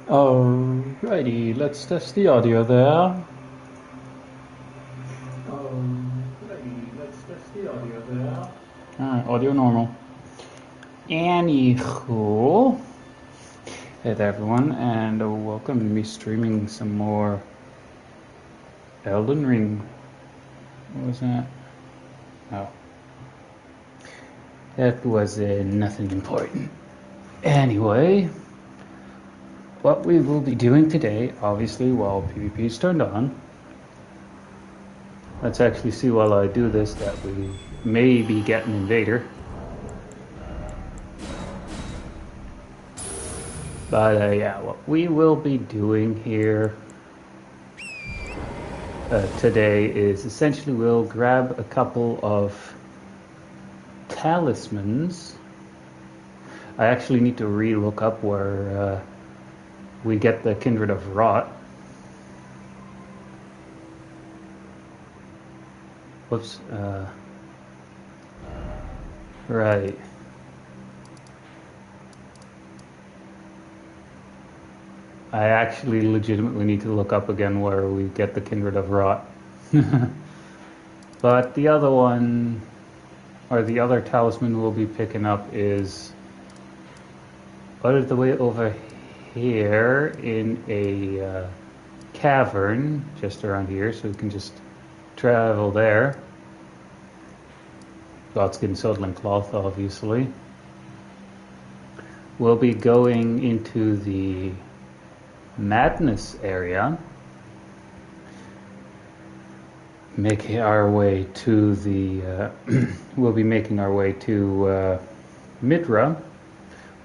Alrighty, let's test the audio there. Alrighty, let's test the audio there. Alright, audio normal. Anywho, hey there everyone, and welcome to me streaming some more Elden Ring. What was that? Oh. That was nothing important. Anyway, what we will be doing today, obviously while PvP is turned on, let's actually see while I do this that we maybe get an invader. But yeah, what we will be doing here today is essentially we'll grab a couple of talismans. I actually need to re-look up where we get the Kindred of Rot. Whoops. Right. I actually legitimately need to look up again where we get the Kindred of Rot. But the other one, or the other talisman we'll be picking up is out of the way over here in a cavern just around here, so we can just travel there. Godskin, Soul, and Cloth, obviously. We'll be going into the Madness area, making our way to the we'll be making our way to Midra,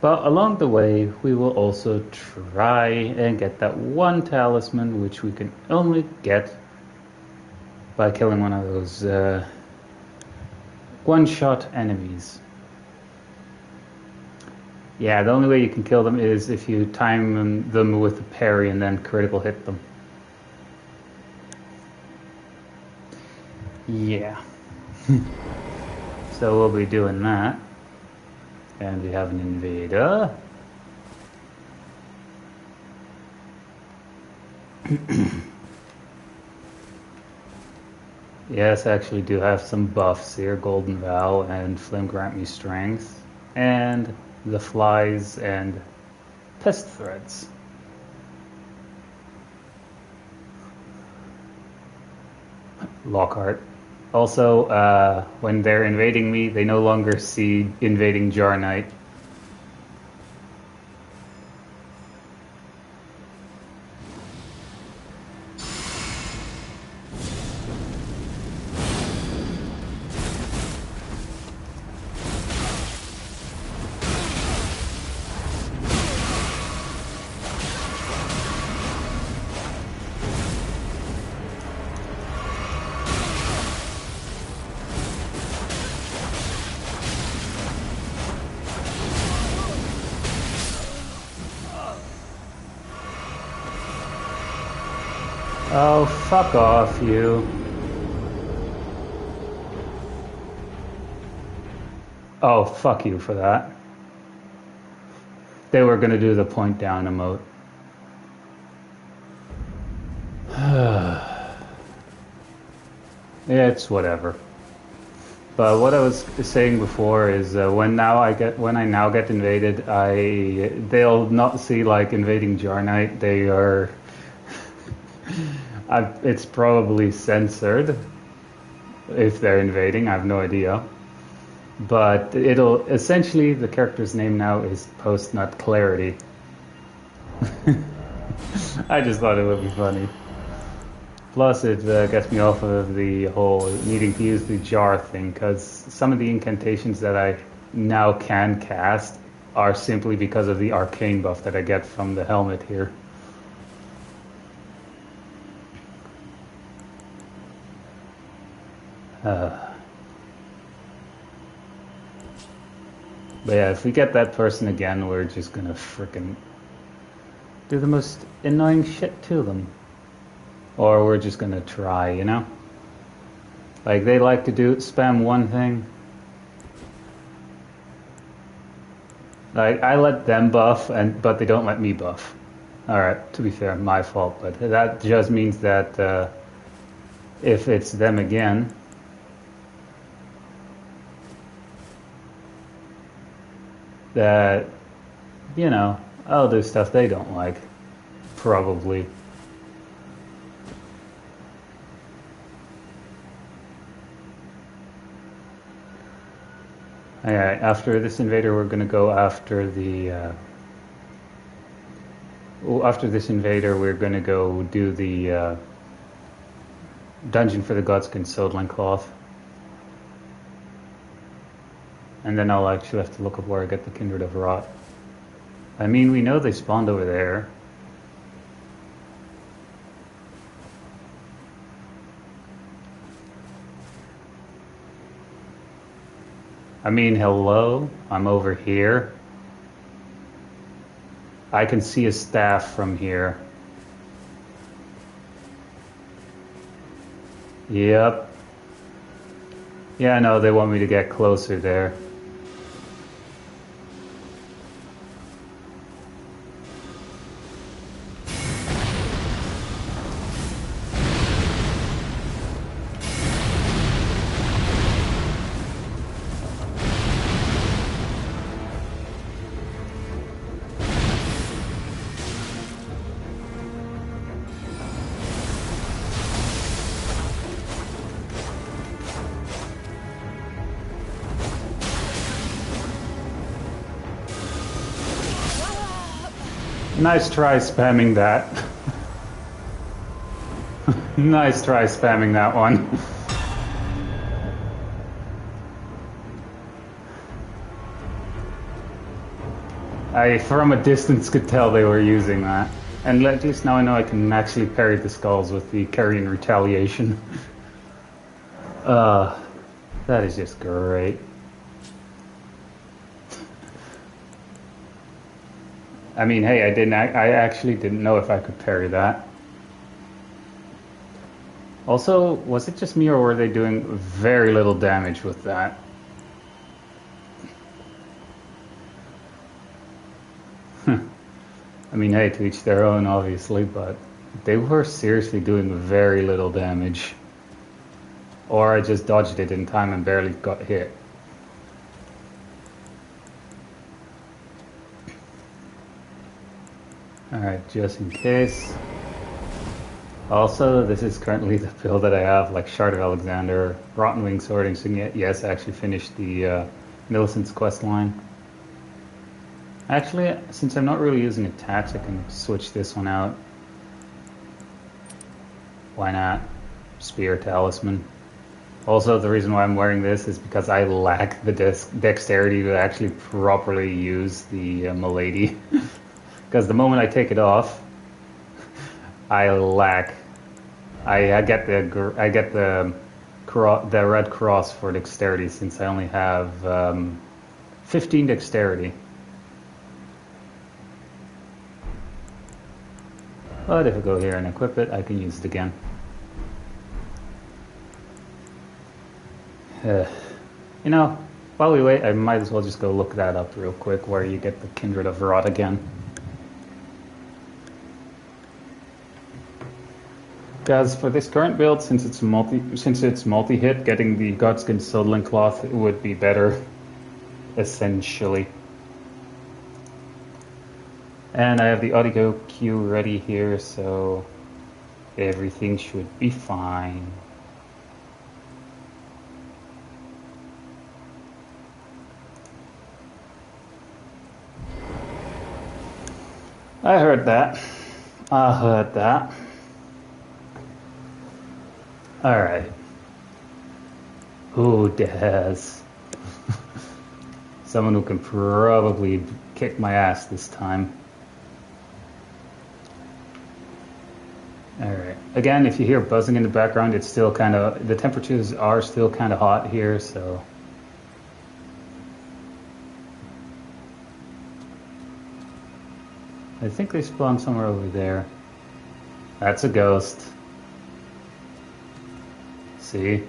but along the way we will also try and get that one talisman which we can only get by killing one of those one-shot enemies. Yeah, the only way you can kill them is if you time them with a parry and then critical hit them. Yeah. So we'll be doing that. And we have an invader. Yes, I actually do have some buffs here. Golden Vow and Flame grant me strength. And the flies and pest threads. Lockhart. Also, when they're invading me, they no longer see invading Jar Knight. Oh, fuck off, you. Oh, fuck you for that. They were gonna do the point down emote. It's whatever. But what I was saying before is when I now get invaded, they'll not see like invading Jar Knight. They are. It's probably censored if they're invading. I have no idea. But it'll essentially the character's name now is Post Nut Clarity. I just thought it would be funny. Plus, it gets me off of the whole needing to use the jar thing, because some of the incantations that I now can cast are simply because of the arcane buff that I get from the helmet here. But yeah, if we get that person again, we're just gonna frickin' do the most annoying shit to them. Or we're just gonna try, you know? Like, they like to spam one thing. Like, I let them buff, but they don't let me buff. Alright, to be fair, my fault, but that just means that if it's them again, that, you know, I'll do stuff they don't like. Probably. Alright, after this invader, we're gonna go after the, after this invader, we're gonna go do the, dungeon for the Godskin Sodling Cloth. And then I'll actually have to look up where I get the Kindred of Rot. I mean, we know they spawned over there. I mean, hello? I'm over here. I can see a staff from here. Yep. Yeah, I know they want me to get closer there. Nice try spamming that. Nice try spamming that one. I, from a distance, could tell they were using that. And at least now I know I can actually parry the skulls with the carrying retaliation. That is just great. I mean, hey, I actually didn't know if I could parry that. Also, was it just me or were they doing very little damage with that? I mean, hey, to each their own, obviously, but they were seriously doing very little damage. Or I just dodged it in time and barely got hit. Alright, just in case. Also, this is currently the build that I have, like Shard of Alexander, Rotten Wing Sorting, so yes, I actually finished the Millicent's quest line. Actually, since I'm not really using attacks, I can switch this one out. Why not? Spear Talisman. Also, the reason why I'm wearing this is because I lack the dexterity to actually properly use the Milady. Because the moment I take it off, I lack. I get the red cross for dexterity since I only have 15 dexterity. But if I go here and equip it, I can use it again. You know, while we wait, I might as well just go look that up real quick, where you get the Kindred of Rot again. Because for this current build, since it's multi-hit, getting the Godskin Sodling Cloth would be better, essentially. And I have the audio cue ready here, so everything should be fine. I heard that. I heard that. Alright. Who dares? Someone who can probably kick my ass this time. Alright. Again, if you hear buzzing in the background, it's still kind of... The temperatures are still kind of hot here, so... I think they spawned somewhere over there. That's a ghost. See?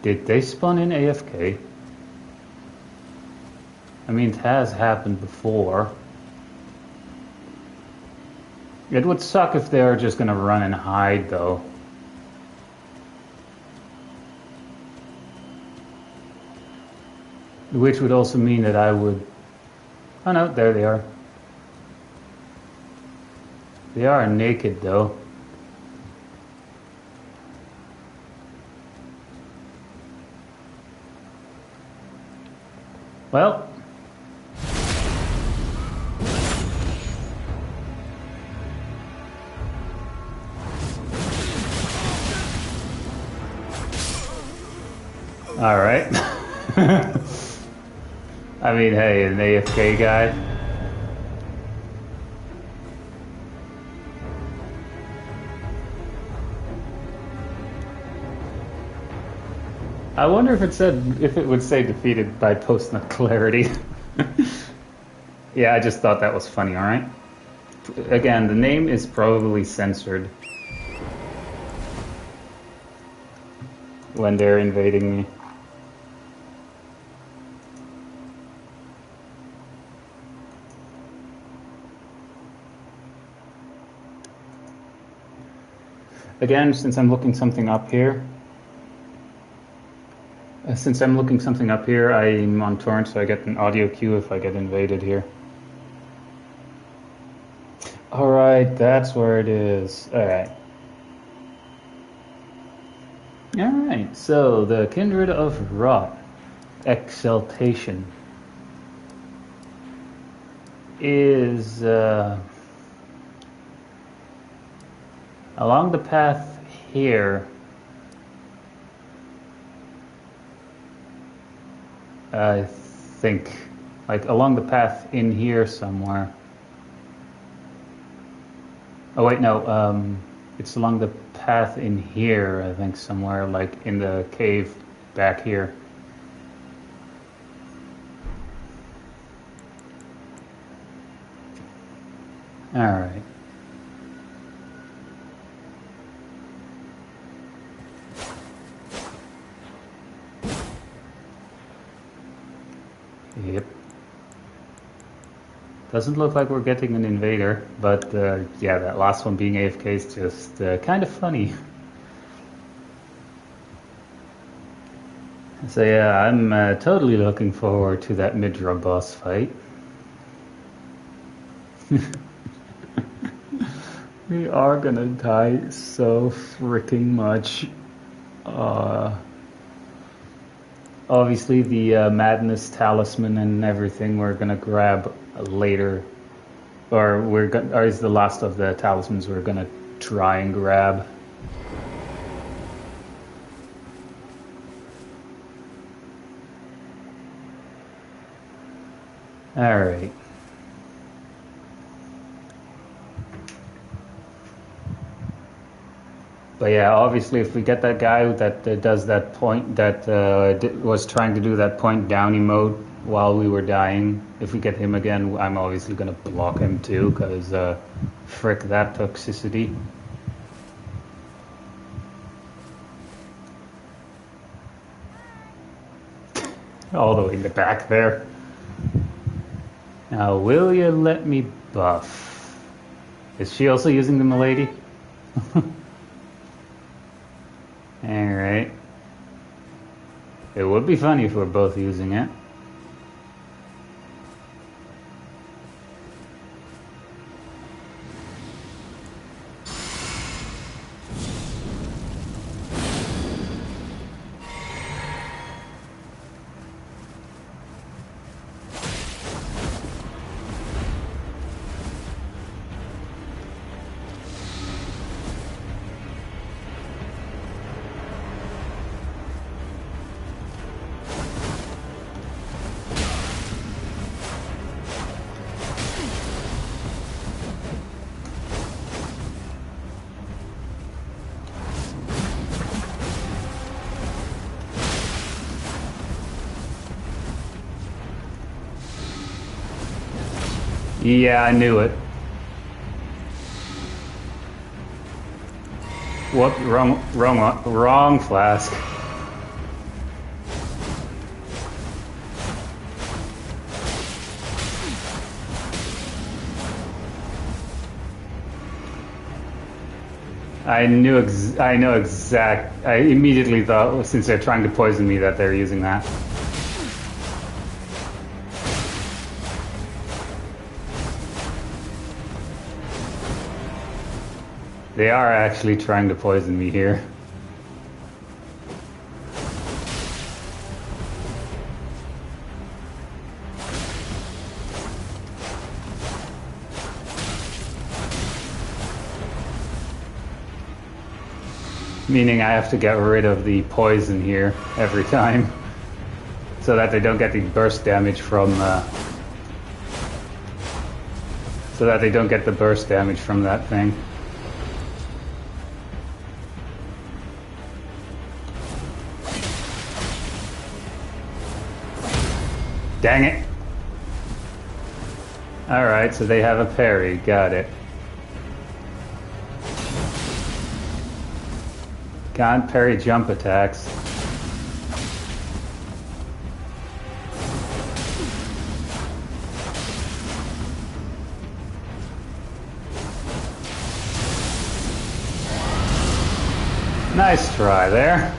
Did they spawn in AFK? I mean, it has happened before. It would suck if they were just gonna run and hide, though. Which would also mean that I would... Oh no, there they are. They are naked, though. Well... Alright. I mean, hey, an AFK guy. I wonder if it would say defeated by post-nut clarity. Yeah, I just thought that was funny, alright? Again, the name is probably censored when they're invading me. Again, since I'm looking something up here, I'm on torrent, so I get an audio cue if I get invaded here. Alright, that's where it is. Alright. Alright, so the Kindred of Rot, Exaltation, is along the path here. I think, like along the path in here somewhere. Oh wait, no, it's along the path in here, I think somewhere, like in the cave back here. Alright. Yep. Doesn't look like we're getting an invader, but yeah, that last one being AFK is just kind of funny. So yeah, I'm totally looking forward to that Midra boss fight. We are gonna die so freaking much. Obviously, the Madness Talisman and everything we're gonna grab later, or is the last of the talismans we're gonna try and grab. All right. But yeah, obviously, if we get that guy that does that point, that was trying to do that point down emote while we were dying, if we get him again, I'm obviously going to block him too, because frick that toxicity. All the way in the back there. Now, will you let me buff? Is she also using the Milady? Alright. It would be funny if we're both using it. Yeah, I knew it. Whoop, wrong flask. I know exact. I immediately thought, since they're trying to poison me, that they're using that. They are actually trying to poison me here. Meaning I have to get rid of the poison here every time, so that they don't get the burst damage from. So that they don't get the burst damage from that thing. Dang it! Alright, so they have a parry, got it. Can't parry jump attacks. Nice try there.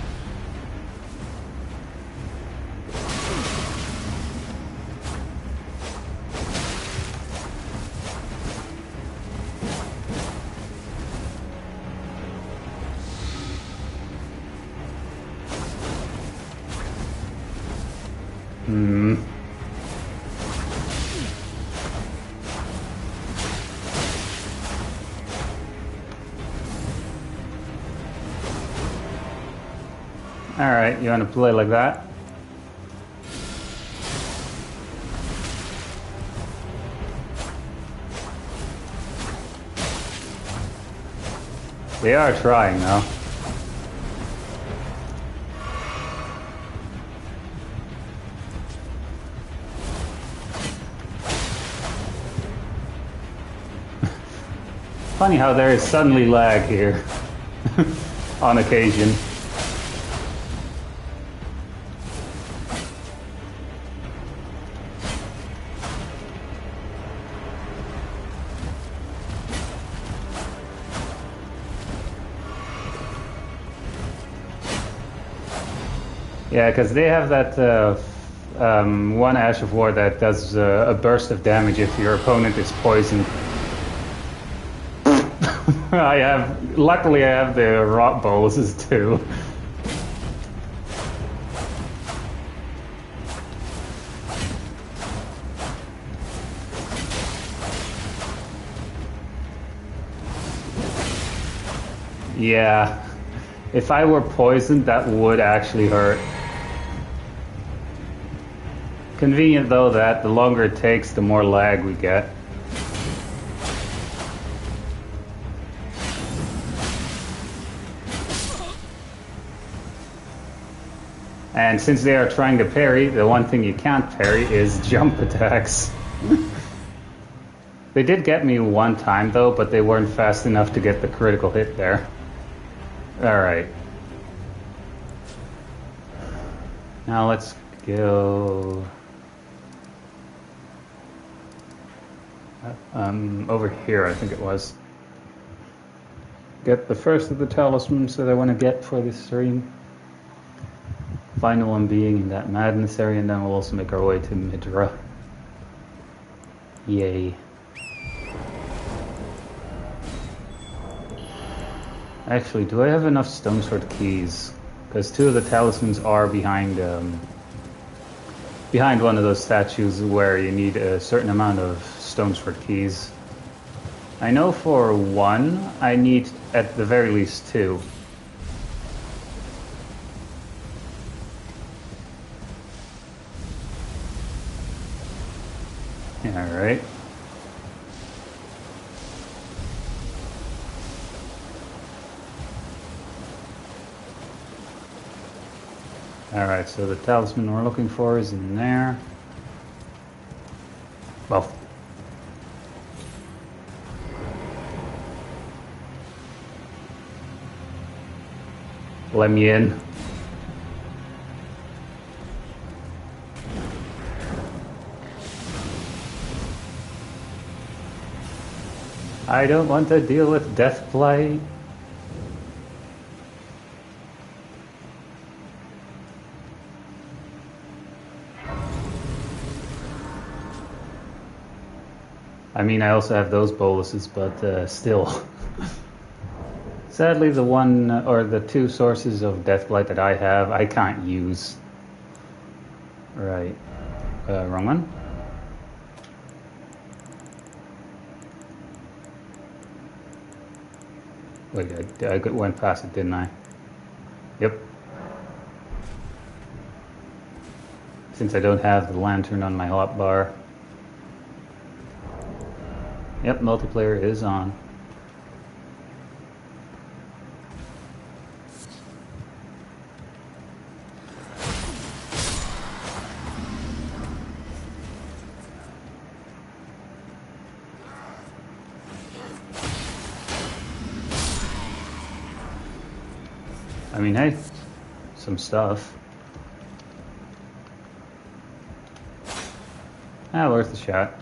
Alright, you want to play like that? They are trying now. Funny how there is suddenly lag here on occasion. Yeah, because they have that one Ash of War that does a burst of damage if your opponent is poisoned. Luckily I have the rot boluses too. Yeah, if I were poisoned, that would actually hurt. Convenient though that the longer it takes, the more lag we get. And since they are trying to parry, the one thing you can't parry is jump attacks. They did get me one time though, but they weren't fast enough to get the critical hit there. Alright. Now let's go over here, I think it was. Get the first of the talismans that I want to get for this stream. Final one being in that madness area, and then we'll also make our way to Midra. Yay. Actually, do I have enough stone sword keys? Because two of the talismans are behind one of those statues where you need a certain amount of stone sword keys. I know for one, I need at the very least two. Alright. Alright, so the talisman we're looking for is in there. Well, let me in. I don't want to deal with Deathblight. I mean, I also have those boluses, but still. Sadly, the one or the two sources of Deathblight that I have, I can't use. Right. Wrong one. Wait, I went past it, didn't I? Yep. Since I don't have the lantern on my hotbar. Yep, multiplayer is on. I mean, hey, some stuff. Ah, worth a shot.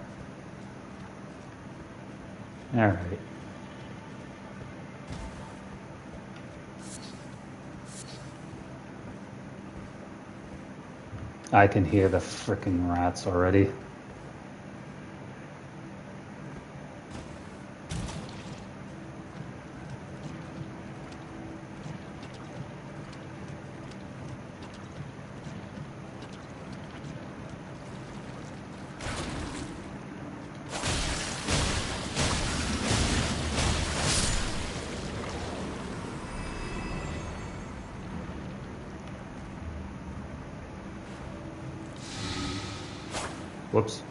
Alright. I can hear the frickin' rats already. Whoops.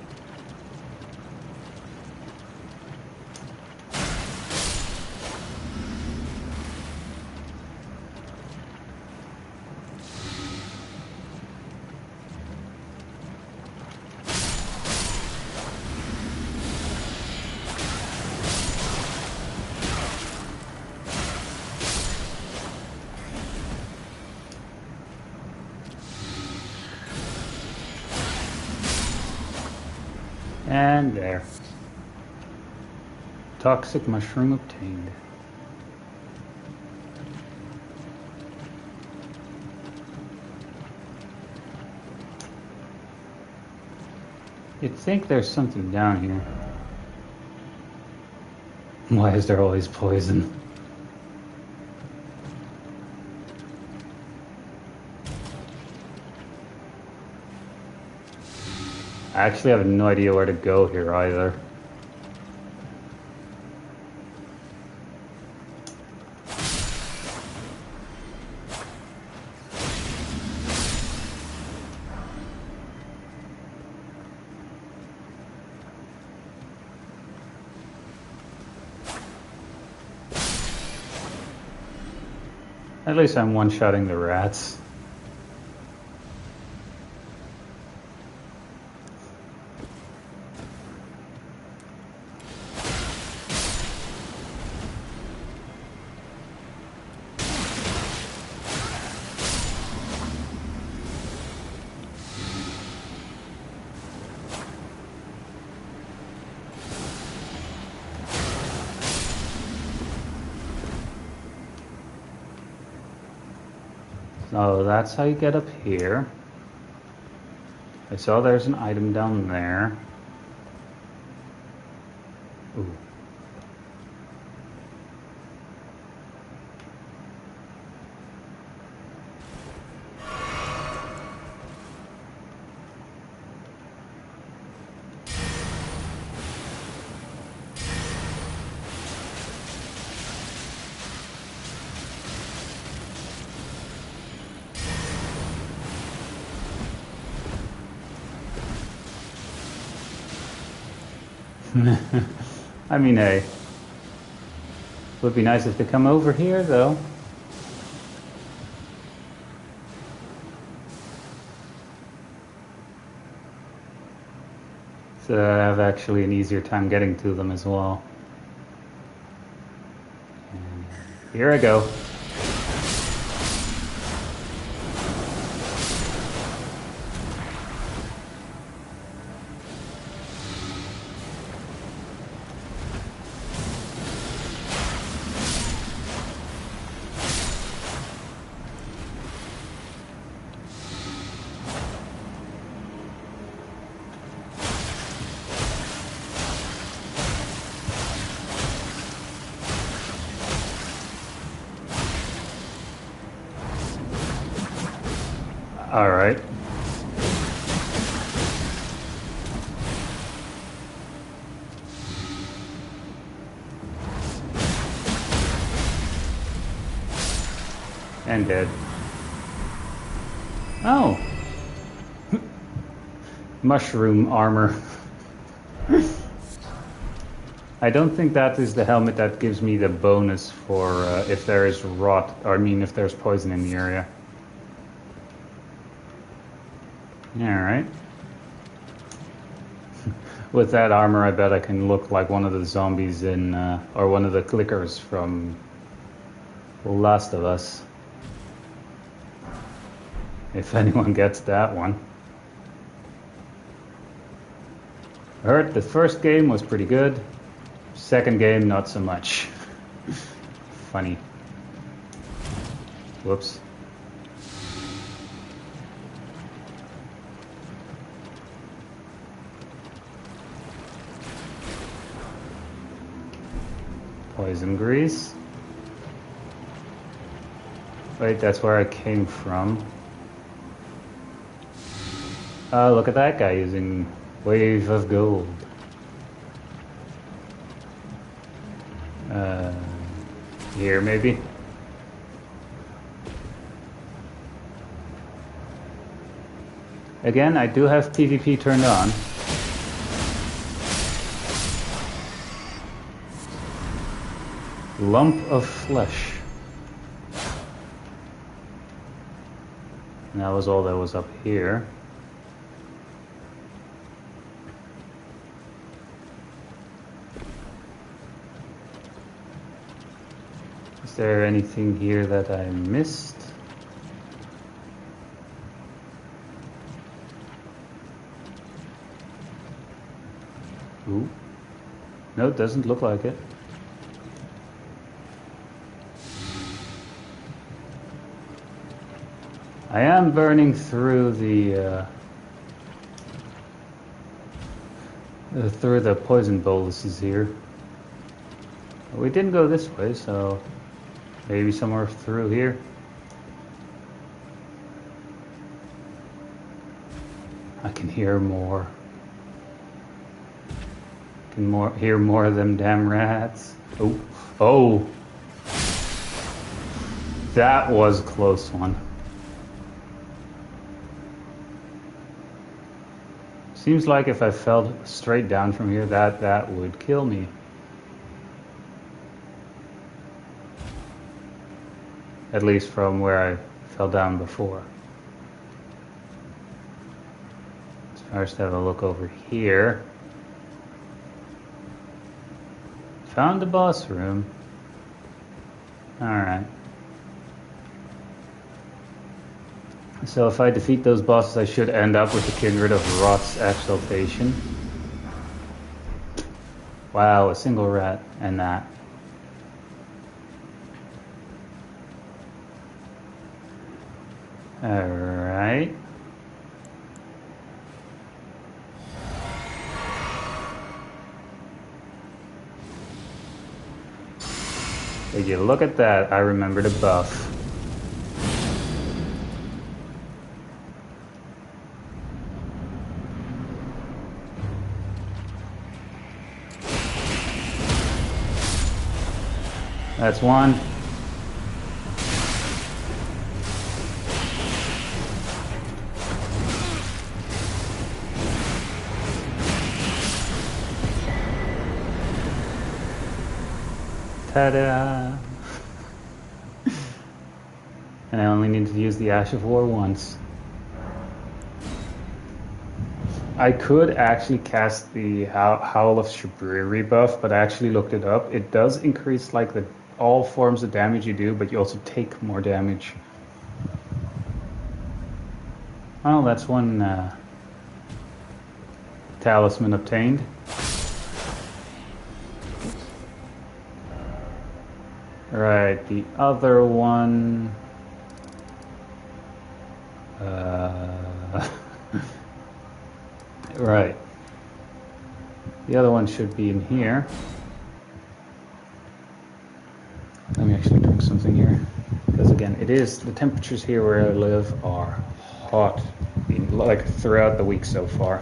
And there. Toxic mushroom obtained. You'd think there's something down here. Why is there always poison? I actually have no idea where to go here either. At least I'm one-shotting the rats. So that's how you get up here. I saw there's an item down there. Ooh. I mean, hey, would be nice if they come over here, though. So I have actually an easier time getting to them as well. And here I go. All right. And dead. Oh. Mushroom armor. I don't think that is the helmet that gives me the bonus for if there is rot, or I mean if there's poison in the area. Alright. With that armor, I bet I can look like one of the zombies in, or one of the clickers from The Last of Us. If anyone gets that one. I heard the first game was pretty good. Second game, not so much. Funny. Whoops. Poison grease. Wait, that's where I came from. Oh, look at that guy using Wave of Gold. Here maybe? Again, I do have PvP turned on. Lump of flesh. And that was all that was up here. Is there anything here that I missed? Ooh. No, it doesn't look like it. I am burning through the poison boluses here. We didn't go this way, so maybe somewhere through here. I can hear more. Hear more of them damn rats. Oh, oh! That was a close one. Seems like if I fell straight down from here, that would kill me. At least from where I fell down before. Let's first have a look over here. Found the boss room. Alright. So if I defeat those bosses, I should end up with the Kindred of Rot's Exaltation. Wow, a single rat and that. Alright. Would you look at that? I remember the buff. That's one. Ta-da! And I only need to use the Ash of War once. I could actually cast the Howl of Shabriri buff, but I actually looked it up. It does increase like all forms of damage you do, but you also take more damage. Oh, that's one talisman obtained. Right, the other one... right. The other one should be in here. Let me actually drink something here. Because again, the temperatures here where I live are hot, like throughout the week so far.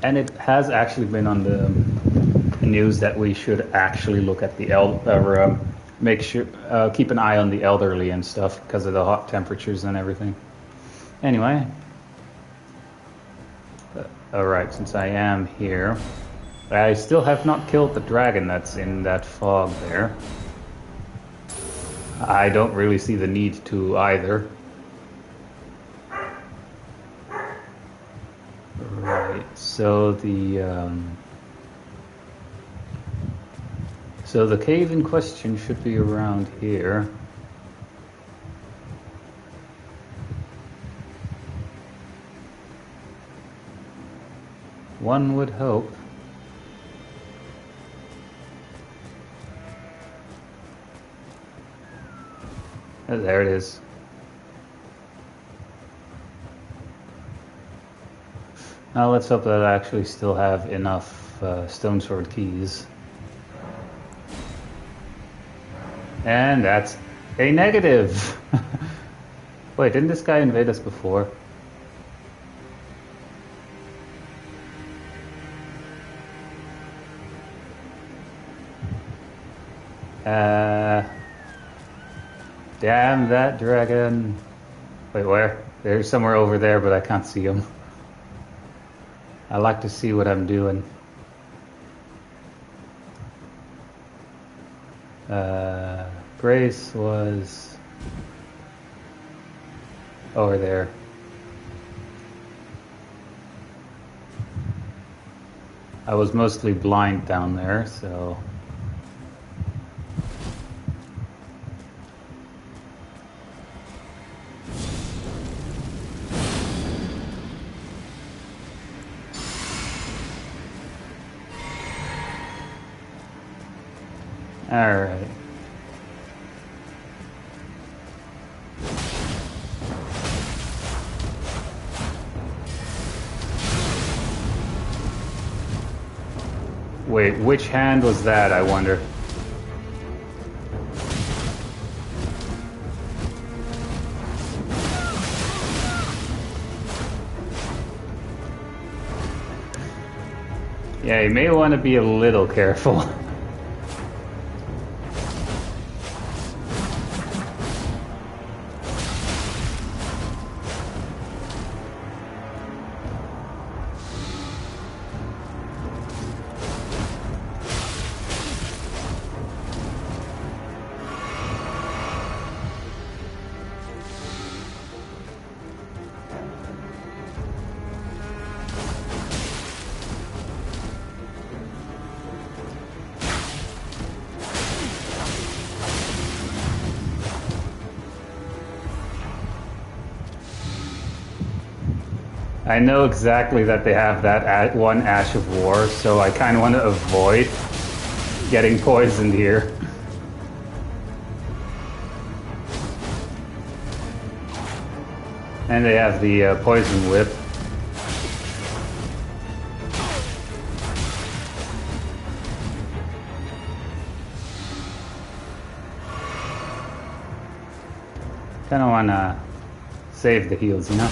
And it has actually been on the news that we should actually look at the make sure keep an eye on the elderly and stuff because of the hot temperatures and everything. Anyway, all right, since I am here, I still have not killed the dragon that's in that fog there. I don't really see the need to either. Right, so the cave in question should be around here. One would hope. Oh, there it is. Now let's hope that I actually still have enough stone sword keys. And that's a negative. Wait, didn't this guy invade us before? Damn that dragon. Wait, where? There's somewhere over there, but I can't see him. I like to see what I'm doing. Grace was over there. I was mostly blind down there, so... Alright. Wait, which hand was that, I wonder? Yeah, you may want to be a little careful. I know exactly that they have that one Ash of War, so I kind of want to avoid getting poisoned here. And they have the poison whip. Kind of want to save the heals, you know?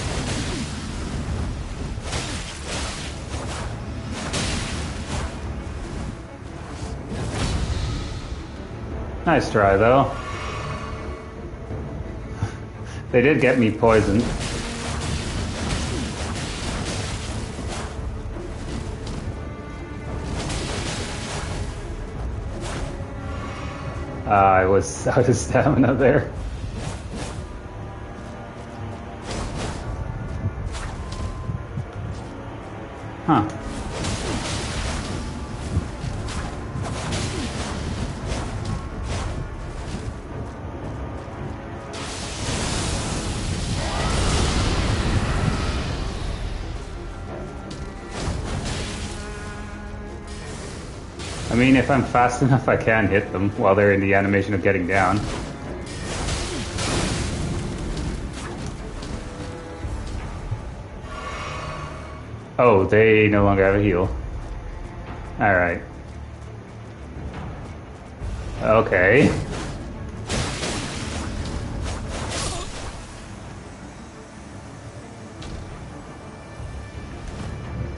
Nice try, though. They did get me poisoned. I was out of stamina there. Huh. I mean, if I'm fast enough, I can hit them while they're in the animation of getting down. Oh, they no longer have a heal. Alright. Okay.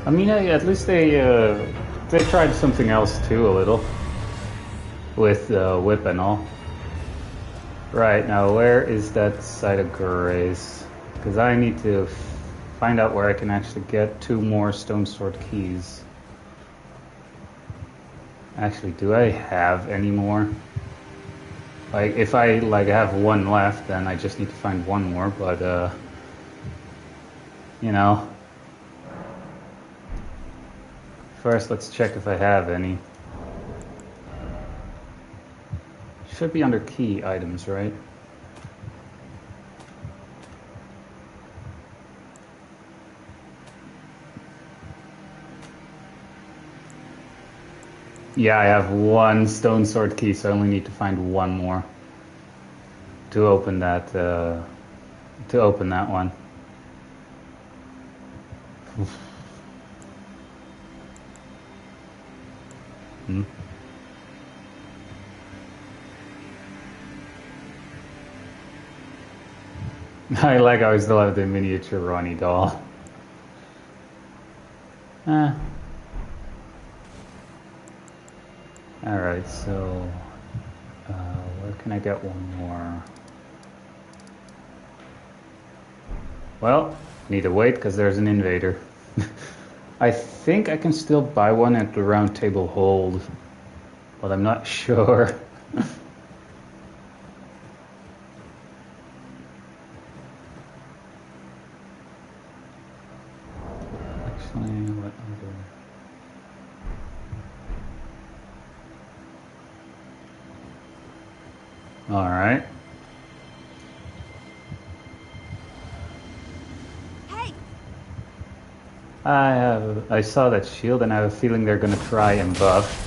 I mean, at least they tried something else too, a little, with whip and all. Right, now where is that site of grace? Because I need to find out where I can actually get 2 more stone sword keys. Actually, do I have any more? Like, if I have 1 left, then I just need to find 1 more, but you know. First, let's check if I have any. Should be under key items, right? Yeah, I have 1 stone sword key, so I only need to find 1 more to open that one. Hmm. I like how I still have the miniature Ronnie doll. Alright, so where can I get 1 more? Well, need to wait because there's an invader. I think I can still buy 1 at the round table hold, but I'm not sure. Actually, what other? All right. Hey. I saw that shield, and I have a feeling they're gonna try and buff.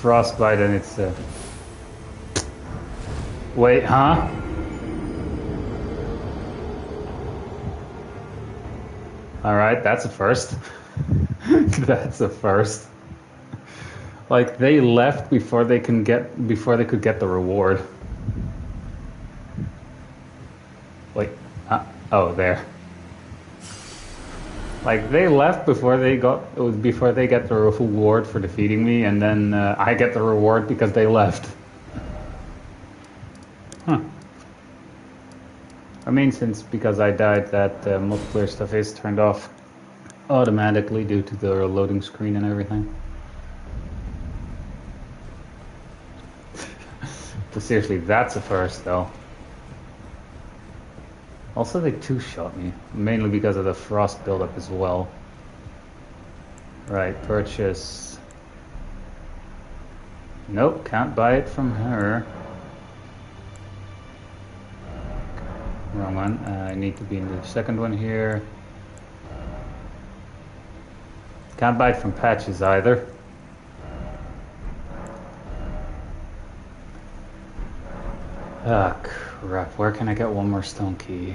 Frostbite, and it's wait, huh? All right, that's a first. That's a first. Like, they left before they could get the reward. Wait, oh, there. Like, they left before they get the reward for defeating me, and then I get the reward because they left. Huh. I mean, because I died, that multiplayer stuff is turned off automatically due to the loading screen and everything. But seriously, that's a first, though. Also, they 2-shot me, mainly because of the frost buildup as well. Right, purchase. Nope, can't buy it from her. Wrong one. I need to be in the second one here. Can't buy it from Patches either. Ah, crap. Where can I get 1 more stone key?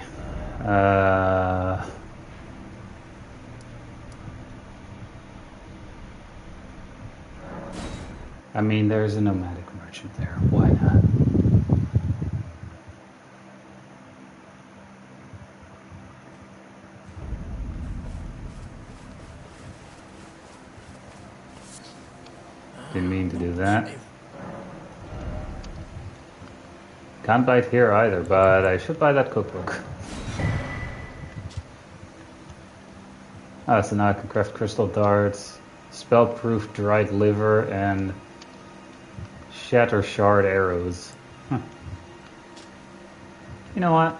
I mean, there's a nomadic merchant there. Why not? Didn't mean to do that. Can't buy it here either, but I should buy that cookbook. So now I can craft crystal darts, spell-proof dried liver, and shatter shard arrows. Huh. You know what?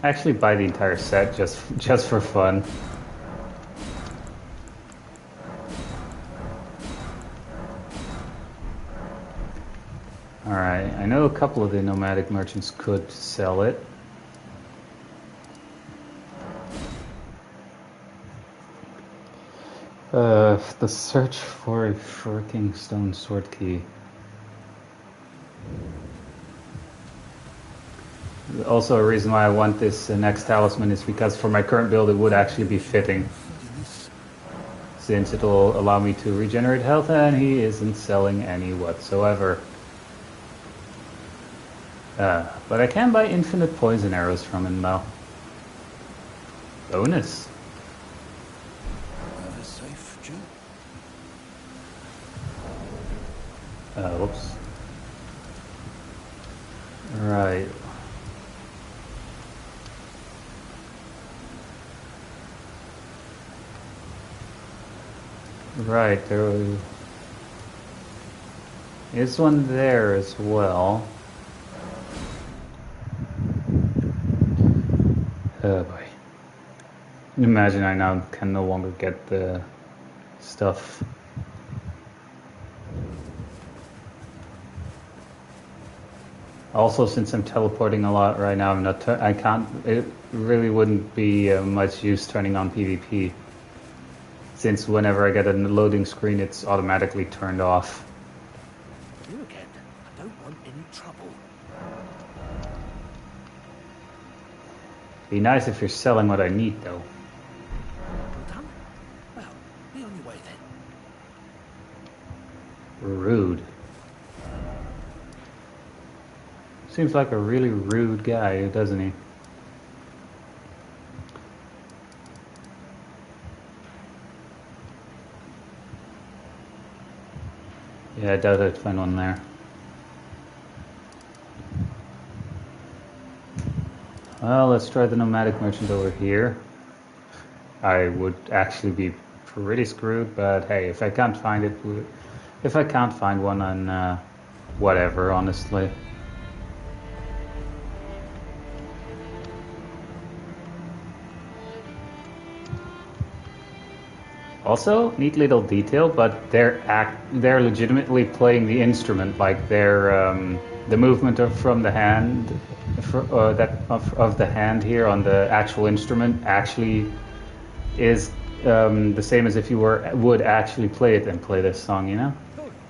Actually buy the entire set just for fun. Alright, I know a couple of the nomadic merchants could sell it. The search for a freaking stone sword key. also a reason why I want this next talisman is because for my current build it would actually be fitting. Since it'll allow me to regenerate health, and he isn't selling any whatsoever. But I can buy infinite poison arrows from him though. Bonus. Have a safe journey. Whoops. Right. Right, there is one there as well. Oh boy. Imagine I now can no longer get the stuff. Also, since I'm teleporting a lot right now, I can't. It really wouldn't be much use turning on PvP, since whenever I get a loading screen, it's automatically turned off. You again. I don't want any trouble. Be nice if you're selling what I need, though. All done? Well, be on your way then. Rude. Seems like a really rude guy, doesn't he? Yeah, I doubt I'd find one there. Well, let's try the nomadic merchant over here. I would actually be pretty screwed, but hey, if I can't find it, if I can't find one, then whatever, honestly. Also, neat little detail, but they're legitimately playing the instrument, like they're the movement from the hand, of the hand here on the actual instrument actually is the same as if you would actually play it and play this song, you know?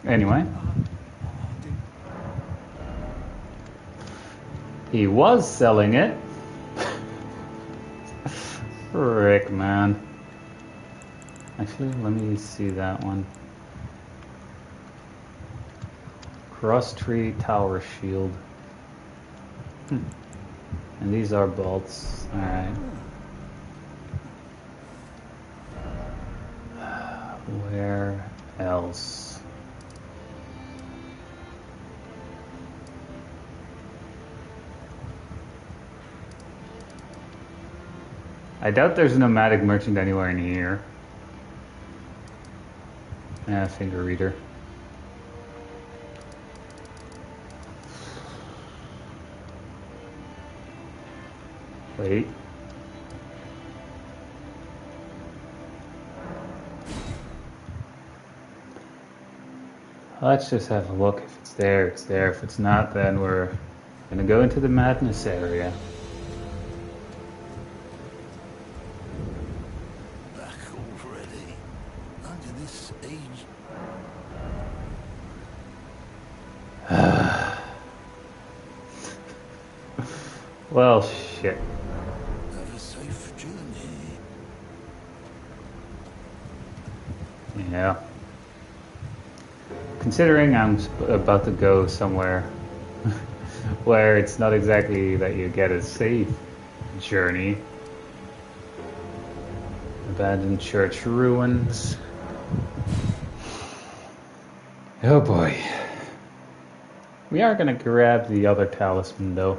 Anyway. He was selling it. Frick, man. Actually, let me see that one. Cross tree tower shield. And these are bolts. Alright. Where else? I doubt there's a nomadic merchant anywhere in here. Finger reader. Wait. Let's just have a look. If it's there, it's there. If it's not, then we're gonna go into the madness area. Back already. Under this age. Well, shit. Have a safe journey. Yeah. Considering I'm about to go somewhere where it's not exactly that you get a safe journey. Abandoned church ruins. Oh boy. We are gonna grab the other talisman though.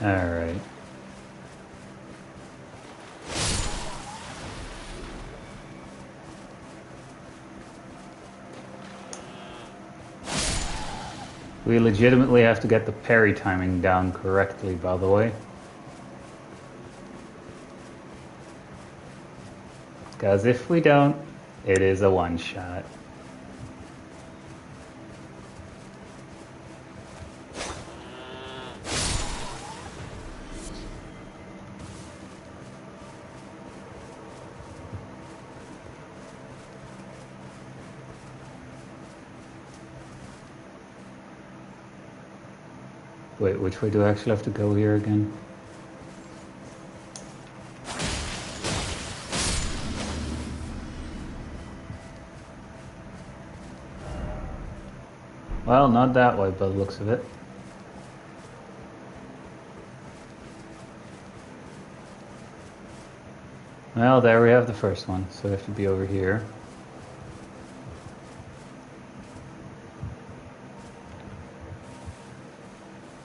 Alright. We legitimately have to get the parry timing down correctly, by the way. Because if we don't, it is a one-shot. Wait, which way do I actually have to go here again? Well, not that way, by the looks of it. Well, there we have the first one, so we have to be over here.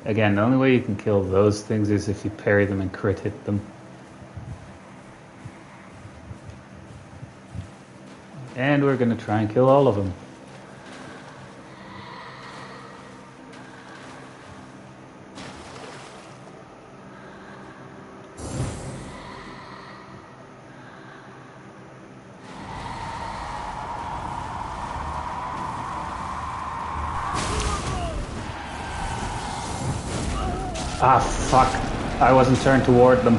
Again, the only way you can kill those things is if you parry them and crit hit them. And we're gonna try and kill all of them. Ah, fuck. I wasn't turned toward them.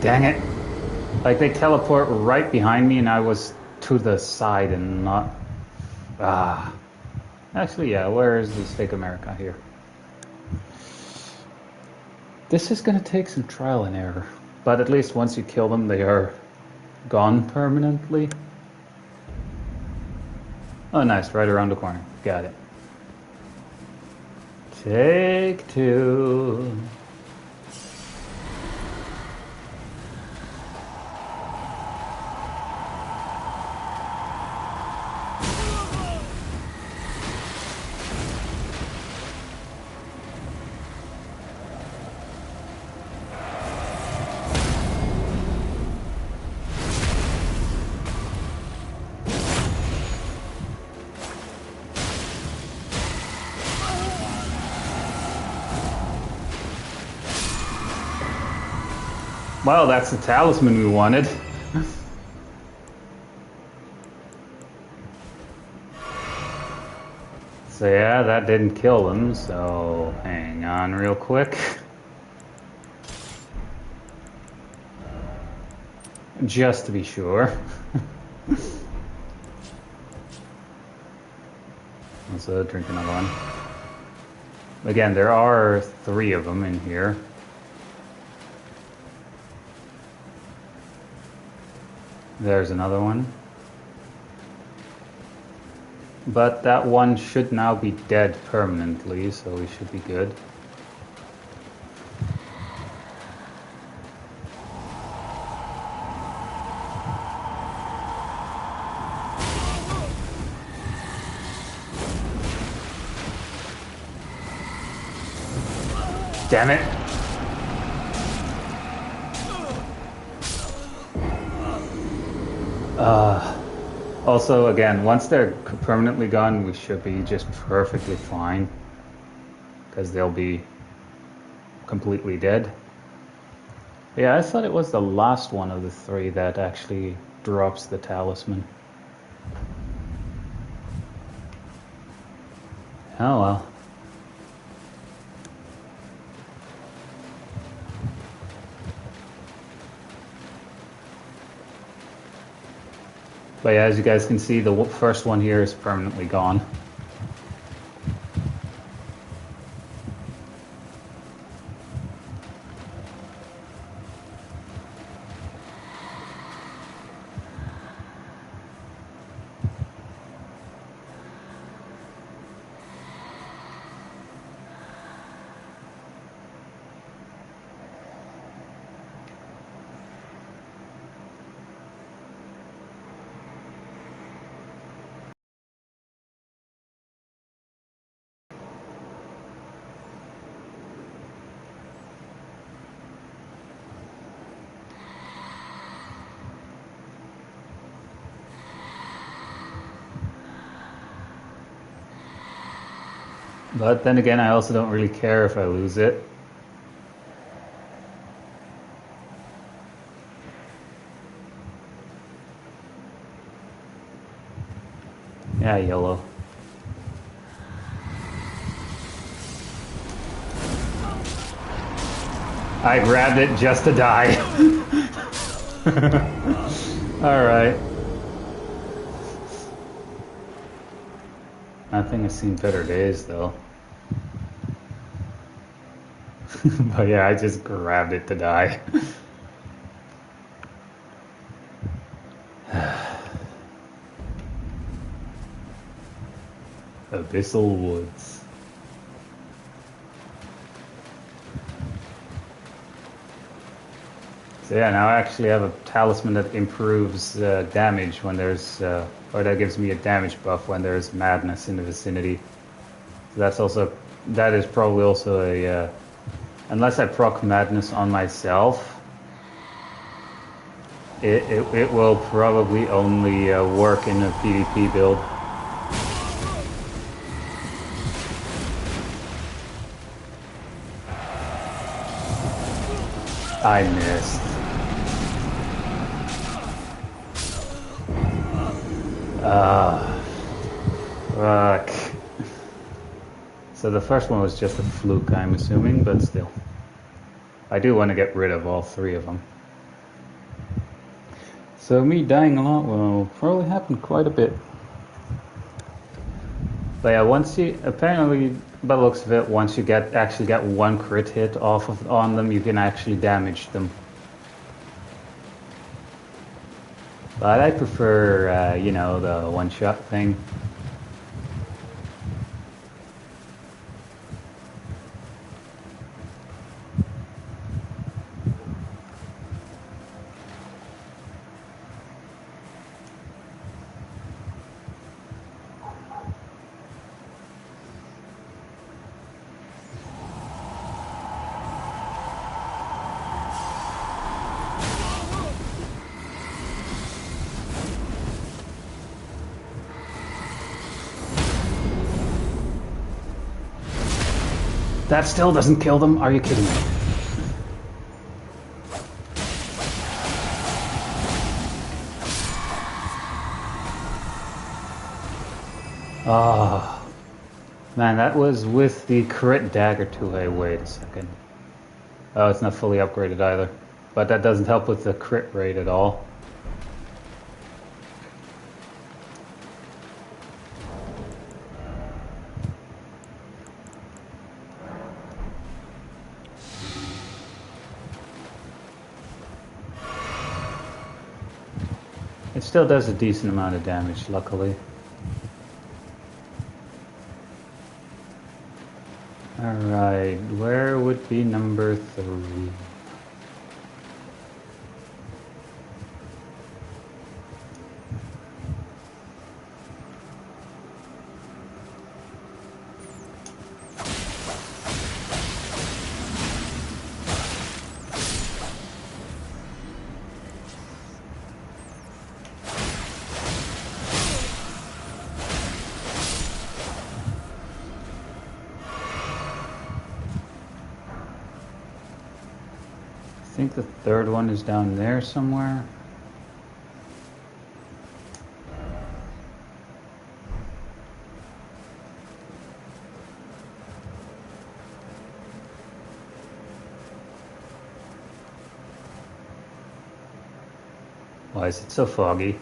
Dang it. Like, they teleport right behind me and I was to the side and not... Ah. Actually, yeah, where is the Stake America here? This is gonna take some trial and error. But at least once you kill them, they are gone permanently. Oh, nice. Right around the corner. Got it. Take two. Well, that's the talisman we wanted. So yeah, that didn't kill them, so hang on real quick. Just to be sure. Also drink another one. Again, there are 3 of them in here. There's another one. But that one should now be dead permanently, so we should be good. Damn it! Also, again, once they're permanently gone, we should be just perfectly fine. Because they'll be completely dead. But yeah, I thought it was the last one of the 3 that actually drops the talisman. Oh well. But yeah, as you guys can see, the first one here is permanently gone. But then again, I also don't really care if I lose it. Yeah, yellow. I grabbed it just to die. Alright. I think I've seen better days though. But yeah, I just grabbed it to die. Abyssal Woods. So yeah, now I actually have a talisman that improves damage when there's, or that gives me a damage buff when there's madness in the vicinity. So that's also, that is probably also a, unless I proc madness on myself, it will probably only work in a PvP build. I missed. Fuck. So the first one was just a fluke, I'm assuming, but still. I do want to get rid of all three of them. So me dying a lot will probably happen quite a bit. But yeah, once you, apparently, by the looks of it, once you actually get one crit hit on them, you can actually damage them. But I prefer, you know, the one-shot thing. That still doesn't kill them? Are you kidding me? Oh, man, that was with the crit dagger too. Hey, wait a second. Oh, it's not fully upgraded either. But that doesn't help with the crit rate at all. It still does a decent amount of damage, luckily. Alright, where would be number 3? I think the third one is down there somewhere. Why is it so foggy?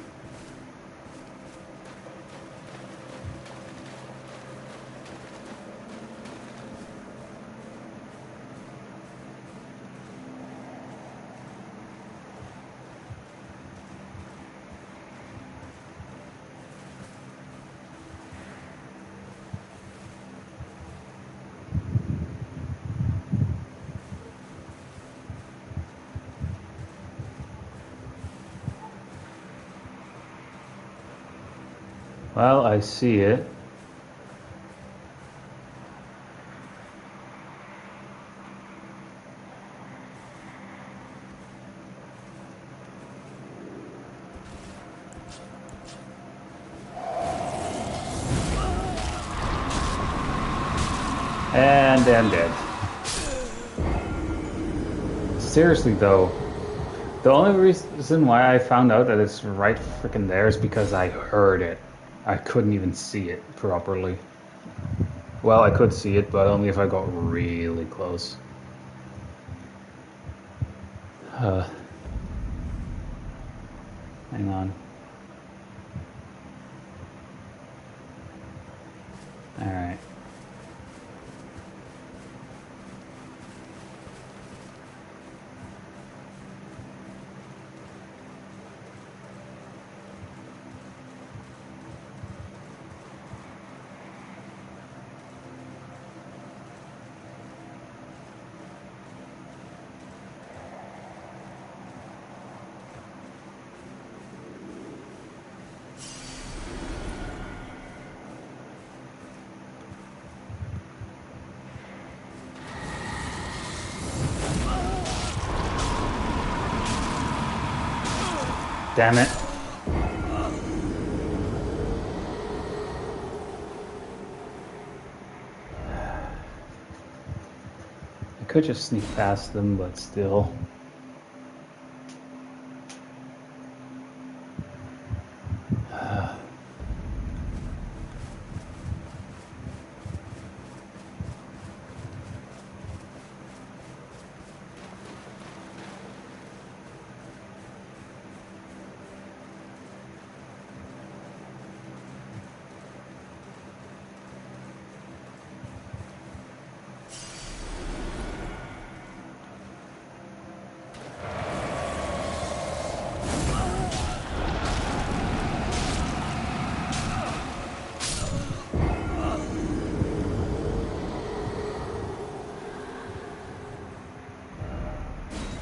Well, I see it. And I'm dead. Seriously though, the only reason why I found out that it's right freaking there is because I heard it. I couldn't even see it properly. Well, I could see it, but only if I got really close. Hang on. Damn it. I could just sneak past them, but still.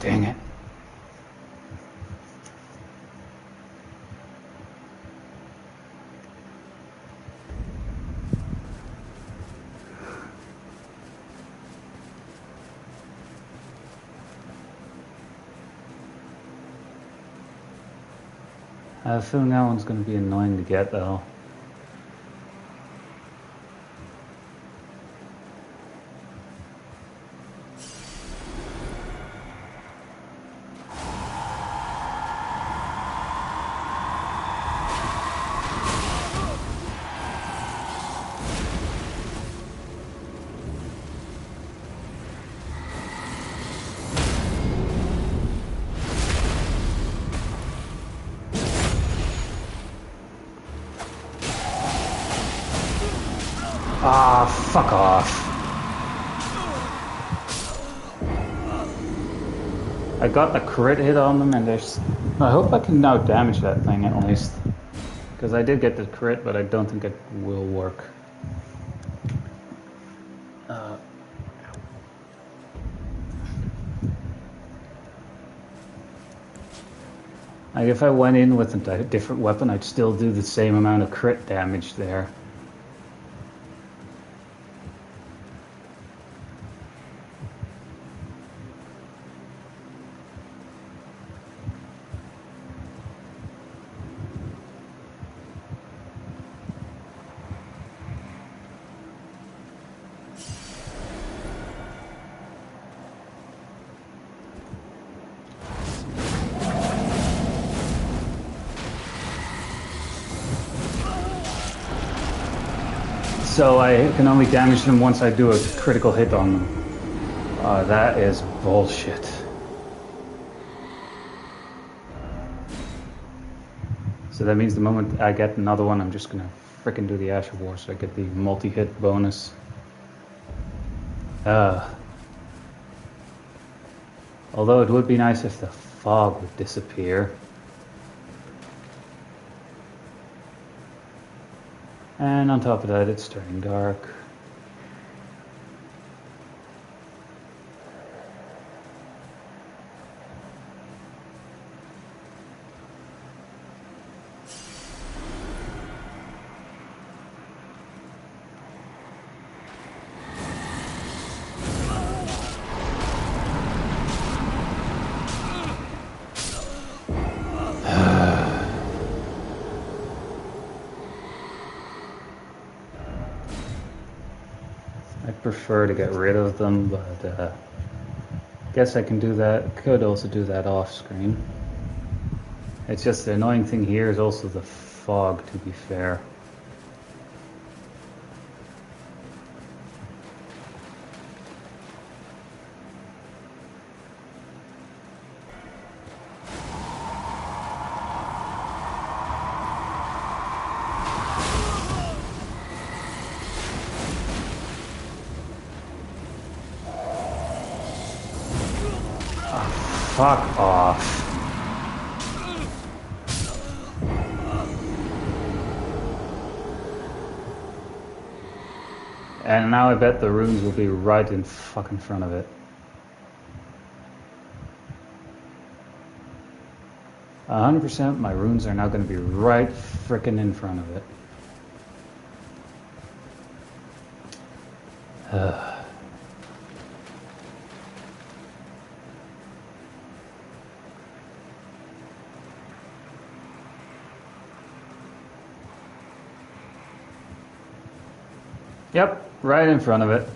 Dang it. I have a feeling that one's going to be annoying to get though. Ah, fuck off. I got the crit hit on them and there's... I hope I can now damage that thing at least. Because I did get the crit, but I don't think it will work. Like if I went in with a different weapon, I'd still do the same amount of crit damage there. So I can only damage them once I do a critical hit on them. That is bullshit. So that means the moment I get another one, I'm just gonna frickin' do the Ash of War so I get the multi-hit bonus. Although it would be nice if the fog would disappear. And on top of that, it's turning dark. I prefer to get rid of them, but guess I can do that. Could also do that off screen. It's just the annoying thing here is also the fog, to be fair. Fuck off. And now I bet the runes will be right in fucking front of it. 100% my runes are now going to be right frickin' in front of it. Yep, right in front of it.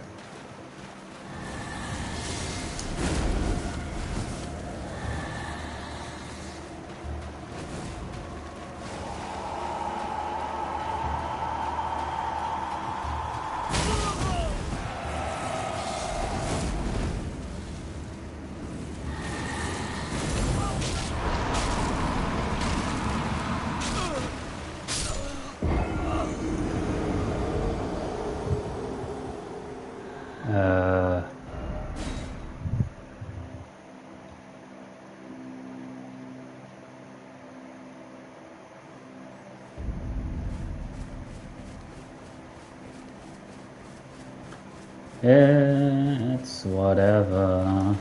It's whatever.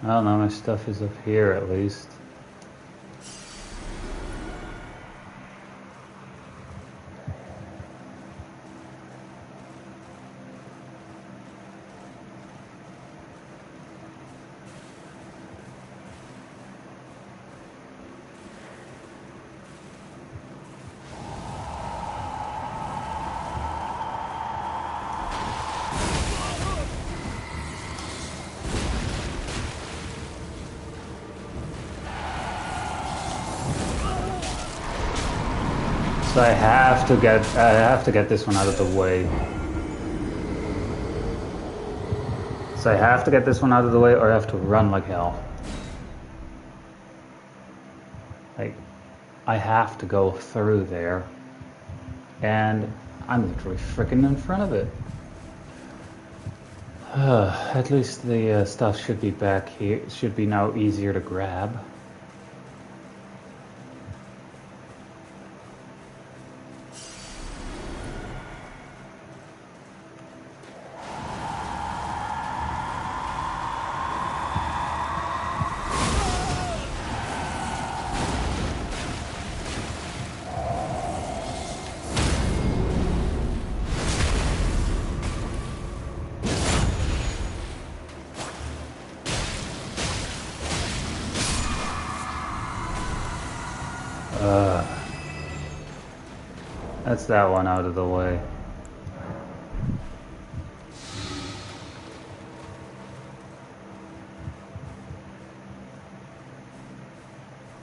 I don't know, my stuff is up here at least. So I have to get this one out of the way. So I have to get this one out of the way, or I have to run like hell. Like, I have to go through there, and I'm literally freaking in front of it. At least the stuff should be back here. It should be now easier to grab. That's that one out of the way.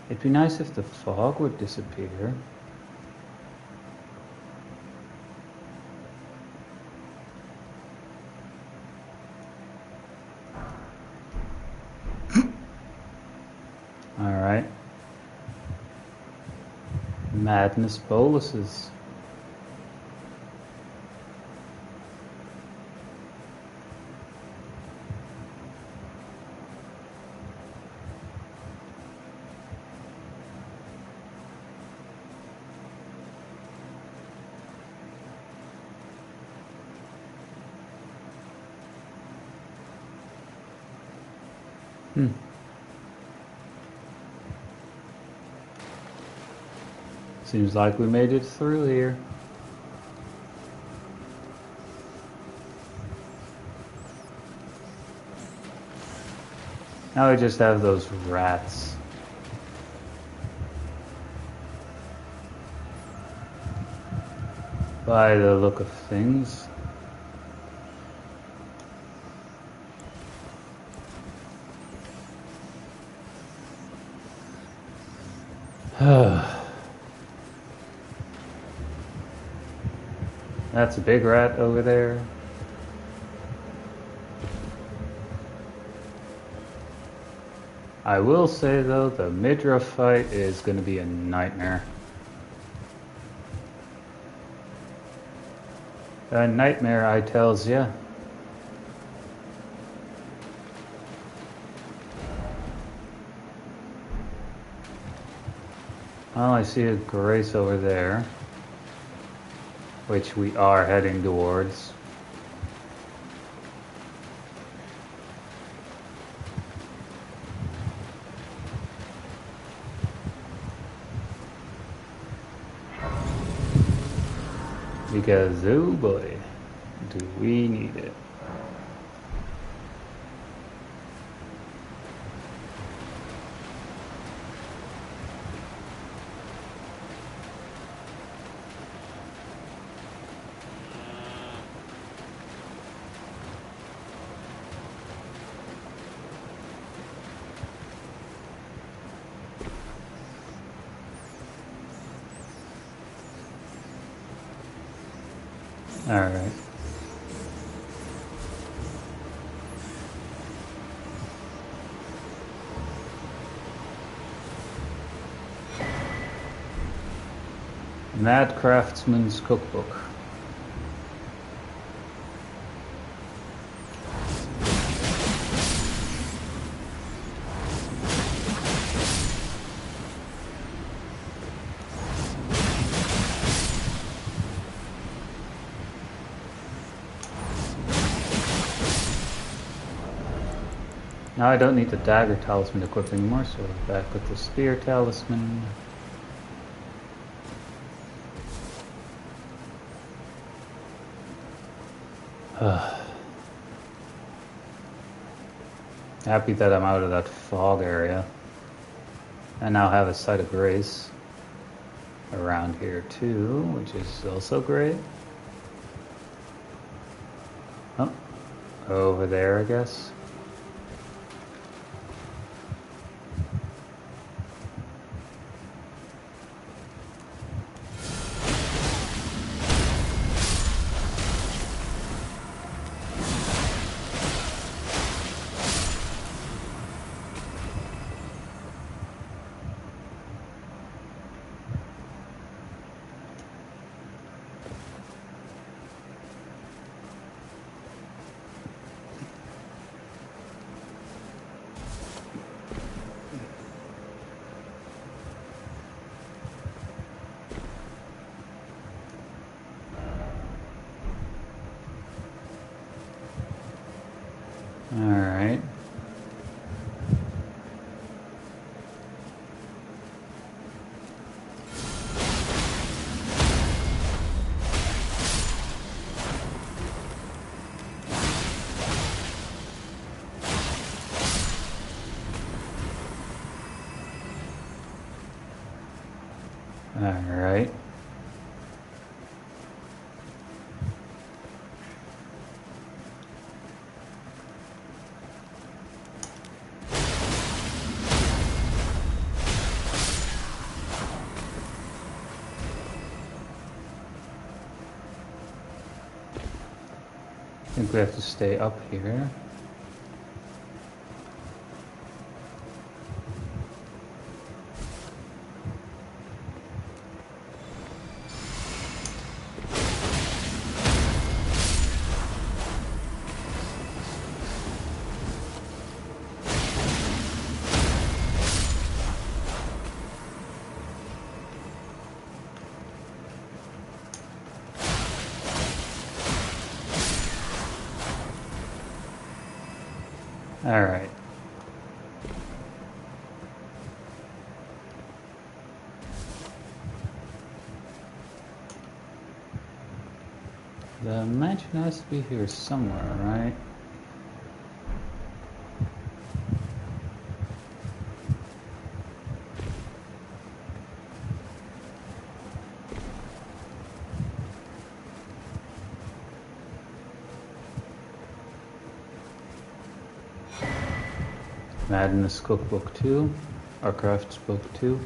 It'd be nice if the fog would disappear. All right. Madness boluses. Seems like we made it through here. Now we just have those rats. By the look of things. That's a big rat over there. I will say though, the Midra fight is going to be a nightmare. A nightmare, I tells ya. Well, I see a Grace over there, which we are heading towards. Because, oh boy, do we need it. Alright. Mad Craftsman's Cookbook. Now I don't need the dagger talisman equipped anymore, so we're back with the spear talisman. Happy that I'm out of that fog area. I now have a site of grace around here too, which is also great. Oh, over there I guess. Alright. Alright. I think we have to stay up here. Alright. The mansion has to be here somewhere, right? Madness Cookbook 2, or Crafts Book 2.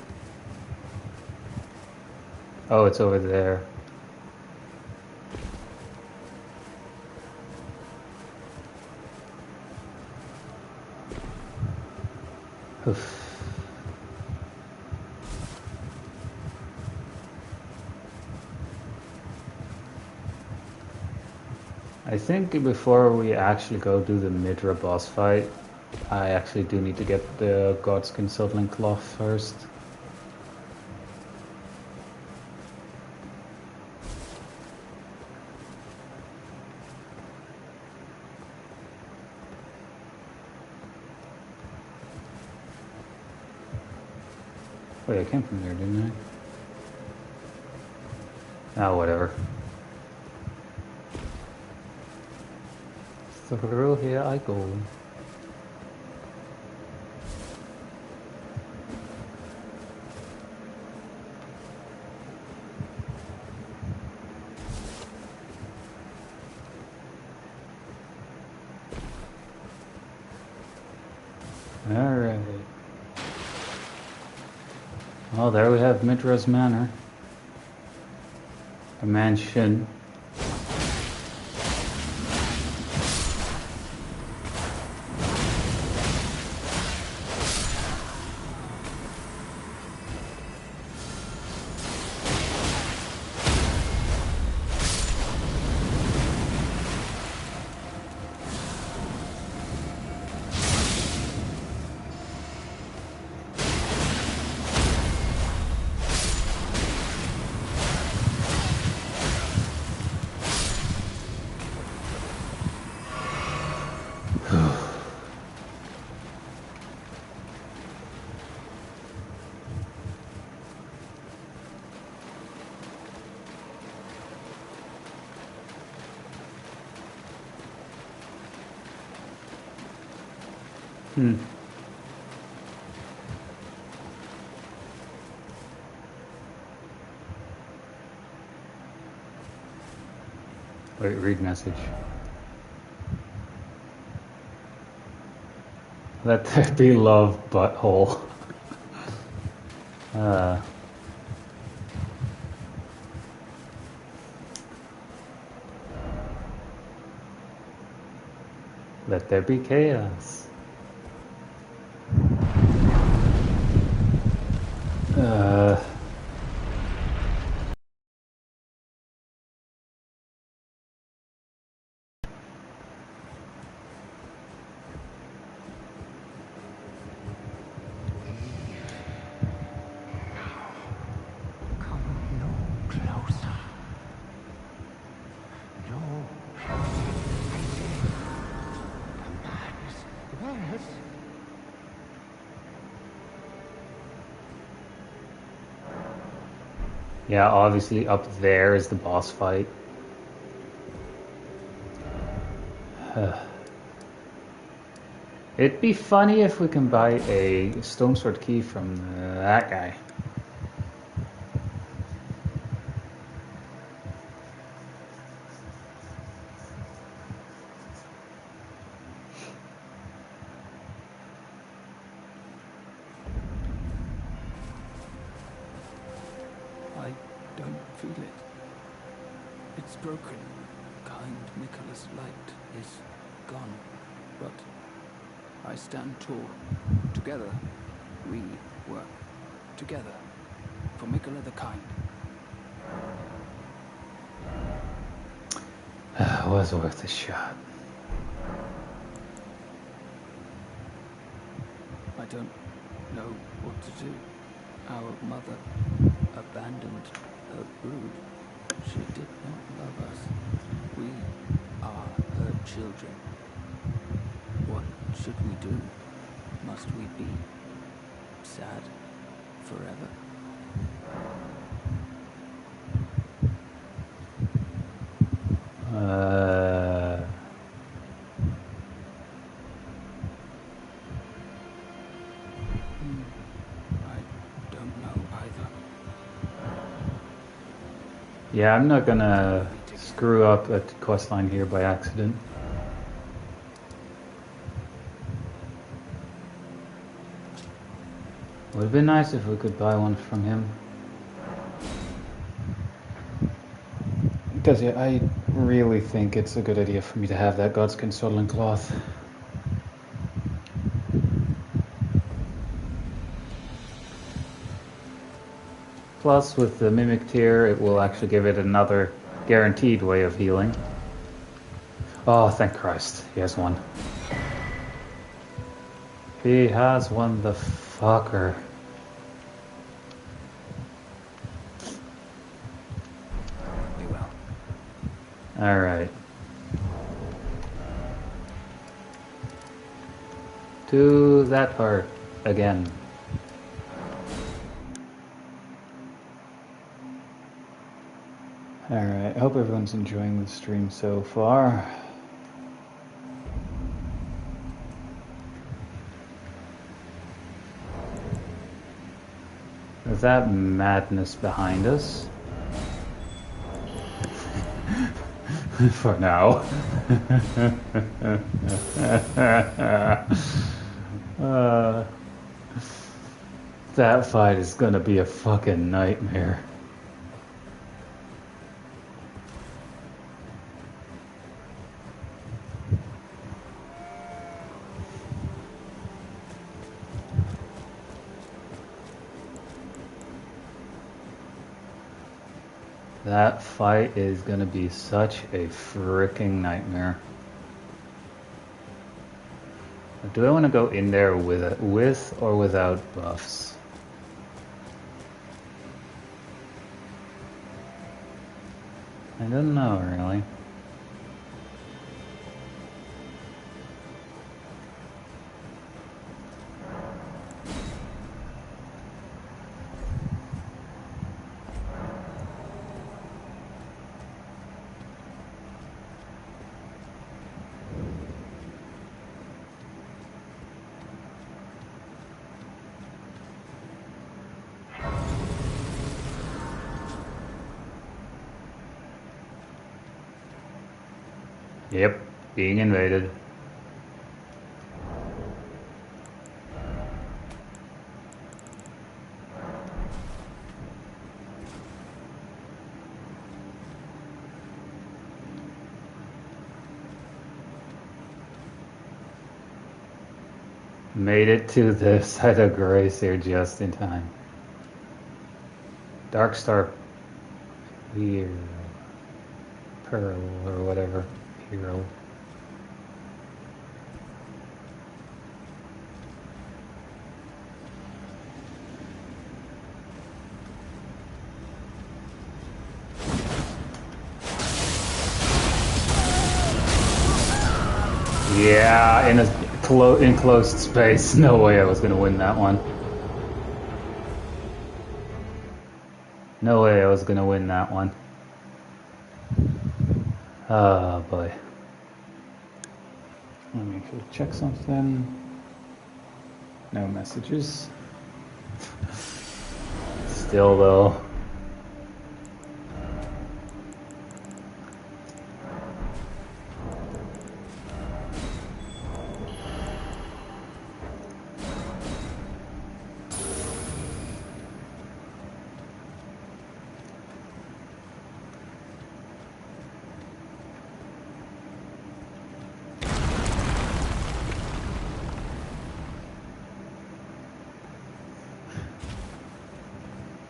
Oh, it's over there. Oof. I think before we actually go do the Midra boss fight, I actually do need to get the Godskin Sutling Cloth first. Wait, I came from there, didn't I? Oh, whatever. Through here I go. Alright. Well, there we have Midra's Manor. A mansion. Hmm. Wait, read message. Let there be love, butthole. Let there be chaos. Come no closer. No closer. I say, the man is worse. Yeah, obviously up there is the boss fight. It'd be funny if we can buy a stone sword key from that guy. I don't feel it. It's broken. Kind Nicholas' light is gone. But I stand tall. Together, we work. Together, for Mikola the Kind. Was worth a shot. I don't know what to do. Our mother abandoned her brood. She did not love us. We are her children. What should we do? Must we be sad forever? I don't know either. Yeah, I'm not gonna screw up a quest line here by accident. Would have been nice if we could buy one from him. Because yeah, I really think it's a good idea for me to have that Godskin Sodling cloth. Plus, with the Mimic Tear, it will actually give it another guaranteed way of healing. Oh, thank Christ. He has one. He has one, the fucker. Be well. Alright. To that part again. Alright, I hope everyone's enjoying the stream so far. With that madness behind us. For now. That fight is gonna be a fucking nightmare. That fight is gonna be such a freaking nightmare. Do I want to go in there with or without buffs? I don't know really. Yep, being invaded. Made it to the site of grace here just in time. Darkstar Hero. Pearl or whatever. Hero. Yeah, in a enclosed space. No way I was going to win that one. No way I was going to win that one. Oh boy. Let me check something. No messages. Still though.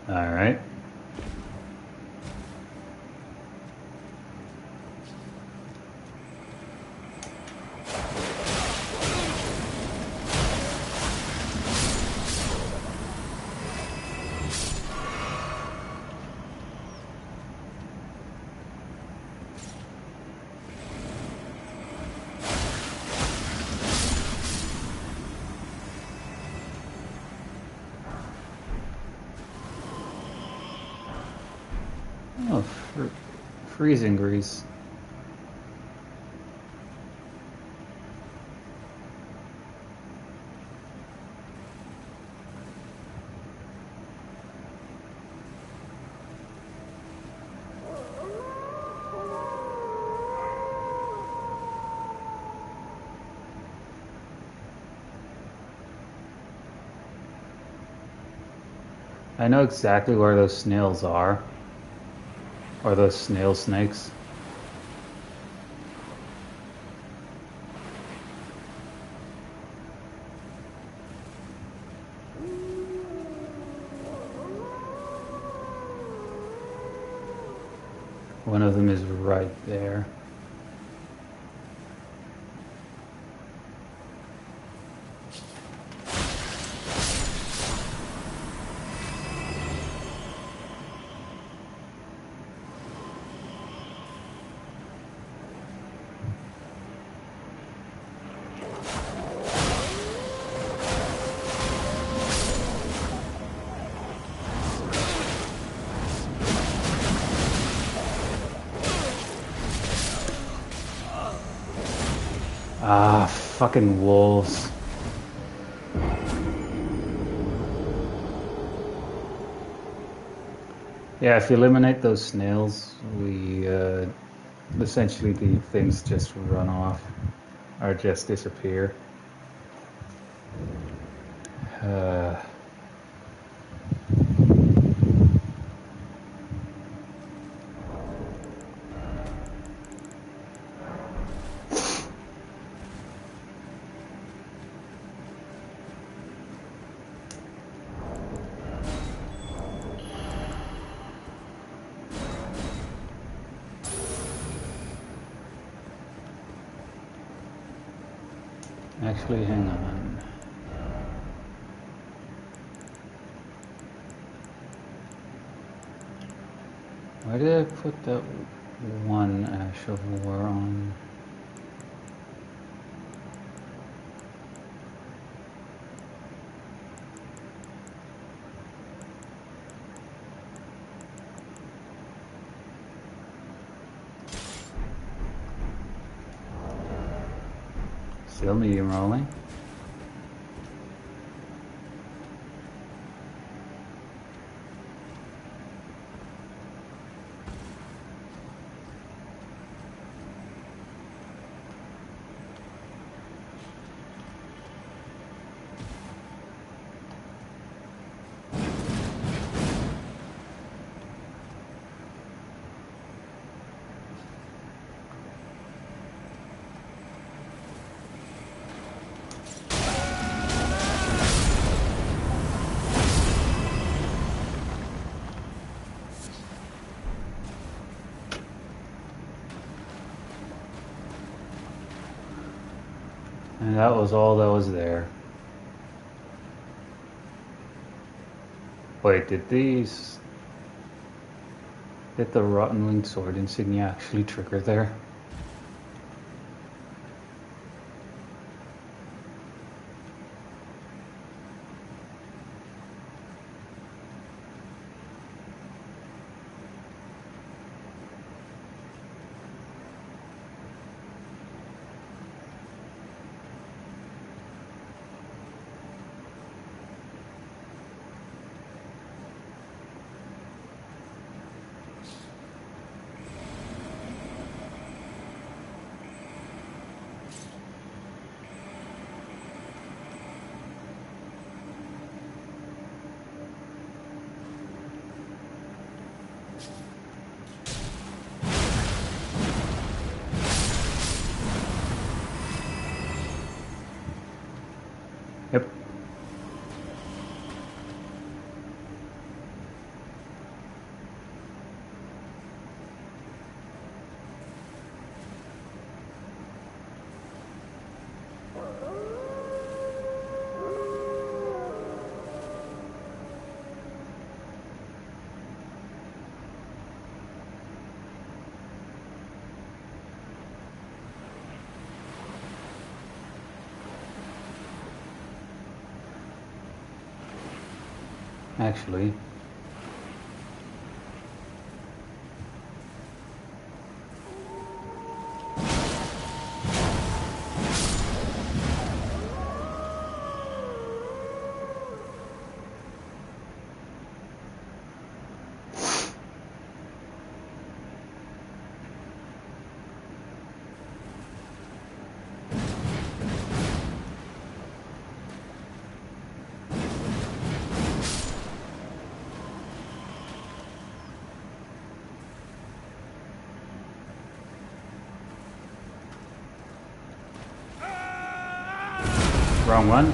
All right. Oh, freezing grease. I know exactly where those snails are. Or those snail snakes. One of them is right there. Ah, fucking wolves. Yeah, if you eliminate those snails, we essentially the things just run off or just disappear. Actually, hang on. Why did I put that one Ash of War on? Still medium rolling. And that was all that was there. Wait, did the Rotten Winged Sword insignia actually trigger there? Yep. Actually, wrong one.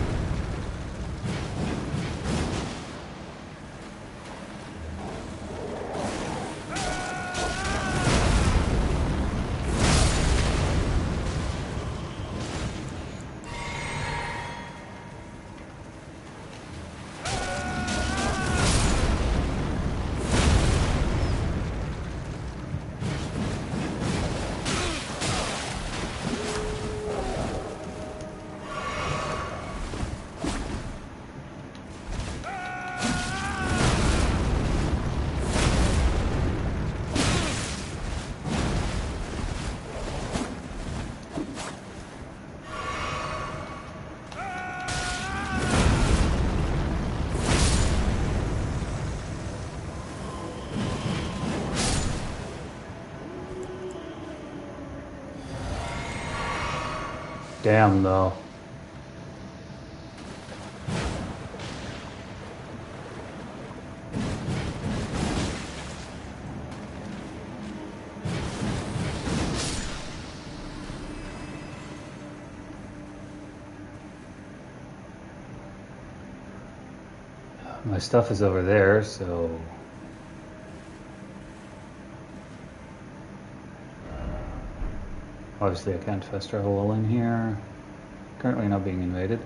Damn, though. My stuff is over there, so... Obviously I can't fast travel in here. Currently not being invaded.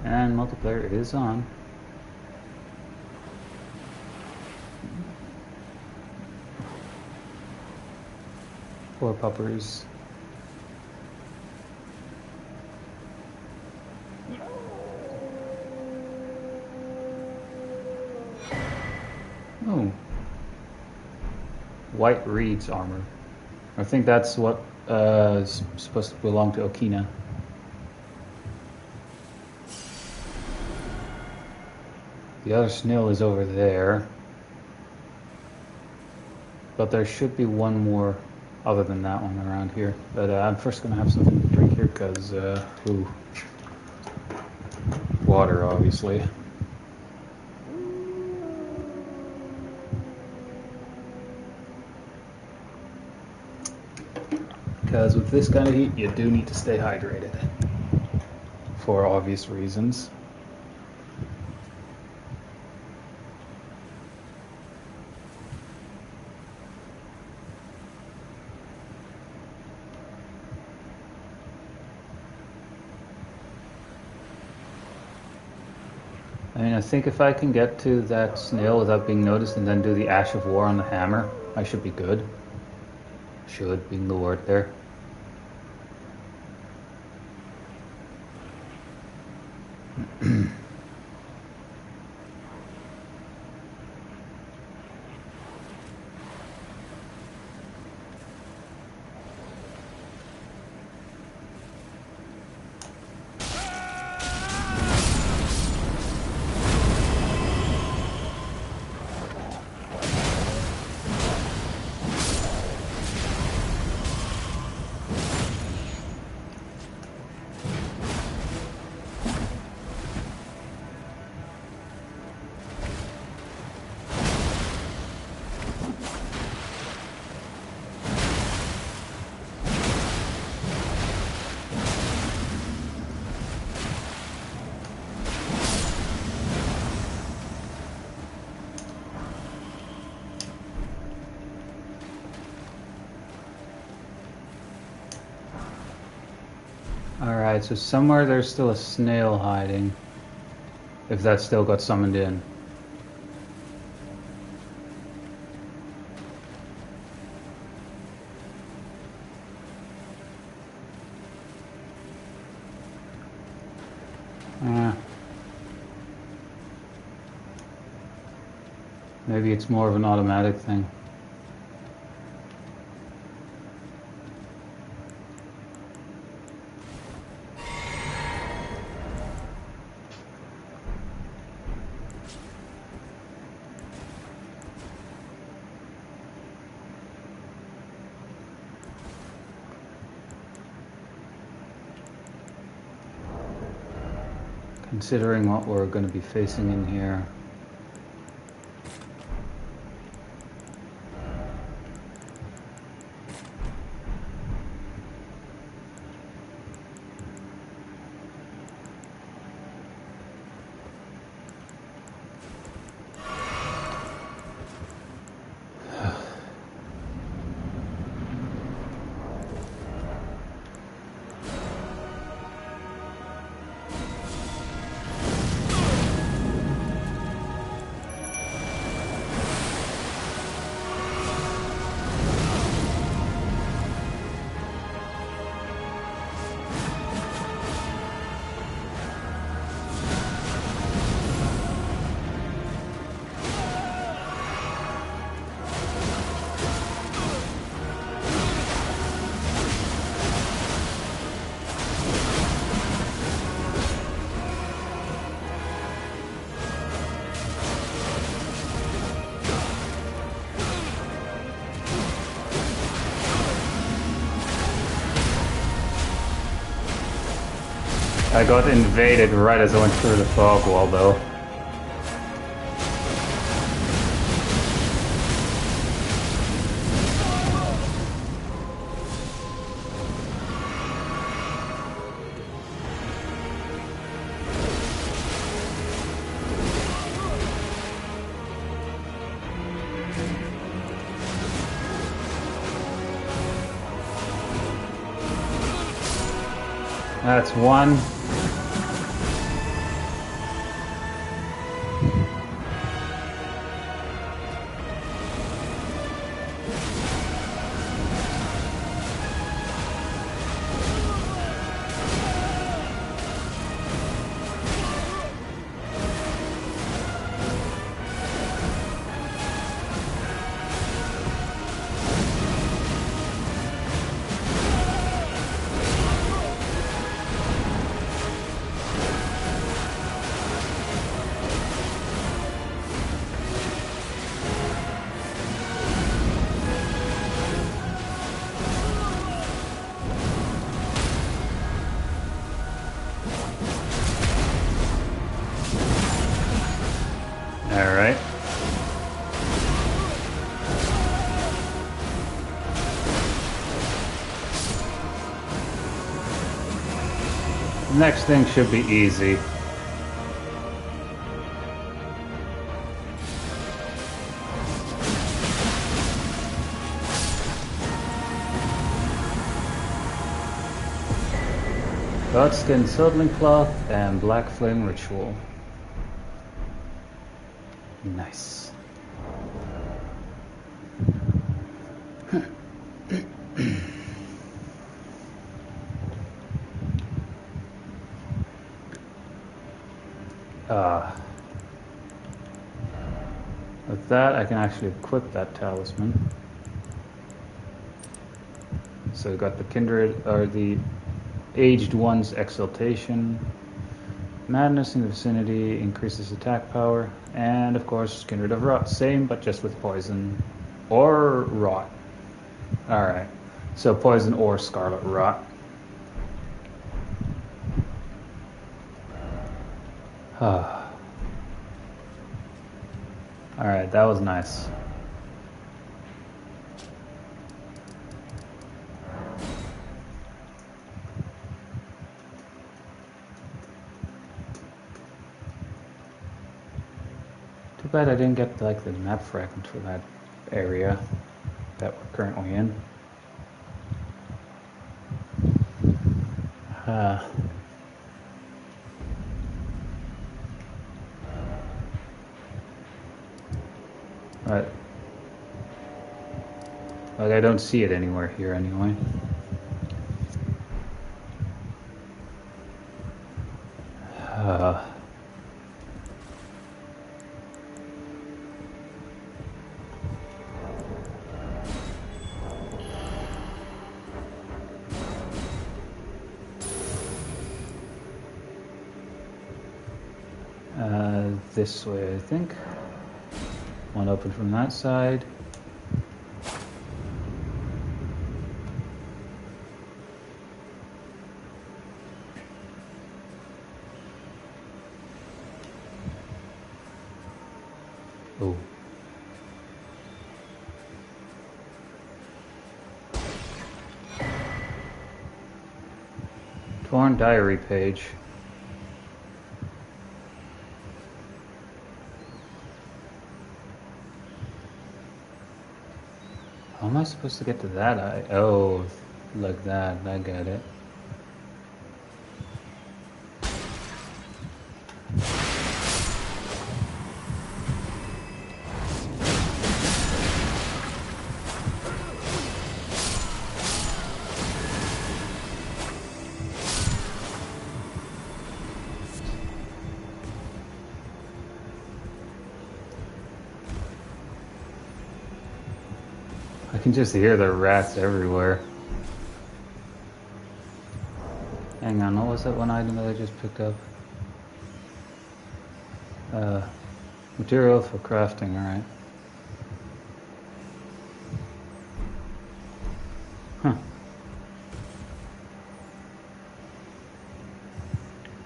And multiplayer is on. Poor puppers. Oh. White Reed's armor. I think that's what is supposed to belong to Okina. The other snail is over there. But there should be one more other than that one around here. But I'm first going to have something to drink here because, ooh. Water, obviously. Because with this kind of heat, you do need to stay hydrated. For obvious reasons. I mean, I think if I can get to that snail without being noticed and then do the Ash of War on the hammer, I should be good. Should being the word there. Alright, so somewhere there's still a snail hiding. If that still got summoned in. Maybe it's more of an automatic thing. Considering what we're going to be facing in here. I got invaded right as I went through the fog wall, though. That's one. Alright. Next thing should be easy. Godskin Sodling Cloth and Black Flame Ritual. Nice. With that, I can actually equip that talisman. So we got the kindred, or the aged one's exaltation. Madness in the vicinity increases attack power, and of course, kindred of rot, same but just with poison or rot. All right, so poison or scarlet rot. Alright, that was nice. Too bad I didn't get like the map fragment for that area that we're currently in. But like I don't see it anywhere here anyway. This way, I think. One open from that side. Oh. Torn diary page. How am I supposed to get to that eye? Oh, like that. I get it. I can just hear the rats everywhere. Hang on, what was that one item that I just picked up? Material for crafting, alright. Huh.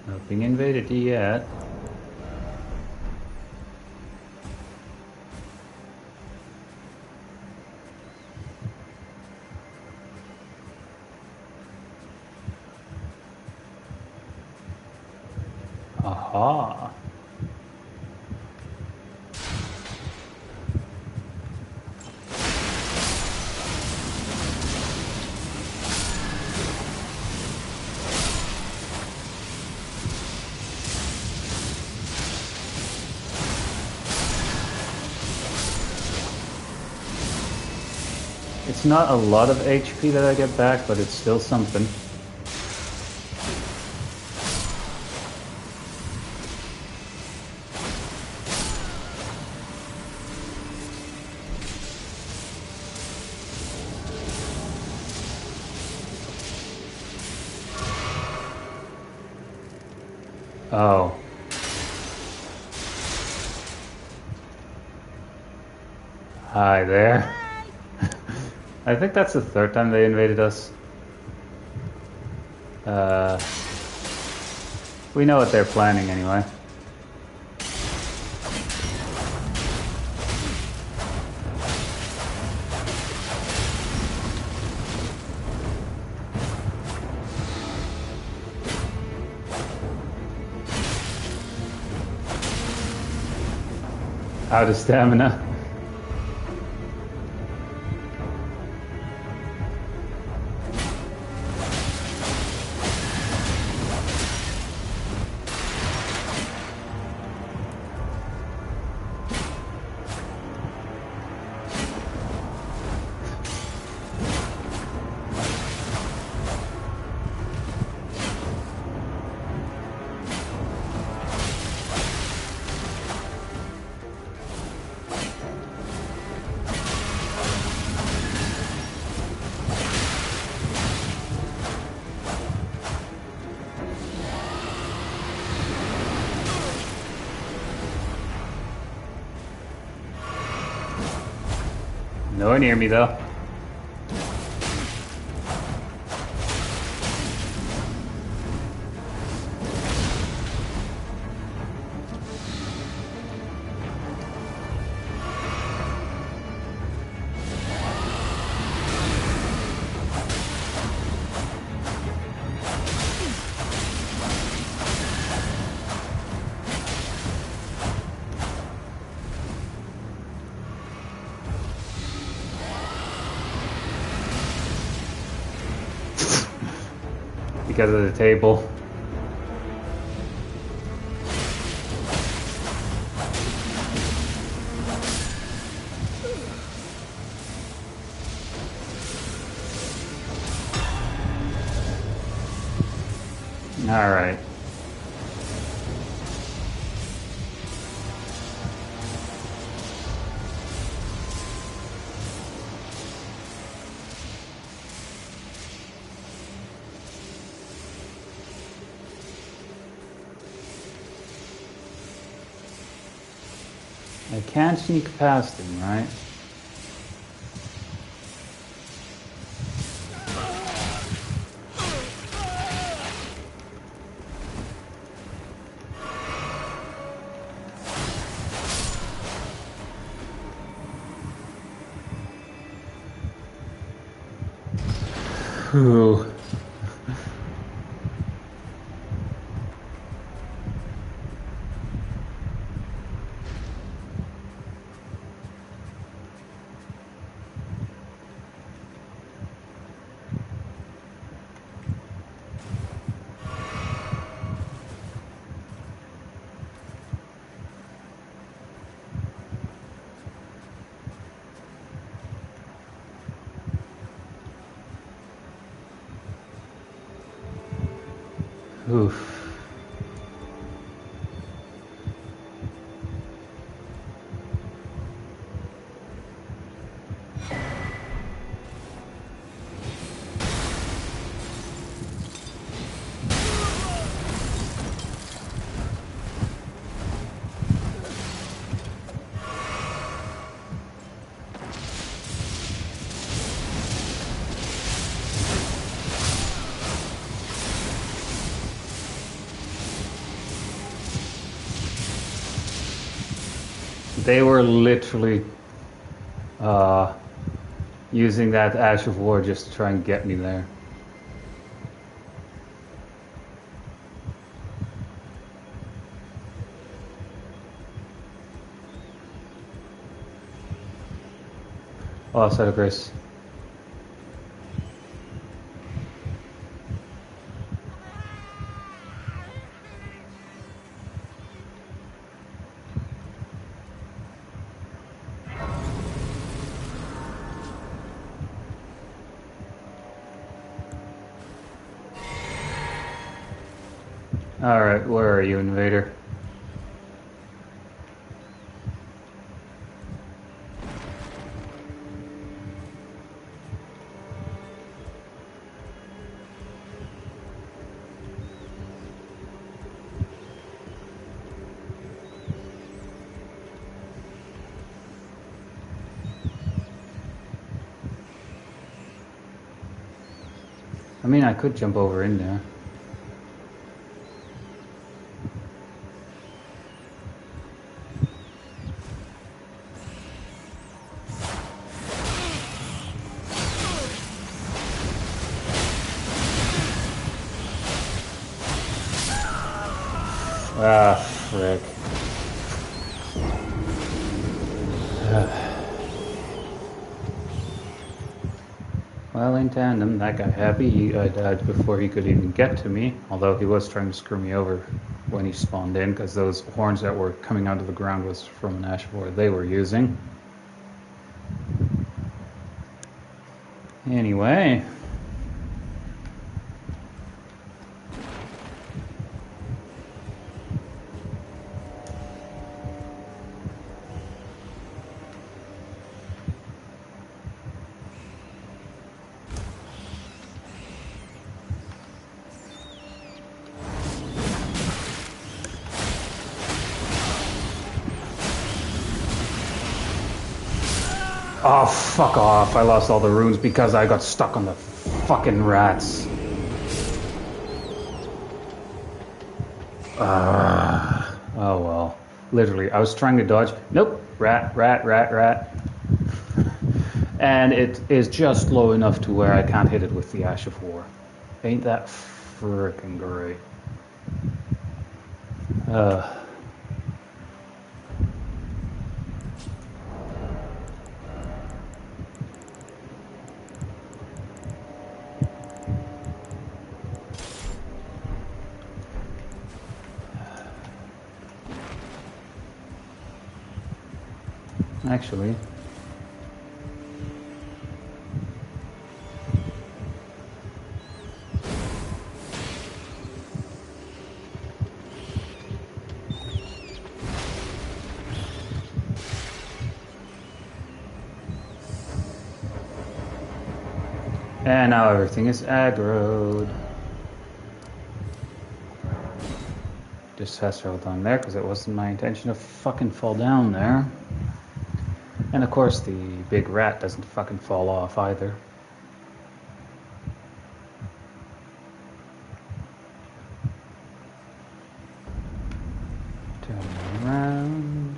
Not being invaded yet. Aha. It's not a lot of HP that I get back, but it's still something. Oh. Hi there. I think that's the third time they invaded us. We know what they're planning anyway. Out of stamina. Nowhere near me though. Because of the table. All right. I can't sneak past him, right? Whew. Oof. They were literally using that Ash of War just to try and get me there. Oh, side of grace. Alright, where are you, Invader? I mean, I could jump over in there. Ah, frick. Well, in tandem, that got happy. I died before he could even get to me, although he was trying to screw me over when he spawned in, because those horns that were coming out of the ground was from an Ash of War they were using. Anyway. Oh, fuck off. I lost all the runes because I got stuck on the fucking rats. Oh well. Literally, I was trying to dodge. Nope. Rat, rat, rat, rat. And it is just low enough to where I can't hit it with the Ash of War. Ain't that frickin' great? Actually, and now everything is aggroed. Just fast travel down there because it wasn't my intention to fucking fall down there. And of course the big rat doesn't fucking fall off either. Turn around.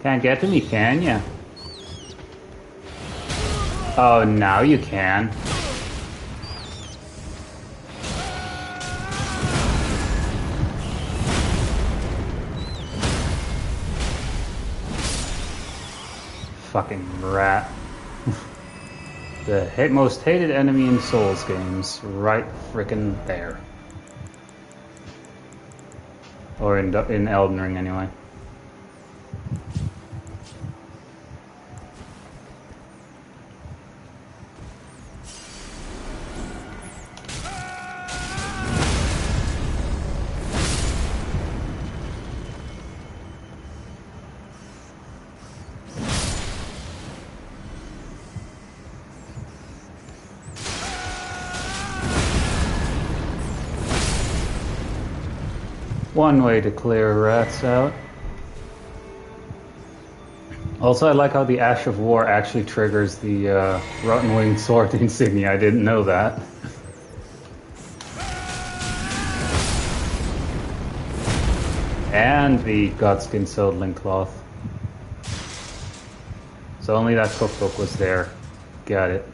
Can't get to me, can ya? Oh, now you can. Fucking rat. The most hated enemy in Souls games. Right frickin' there. Or in Elden Ring, anyway. One way to clear rats out. Also, I like how the Ash of War actually triggers the Rotten Winged Sword insignia. I didn't know that. And the Godskin Sewed Cloth. So only that cookbook was there. Got it.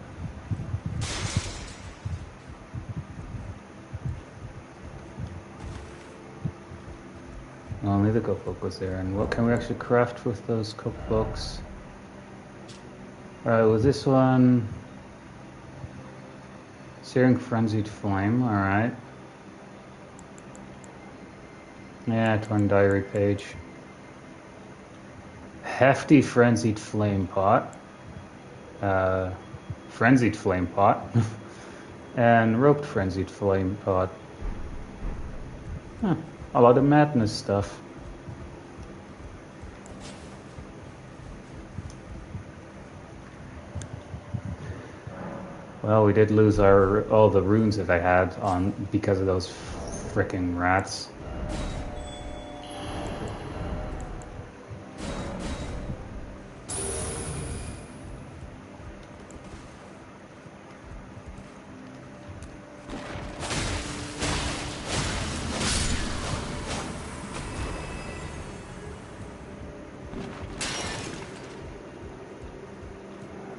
Only the cookbook was there. And what can we actually craft with those cookbooks? Alright, was this one? Searing Frenzied Flame, alright. Yeah, torn diary page. Hefty Frenzied Flame Pot. Frenzied Flame Pot. And Roped Frenzied Flame Pot. Huh. A lot of madness stuff. Well, we did lose all the runes that I had on because of those frickin' rats.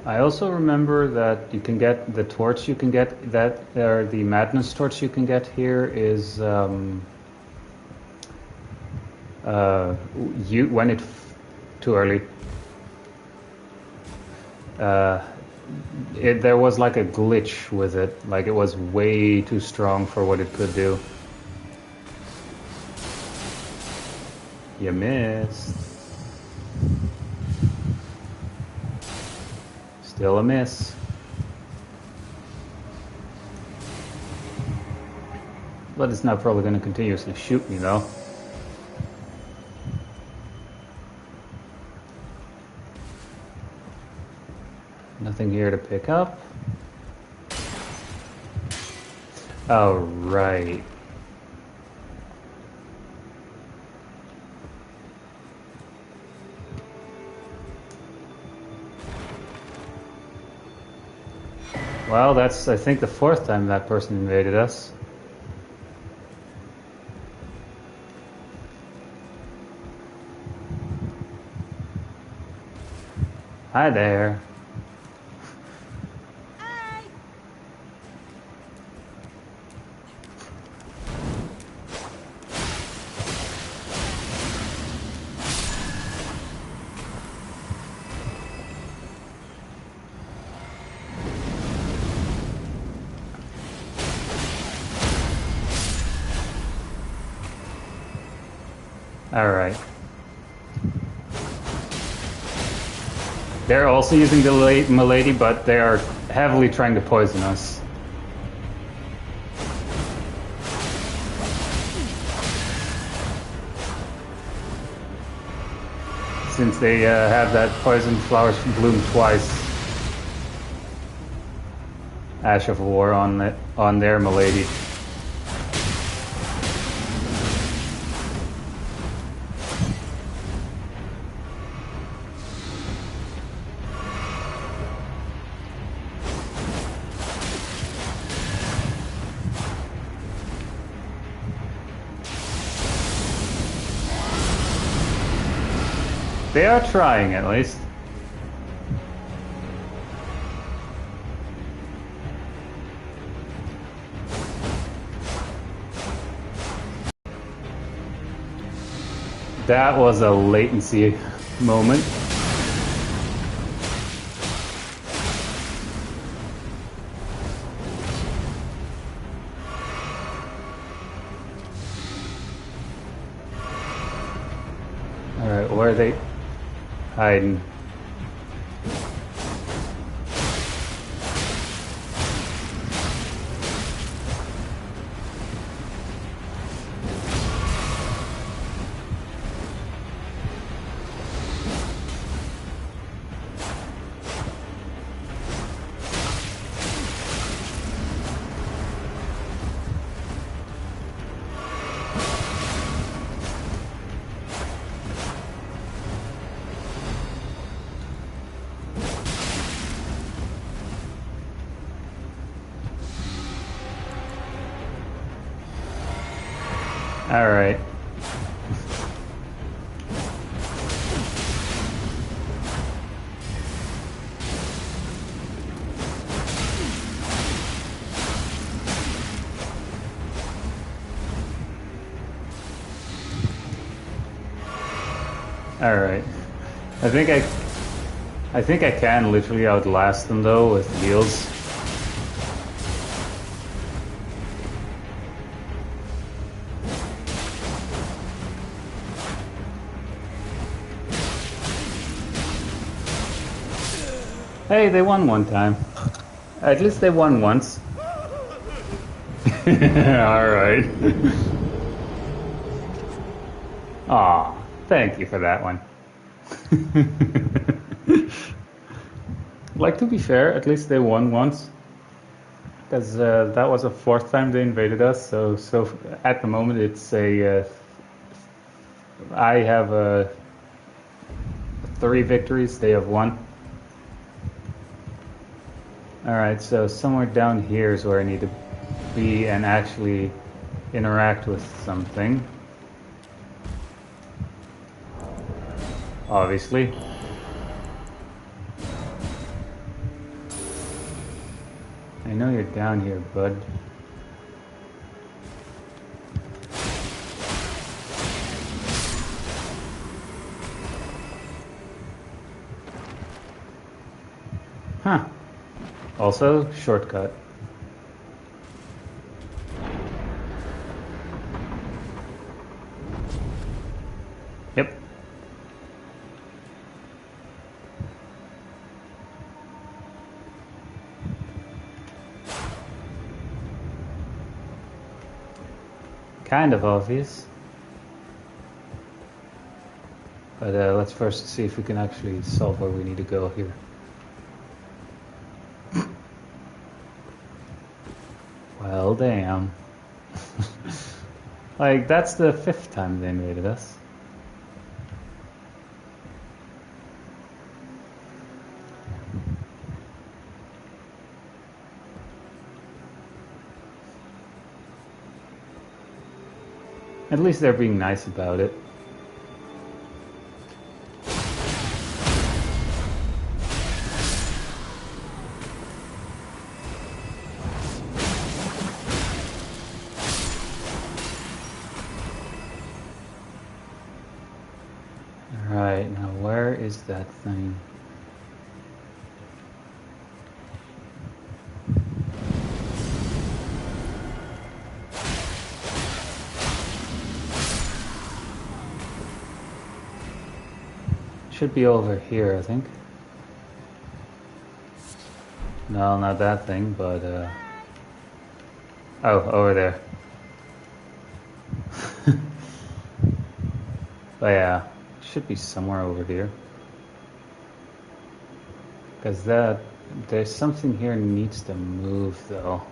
I also remember that you can get the torch you can get the madness torch you can get here is when it too early. There was like a glitch with it, like it was way too strong for what it could do. You missed. Still a miss. But it's not probably going to continuously shoot me though. Nothing here to pick up. Oh, right. Well, that's, I think, the 4th time that person invaded us. Hi there. Hey! Alright. They're also using the Milady, but they are heavily trying to poison us. Since they have that poison flowers bloom twice. Ash of War on their Milady. They are trying, at least. That was a latency moment. Alright, where are they hiding? Alright. Alright. I think I can literally outlast them though with heals. Hey, they won one time. At least they won once. Alright. Aw, thank you for that one. Like, to be fair, at least they won once. Because that was the 4th time they invaded us, so at the moment it's a... I have 3 victories, they have 1. Alright, so somewhere down here is where I need to be and actually interact with something. Obviously. I know you're down here, bud. Huh. Also, shortcut. Yep. kind of obvious. But let's first see if we can actually solve where we need to go here. Well, damn. Like, that's the 5th time they invaded us. At least they're being nice about it. Alright, now where is that thing? Should be over here, I think. No, not that thing, but oh, over there. But yeah, should be somewhere over here. Because there's something here needs to move though.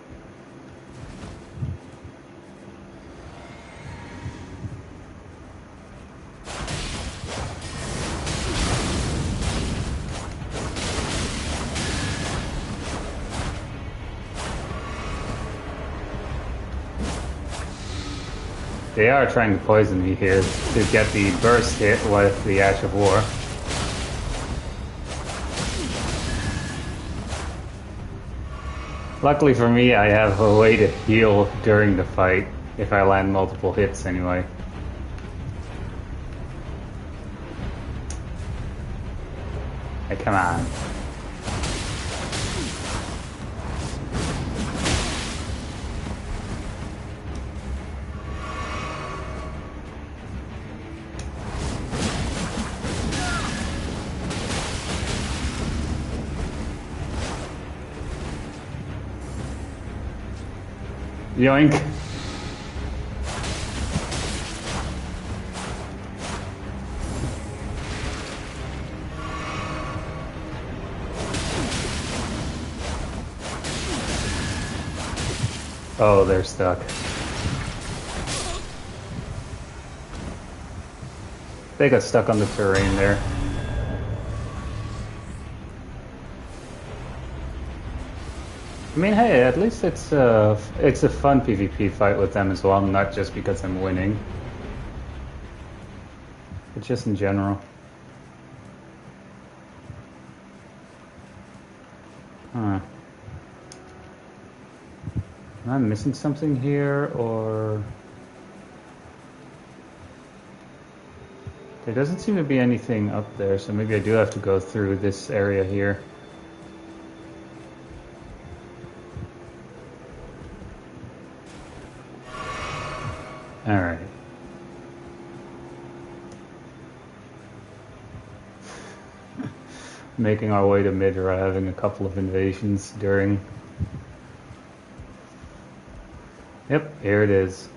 They are trying to poison me here to get the burst hit with the Ash of War. Luckily for me, I have a way to heal during the fight, if I land multiple hits anyway. Hey, come on. Yoink. Oh, they're stuck. They got stuck on the terrain there. I mean, hey, at least it's a fun PvP fight with them as well, not just because I'm winning, but just in general. Huh. Am I missing something here, or... There doesn't seem to be anything up there, so maybe I do have to go through this area here. Alright. Making our way to Midra, having a couple of invasions during... Yep, here it is.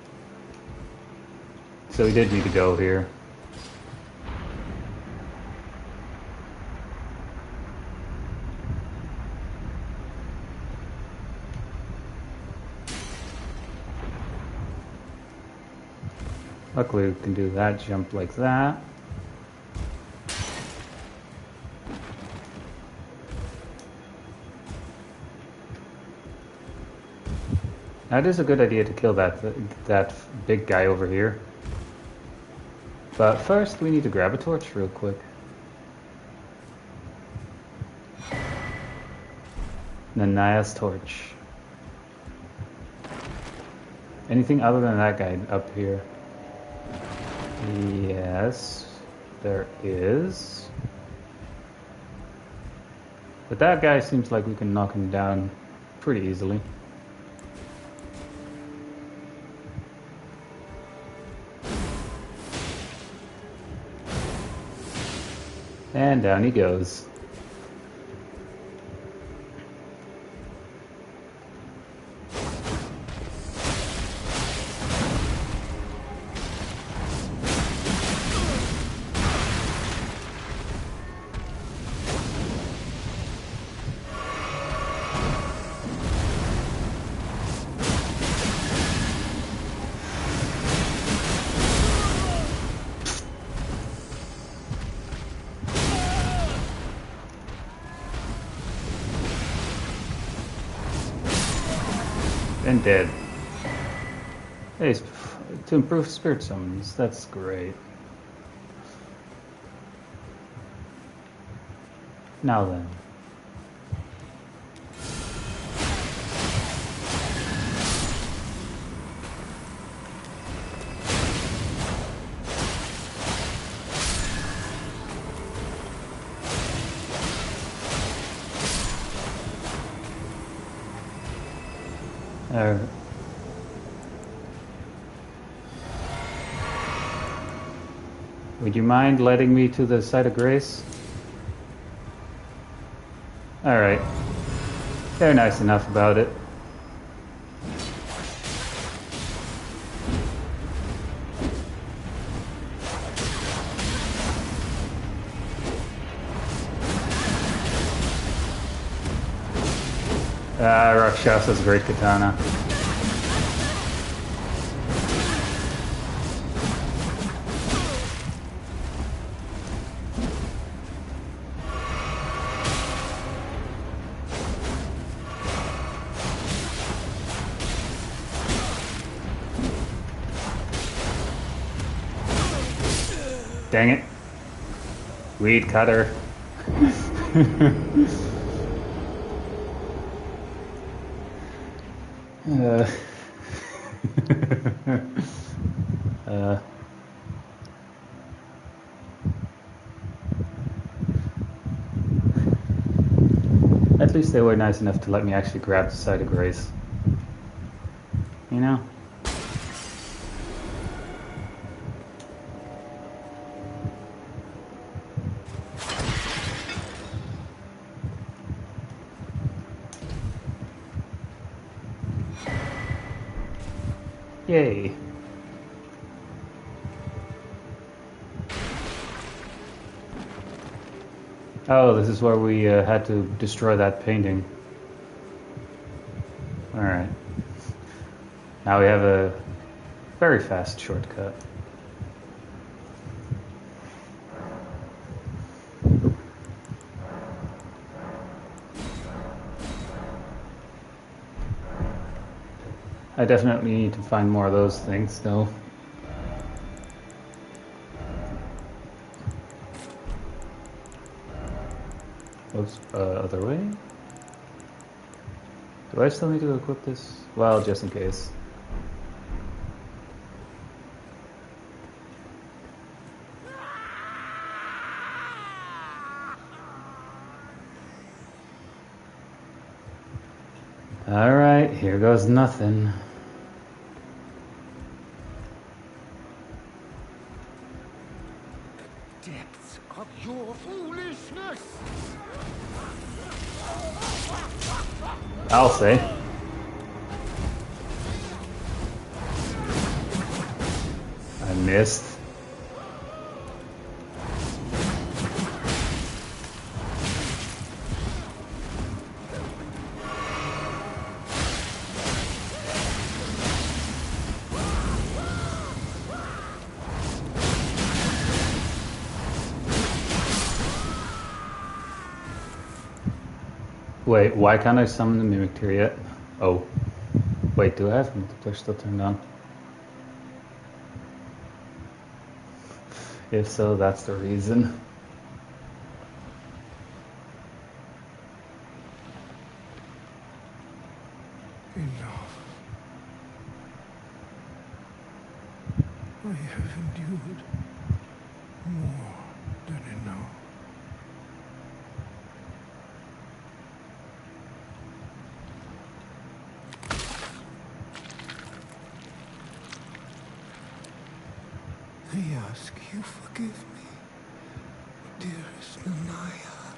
So we did need to go here. Luckily we can do that jump like that. That is a good idea to kill that big guy over here. But first we need to grab a torch real quick. Nanaya's torch. Anything other than that guy up here? Yes, there is. But that guy seems like we can knock him down pretty easily. And down he goes. And dead. Hey, to improve spirit summons. That's great. Now then. Would you mind letting me to the site of grace? Alright. They're nice enough about it. Rakshasa's great katana. Dang it. Weed cutter. At least they were nice enough to let me actually grab the site of grace. You know? Yay. Oh, this is where we had to destroy that painting. Alright. Now we have a very fast shortcut. I definitely need to find more of those things, though. Oops, other way? Do I still need to equip this? Well, just in case. Alright, here goes nothing. Depths of your foolishness! I'll say. I missed. Wait, why can't I summon the Mimic Tear yet? Oh. Wait, do I have multiplayer still turned on? If so, that's the reason. Enough. I have endured more than enough. I ask you forgive me, dearest Nanaya.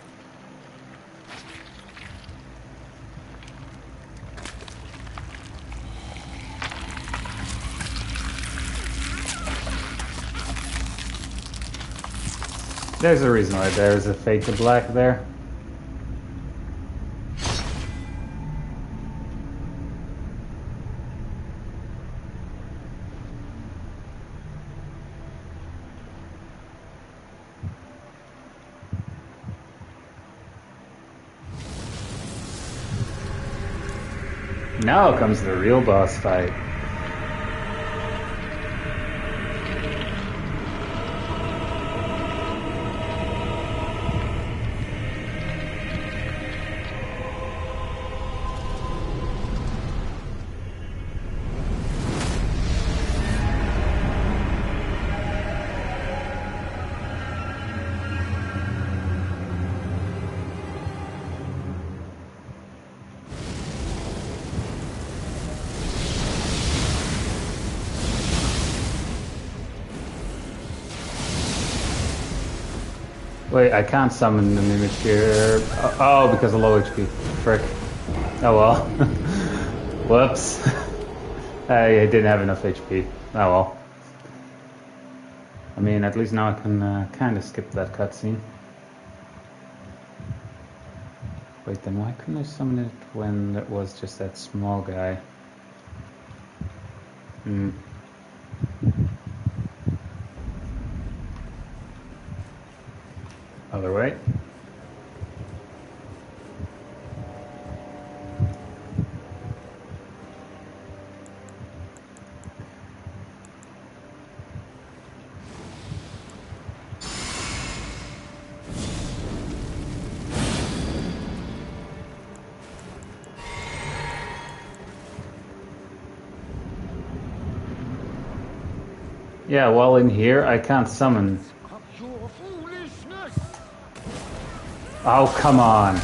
There's a reason why there's a fade to black there. Now comes the real boss fight. Wait, I can't summon an image here. Oh, because of low HP. Frick. Oh well. Whoops. I didn't have enough HP. Oh well. I mean, at least now I can kind of skip that cutscene. Wait, then why couldn't I summon it when it was just that small guy? Other way. Yeah, while in here, I can't summon. Your foolishness! Oh, come on.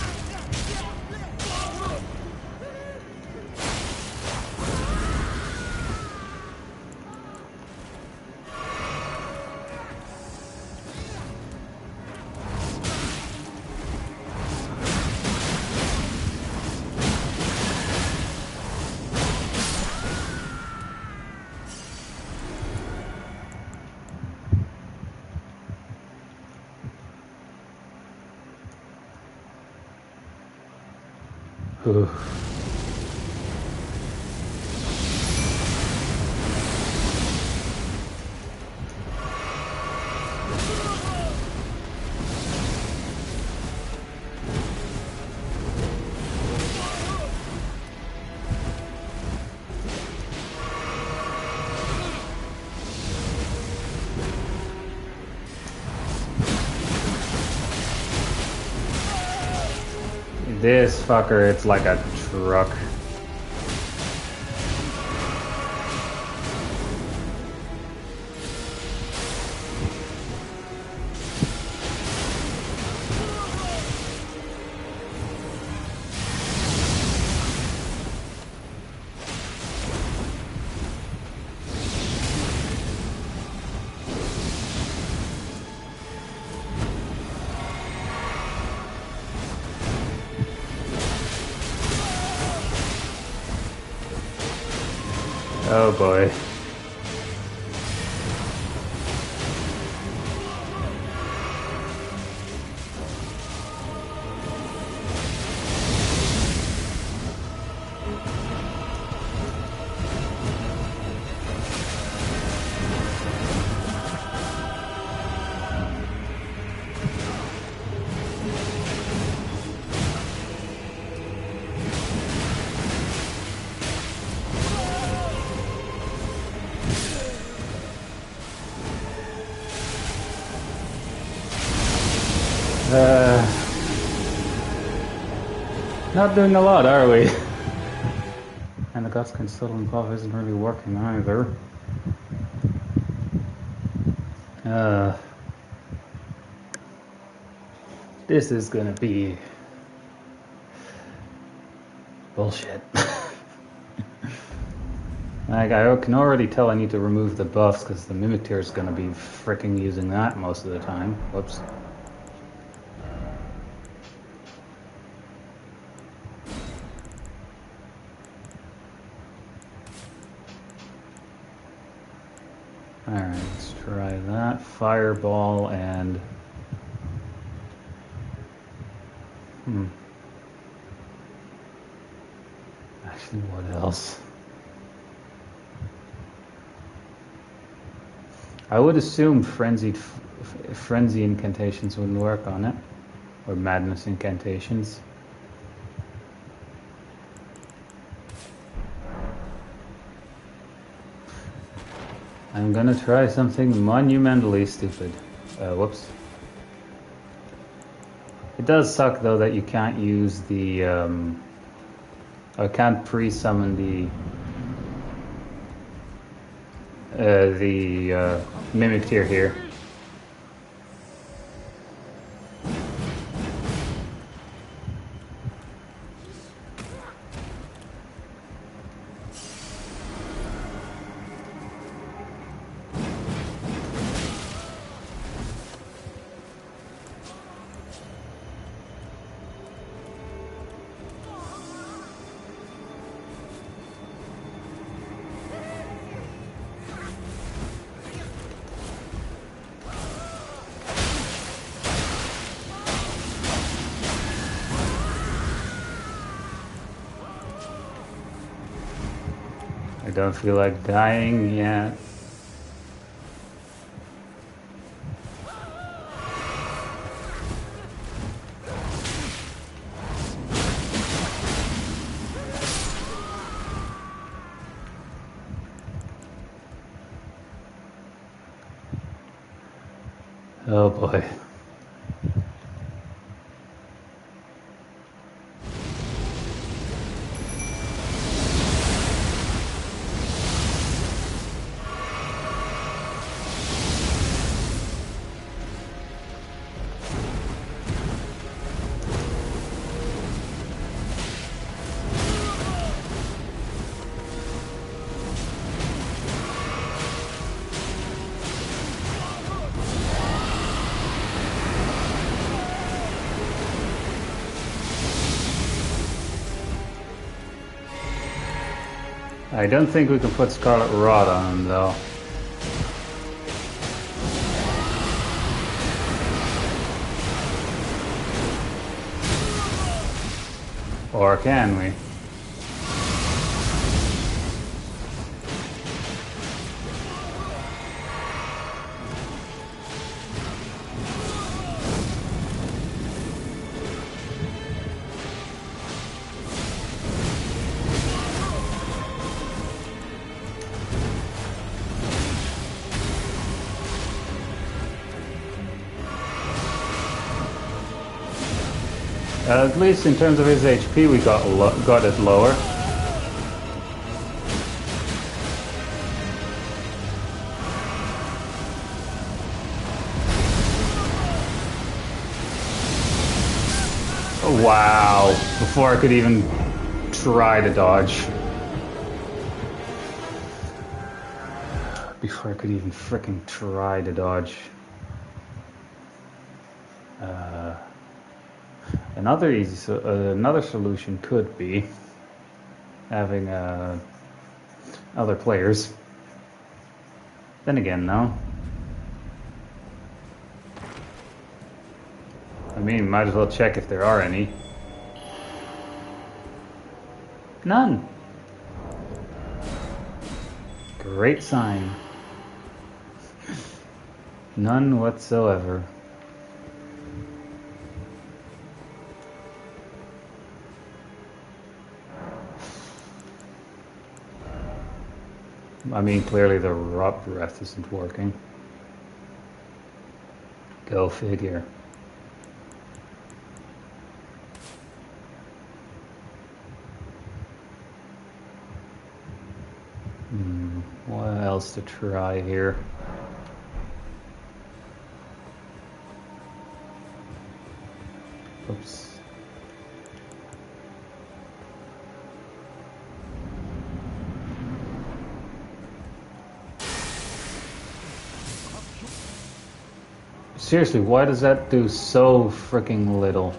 Ooh. This fucker, it's like a truck. Oh boy. Not doing a lot, are we? And the God's Consultant buff isn't really working either. This is gonna be bullshit. Like, I can already tell I need to remove the buffs because the Mimikteer is gonna be freaking using that most of the time. Whoops. Alright, let's try that. Fireball and... Actually, what else? I would assume frenzy incantations wouldn't work on it. Or madness incantations. I'm gonna try something monumentally stupid. Whoops. It does suck though that you can't use the, I can't pre-summon the mimic tier here. I don't feel like dying yet. Oh boy. I don't think we can put Scarlet Rot on him though. Or can we? At least in terms of his HP, we got it lower. Oh, wow! Before I could even try to dodge. Before I could even frickin' try to dodge. Another solution could be having other players. Then again, no. I mean, might as well check if there are any. None. Great sign. None whatsoever. I mean, clearly the rot breath isn't working. Go figure. What else to try here? Oops. Seriously, why does that do so freaking little?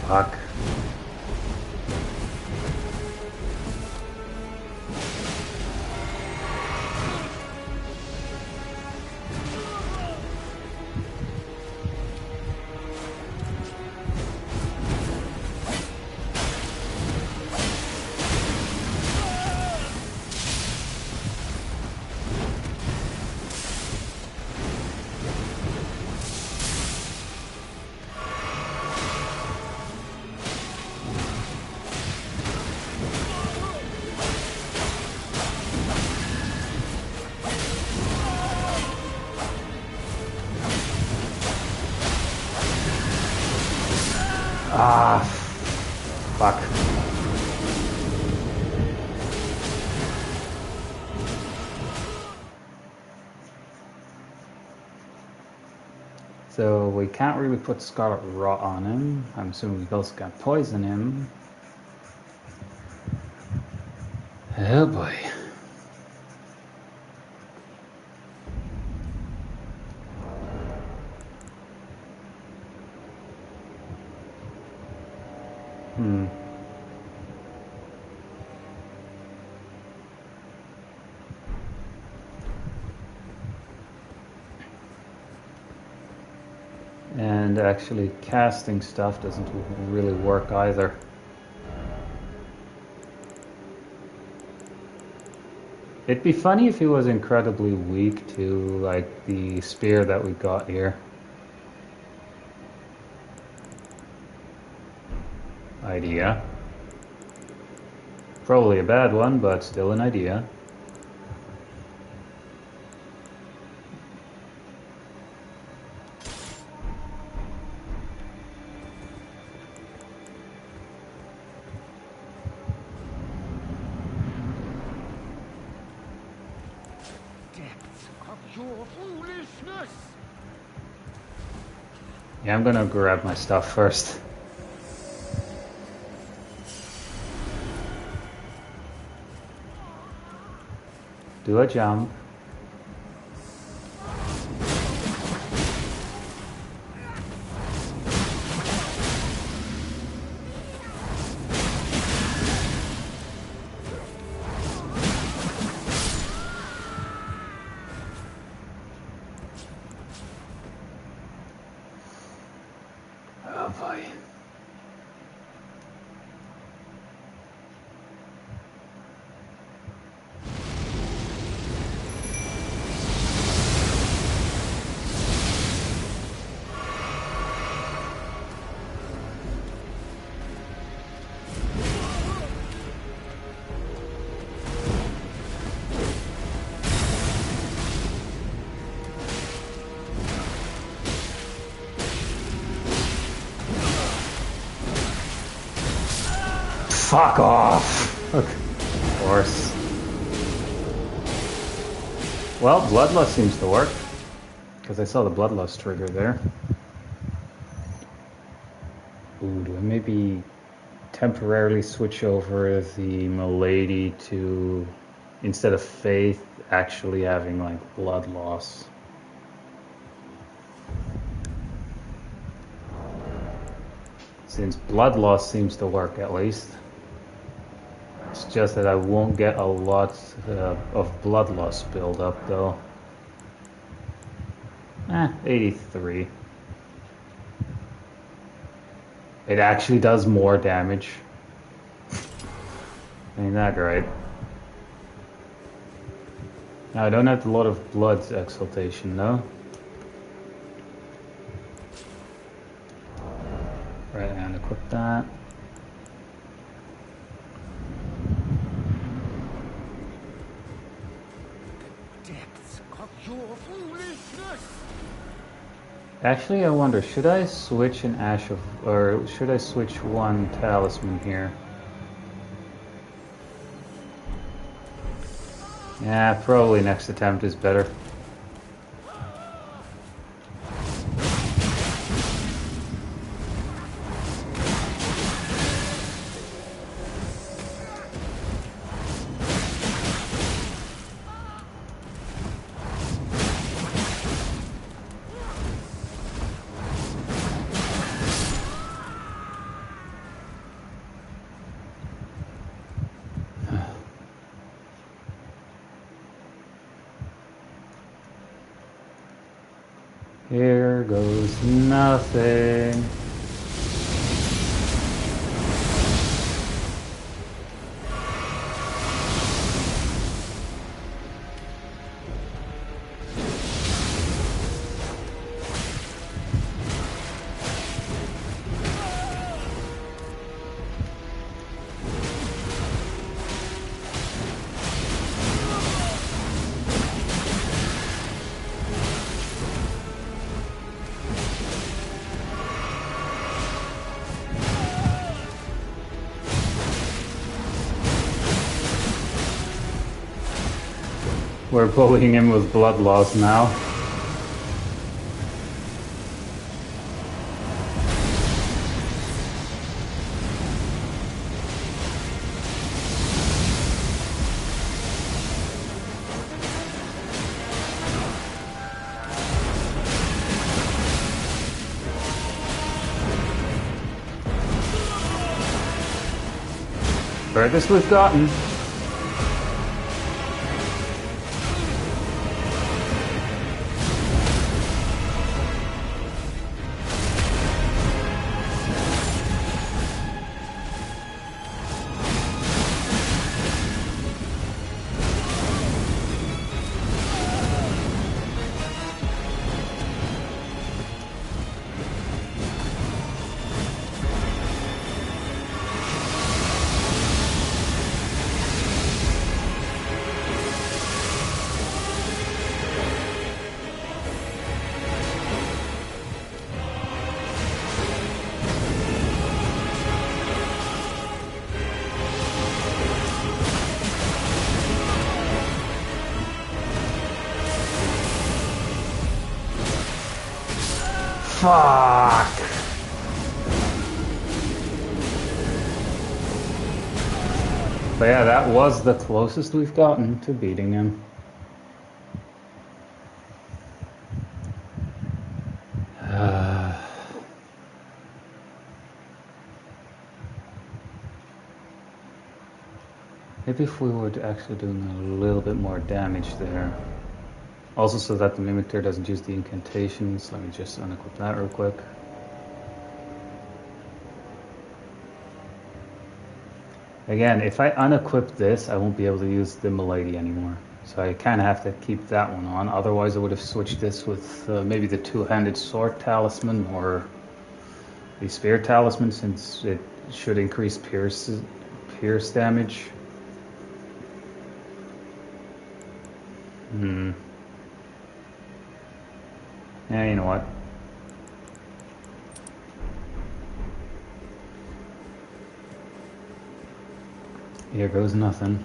Fuck. Ah, fuck. So we can't really put Scarlet Rot on him. I'm assuming we also can't poison him. Oh boy. And actually casting stuff doesn't really work either. It'd be funny if he was incredibly weak to, like, the spear that we got here. Idea. Probably a bad one, but still an idea. Depths of your foolishness! Yeah, I'm gonna grab my stuff first. Do a jump. Oh boy. Fuck off! Of course. Well, Bloodlust seems to work. Because I saw the Bloodlust trigger there. Ooh, do I maybe temporarily switch over the Milady to, instead of Faith, actually having, like, blood loss? Since blood loss seems to work, at least. It's just that I won't get a lot of blood loss build up, though. 83. It actually does more damage. Ain't that right? Now, I don't have a lot of blood exaltation, though. Right, and equip that. Depths of your foolishness! Actually, I wonder, should I switch an Ash of, or should I switch one talisman here? Yeah, probably next attempt is better. Here goes nothing. We're bullying him with blood loss now. Furthest we've gotten. Fuck! But yeah, that was the closest we've gotten to beating him. Maybe if we were actually doing a little bit more damage there. Also so that the Mimic doesn't use the incantations. Let me just unequip that real quick. Again, if I unequip this, I won't be able to use the Milady anymore. So I kind of have to keep that one on. Otherwise I would have switched this with maybe the two-handed sword talisman or the spear talisman, since it should increase pierce damage. Yeah, you know what? Here goes nothing.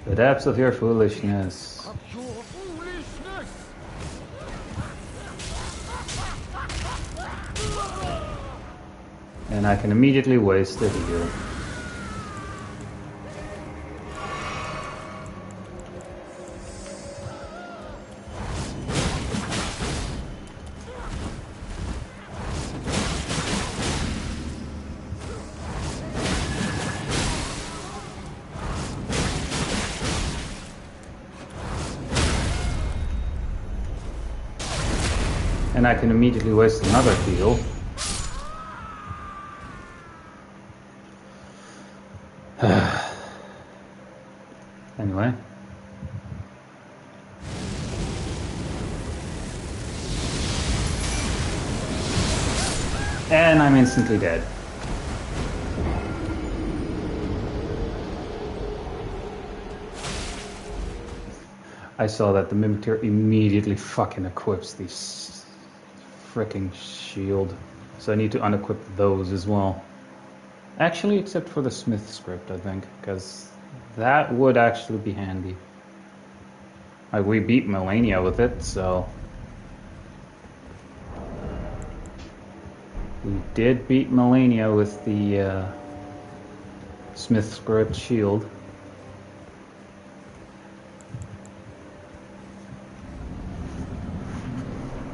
The depths of your foolishness. Of your foolishness! And I can immediately waste the heal. And I can immediately waste another heal. Anyway. And I'm instantly dead. I saw that the Mimic immediately fucking equips these freaking shield. So I need to unequip those as well. Actually, except for the Smith script, I think, because that would actually be handy. Like, we beat Melania with it, so... We did beat Melania with the Smith script shield.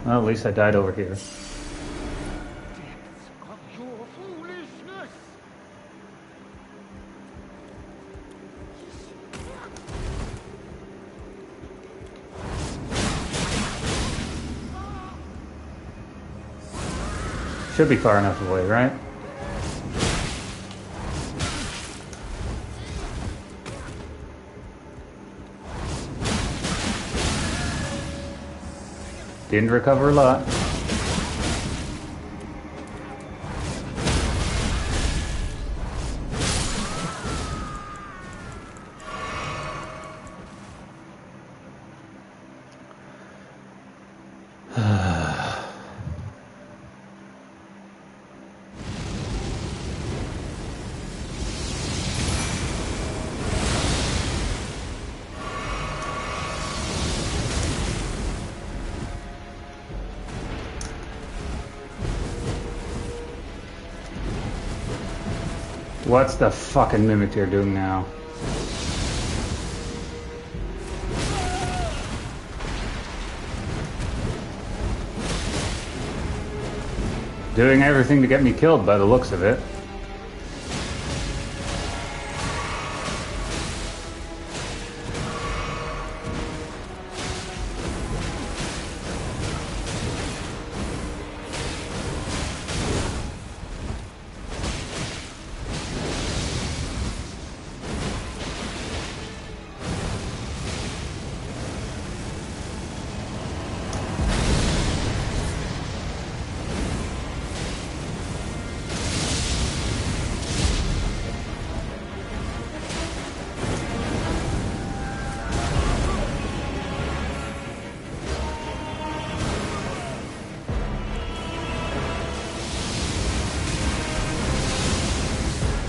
Well, at least I died over here. Depths of your foolishness! should be far enough away, right? Didn't recover a lot. What's the fucking mimic you're doing now? Doing everything to get me killed by the looks of it.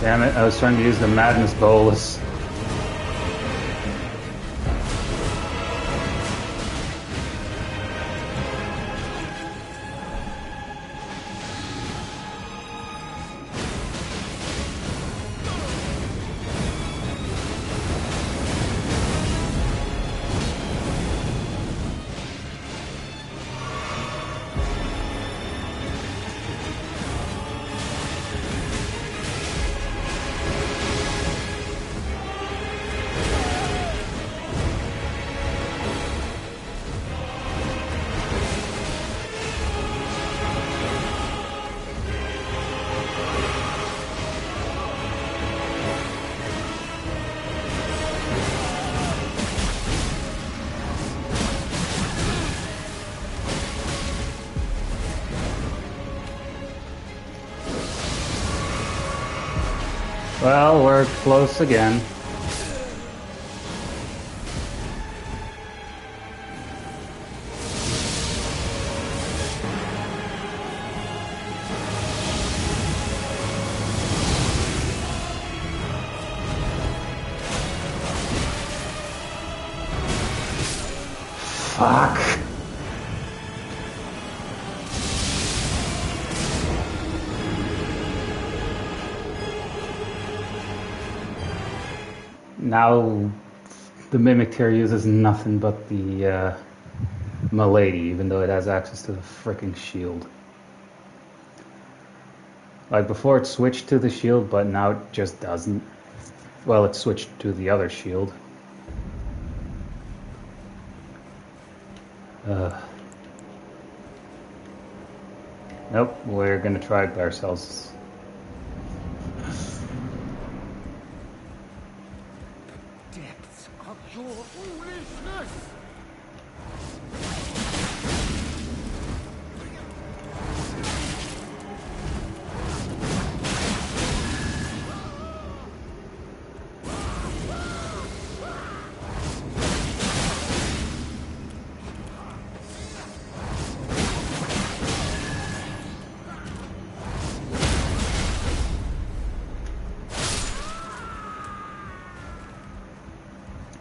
Damn it, I was trying to use the Madness Bolus. Well, we're close again. Fuck. Now the Mimic here uses nothing but the Milady, even though it has access to the freaking shield. Like before it switched to the shield, but now it just doesn't. Well, it switched to the other shield. Nope, we're gonna try it by ourselves. Depths of your foolishness!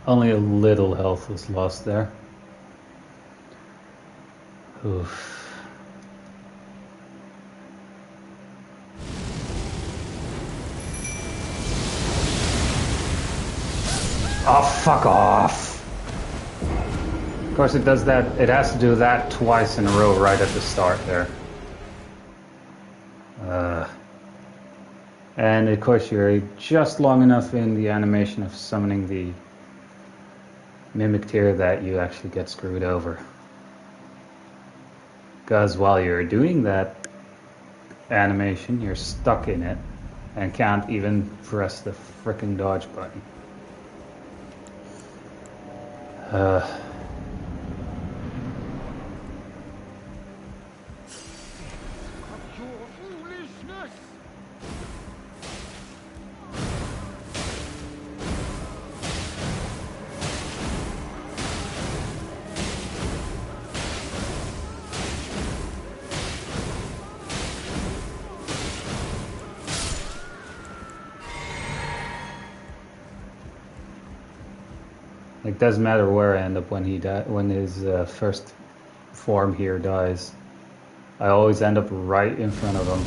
Only a little health was lost there. Oof. Oh, fuck off! Of course it does that, it has to do that twice in a row right at the start there. And of course you're just long enough in the animation of summoning the Mimic tier that you actually get screwed over. Because while you're doing that, animation, you're stuck in it and can't even press the frickin' dodge button. Of your foolishness! It doesn't matter where I end up when when his first form here dies. I always end up right in front of him.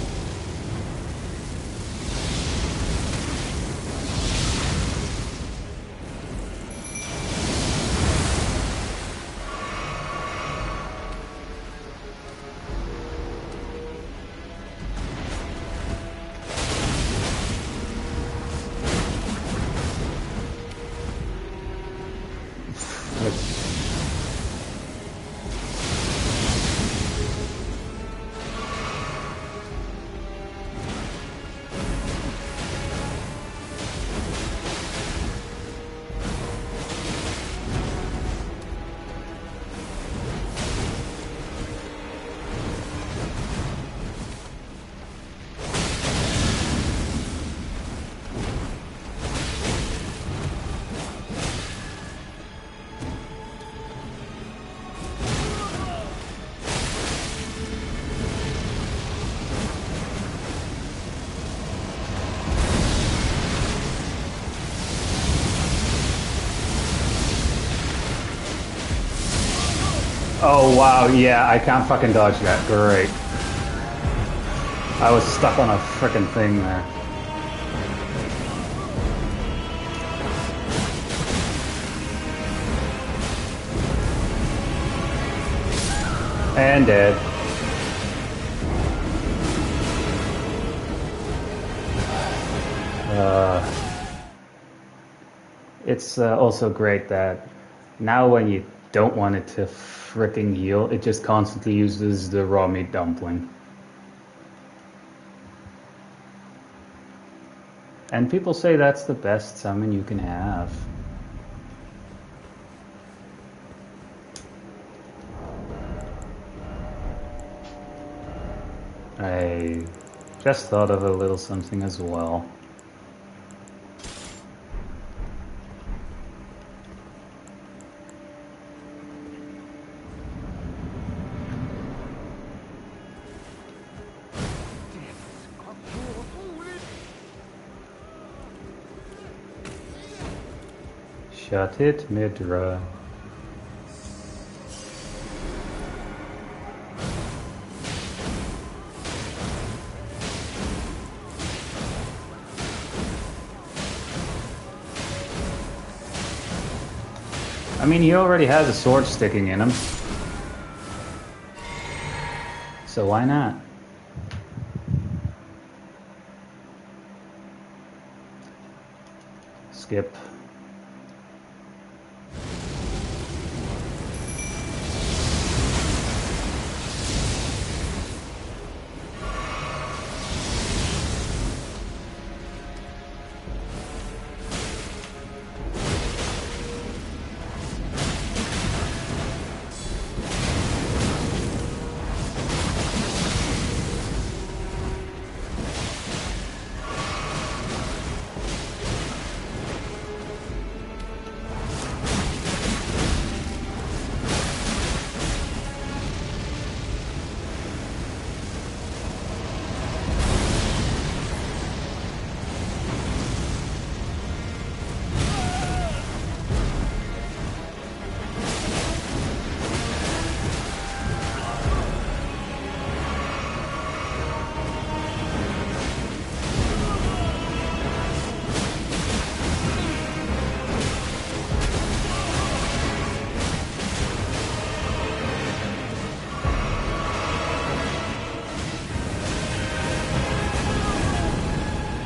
Oh wow, yeah, I can't fucking dodge that. Great. I was stuck on a frickin' thing there. And dead. It's also great that now when you don't want it to fricking heal, it just constantly uses the raw meat dumpling. And people say that's the best summon you can have. I just thought of a little something as well. Shut it, Midra. I mean, he already has a sword sticking in him. So why not? Skip.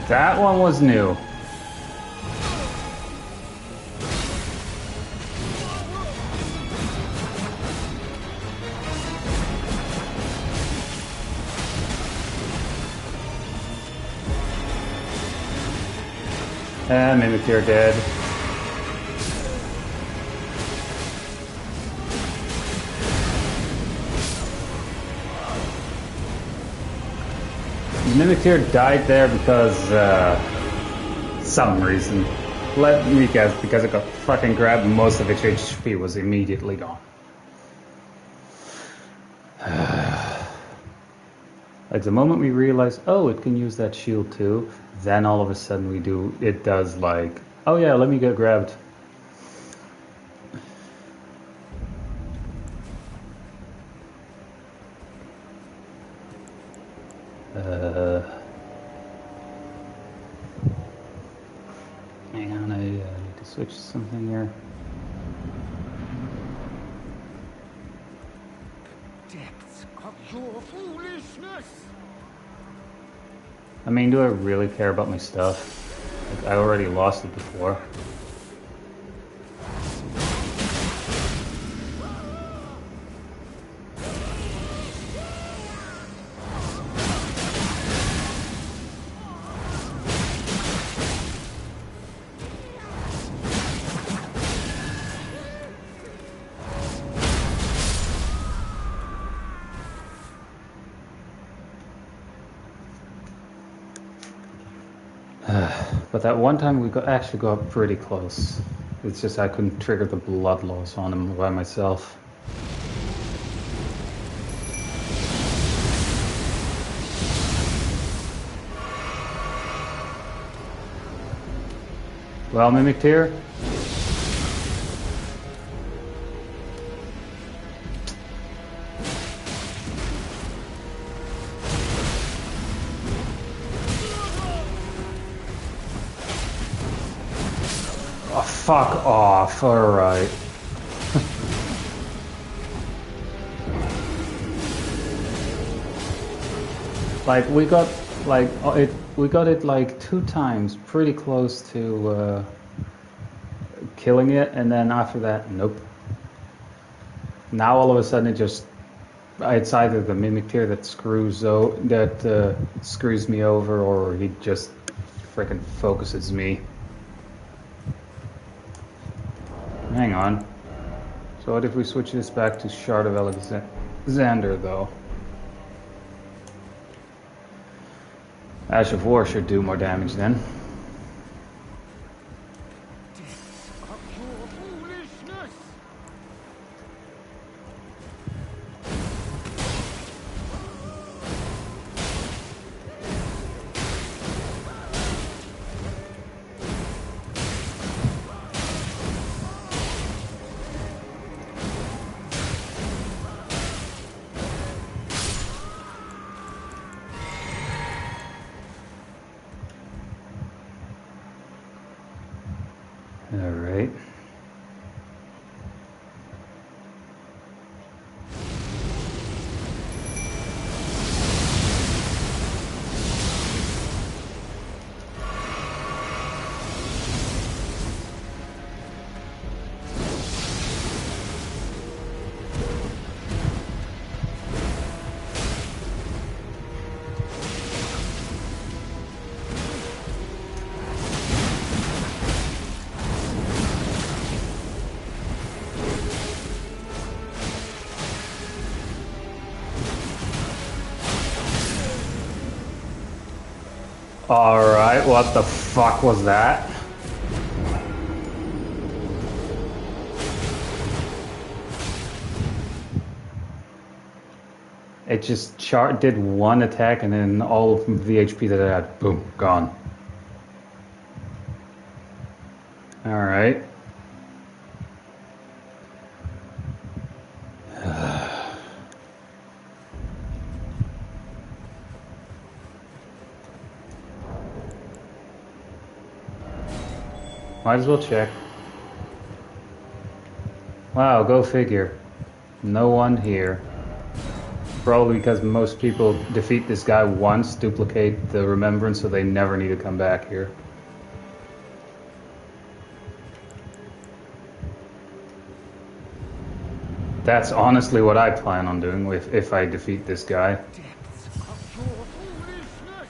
That one was new. Mimic, you're dead. Mimicteer died there because, some reason. Let me guess, because it got fucking grabbed, most of its HP was immediately gone. Like the moment we realize, oh, it can use that shield too, then all of a sudden it does like, oh yeah, let me get grabbed. Hang on, I need to switch something here. Depths of your foolishness! I mean, do I really care about my stuff? Like, I already lost it before. But that one time we actually got pretty close. It's just I couldn't trigger the blood loss on him by myself. Well, Mimicteer? Oh, fuck off. Alright. Like, we got it like 2 times pretty close to killing it, and then after that, nope. Now all of a sudden it's either the Mimicteer that screws me over, or he just freaking focuses me. Hang on. So what if we switch this back to Shard of Alexander, though? Ash of War should do more damage then. Of your foolishness! Alright. Alright, what the fuck was that? It just did one attack, and then all of the HP that it had, boom, gone. Alright. Might as well check. Wow, go figure. No one here. Probably because most people defeat this guy once, duplicate the remembrance, so they never need to come back here. That's honestly what I plan on doing if I defeat this guy. Depths of your foolishness!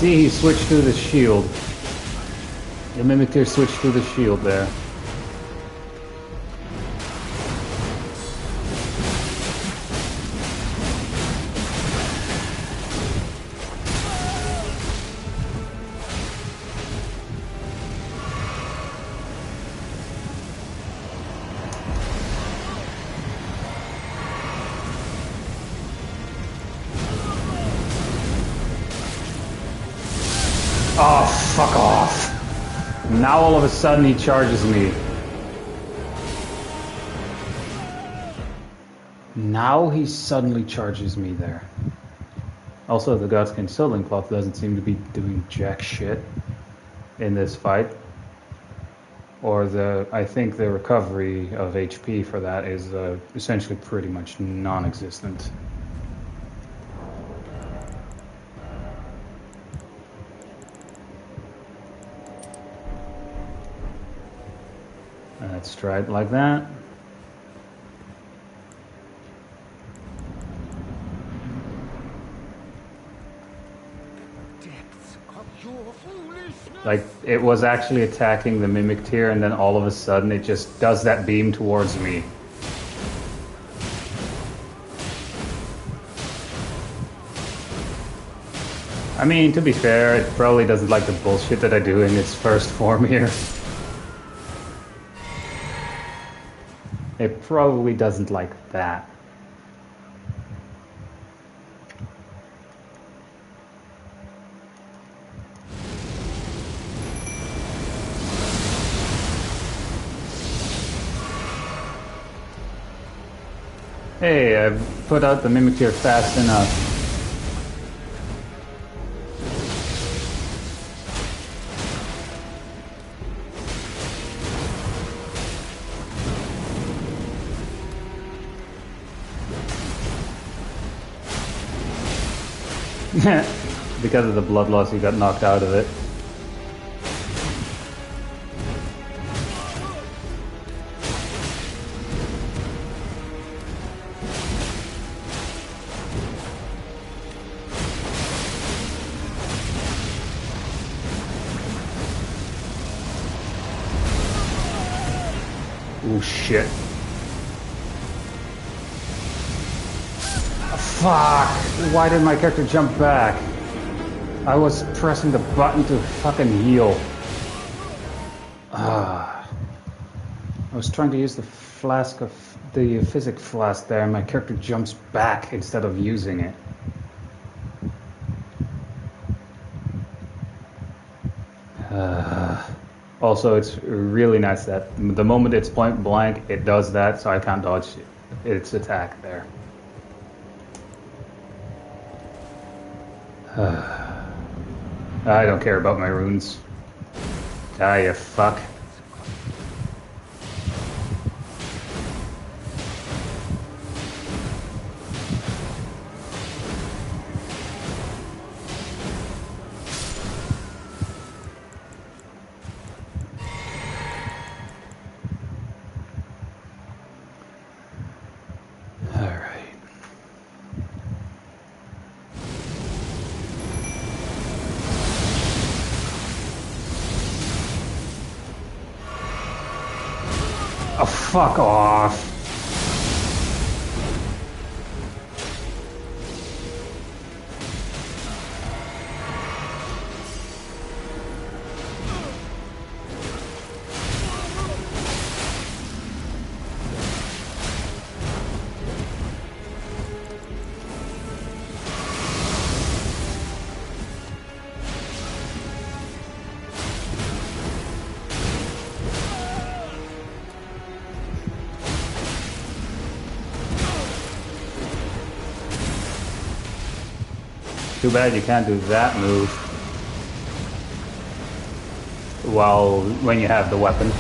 See, he switched to the shield. The Mimicry switched to the shield there. Oh, fuck off. Now all of a sudden he charges me. Now he suddenly charges me there. Also, the Godskin Silding Cloth doesn't seem to be doing jack shit in this fight. Or I think the recovery of HP for that is essentially pretty much non-existent. Let's try it like that. Depths of your foolishness. Like, it was actually attacking the Mimic Tier, and then all of a sudden it just does that beam towards me. I mean, to be fair, it probably doesn't like the bullshit that I do in its first form here. It probably doesn't like that. Hey, I've put out the Mimic here fast enough. Because of the blood loss, you got knocked out of it. Oh shit. Fuck! Why did my character jump back? I was pressing the button to fucking heal. I was trying to use the flask of the physic flask there, and my character jumps back instead of using it. Also, it's really nice that the moment it's point blank, it does that, so I can't dodge its attack there. I don't care about my runes. Ah, you fuck. Oh, fuck off. Too bad you can't do that move when you have the weapon.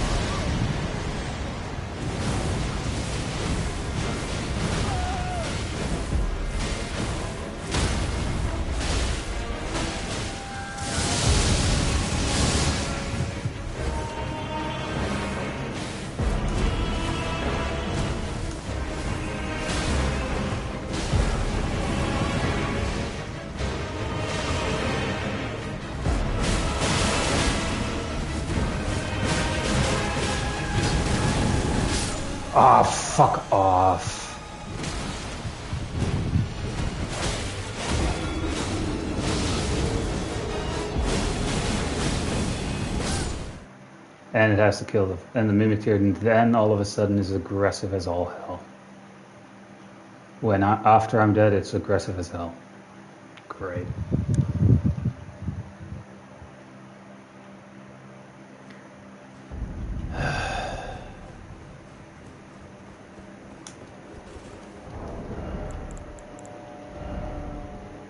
Oh, fuck off. And it has to kill the Mimikyu, and then all of a sudden is aggressive as all hell. After I'm dead, it's aggressive as hell. Great.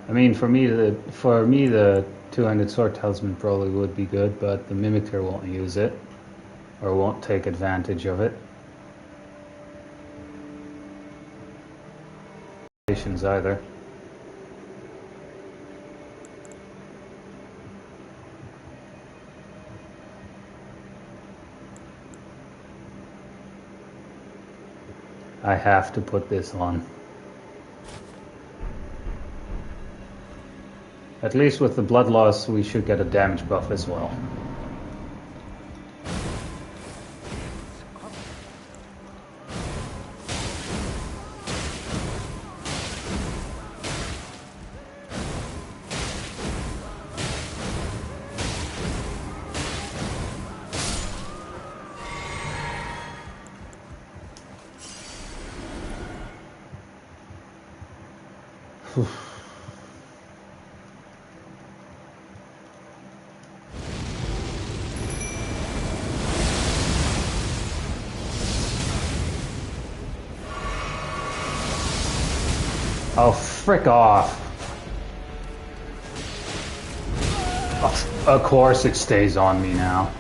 I mean, for me, the two-handed sword talisman probably would be good, but the Mimikyu won't use it, or won't take advantage of it. Either. I have to put this on. At least with the blood loss, we should get a damage buff as well. Oh, frick off. Of course it stays on me now.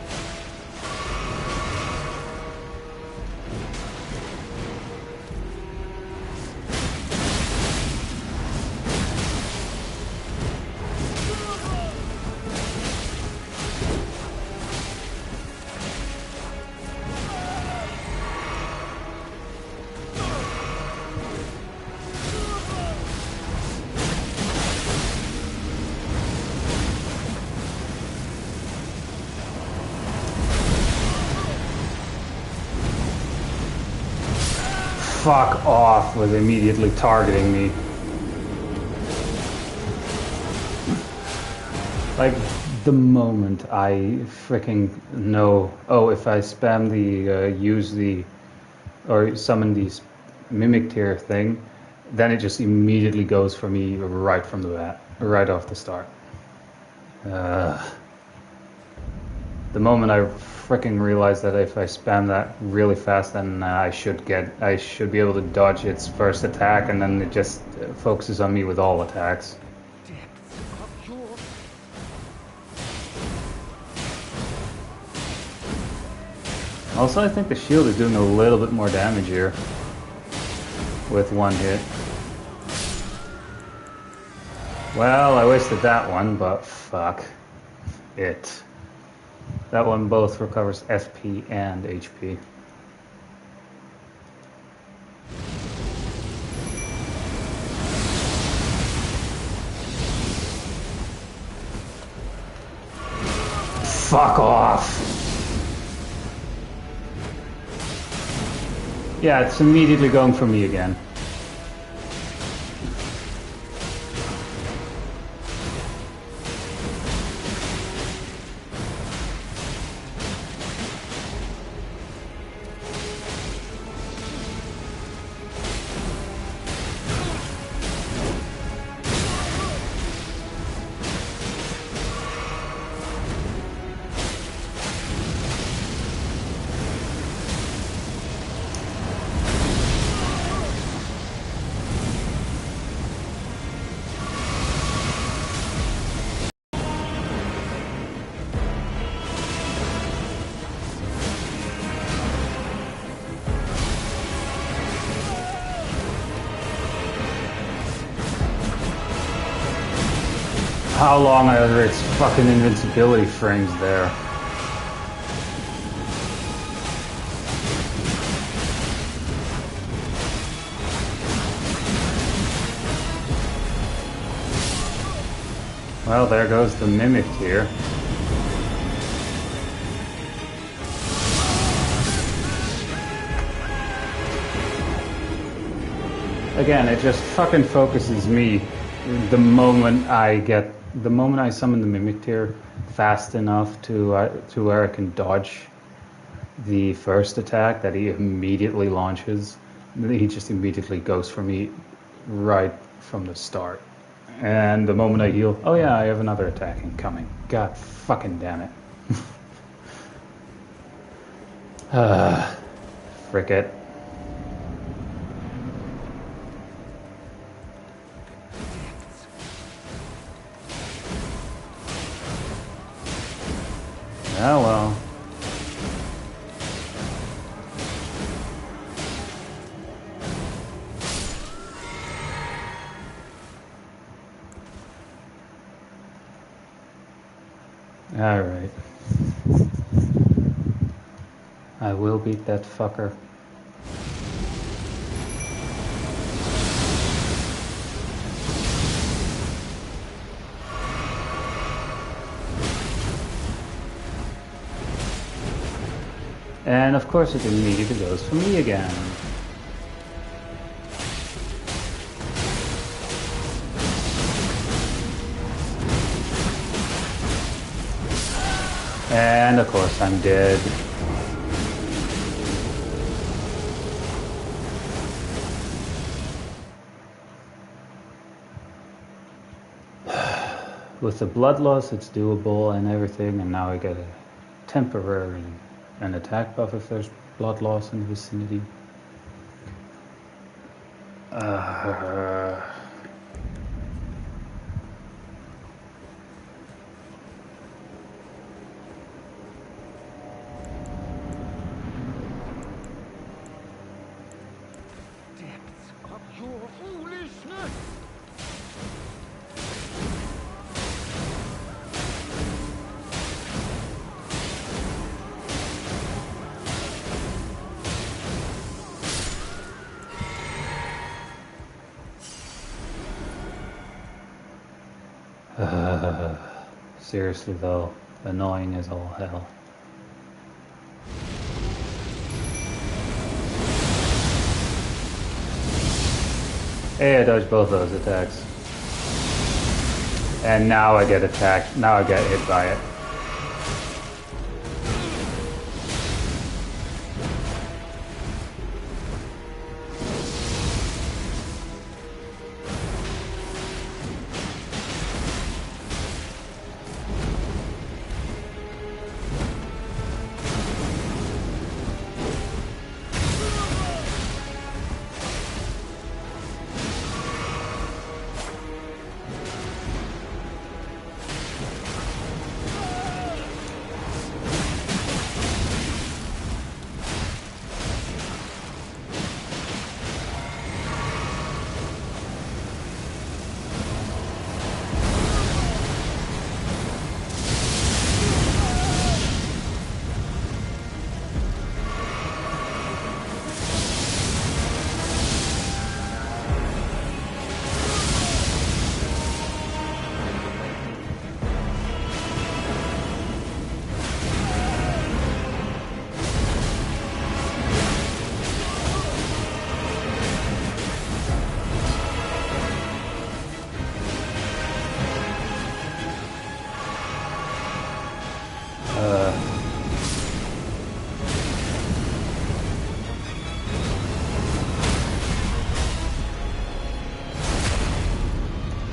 Fuck off with immediately targeting me. Like, the moment I freaking know, oh, if I spam the, or summon the Mimikyu thing, then it just immediately goes for me right from the bat, right off the start. The moment I freaking realize that if I spam that really fast, then I should be able to dodge its first attack, and then it just focuses on me with all attacks. Also, I think the shield is doing a little bit more damage here with one hit. Well, I wasted that one, but fuck it. That one both recovers FP and HP. Fuck off! Yeah, it's immediately going for me again. How long are its fucking invincibility frames there? Well, there goes the Mimic here. Again, it just fucking focuses me the moment I summon the Mimic Tear fast enough to where I can dodge the first attack that he immediately launches. He just immediately goes for me right from the start. And the moment I heal, oh yeah, I have another attack incoming. God fucking damn it. Frick it. Oh well. Alright. I will beat that fucker. And of course it immediately goes for me again. And of course I'm dead. With the blood loss it's doable and everything, and now I get a temporary an attack buff if there's blood loss in the vicinity. Depths of your foolishness! Seriously though, annoying as all hell. Hey, I dodged both those attacks. And now I get attacked. Now I get hit by it.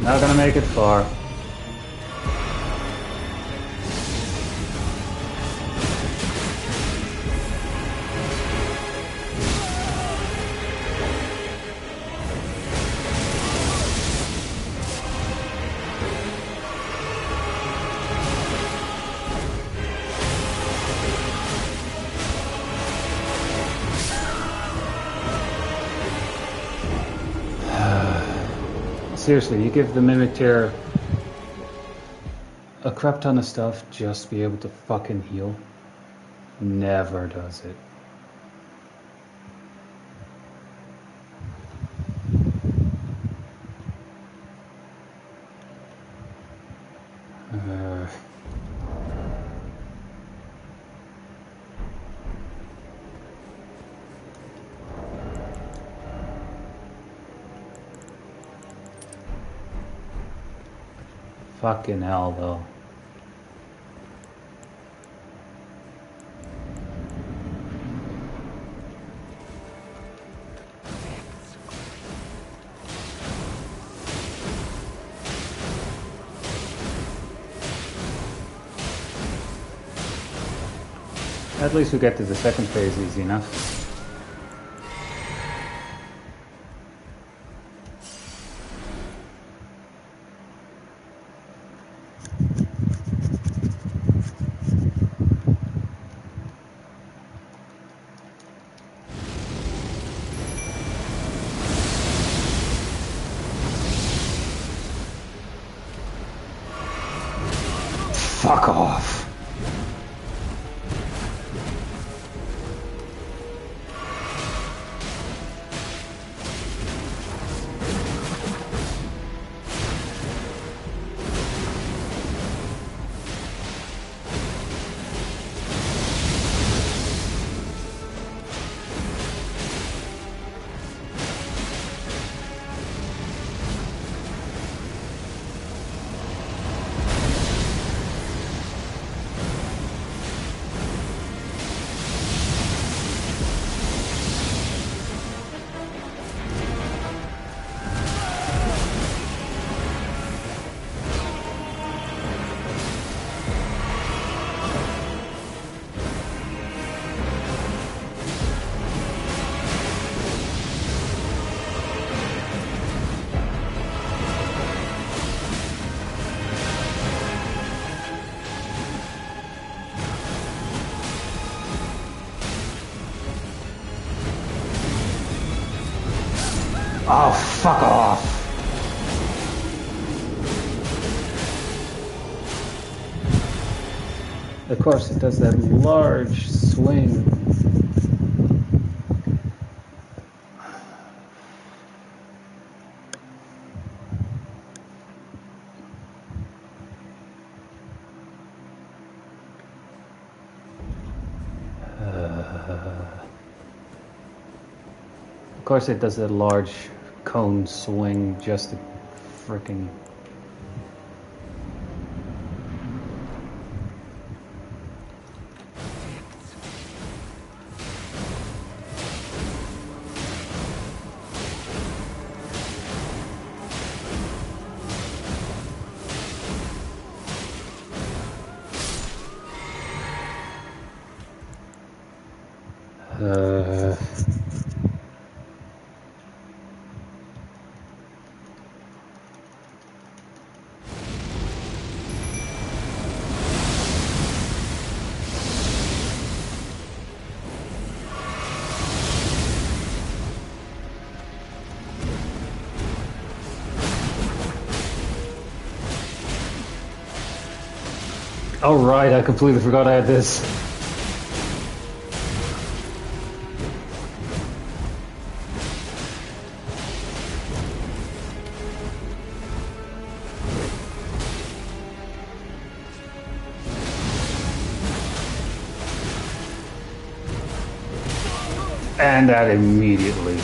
Not gonna make it far. Seriously, you give the Mimic Tear a crap ton of stuff just to be able to fucking heal. Never does it. Fucking hell, though. At least we get to the second phase easy enough. Fuck off. Oh, fuck off. Of course, it does that large swing. Of course, it does that large cone swing just to frickin'. Oh right, I completely forgot I had this. And that immediately.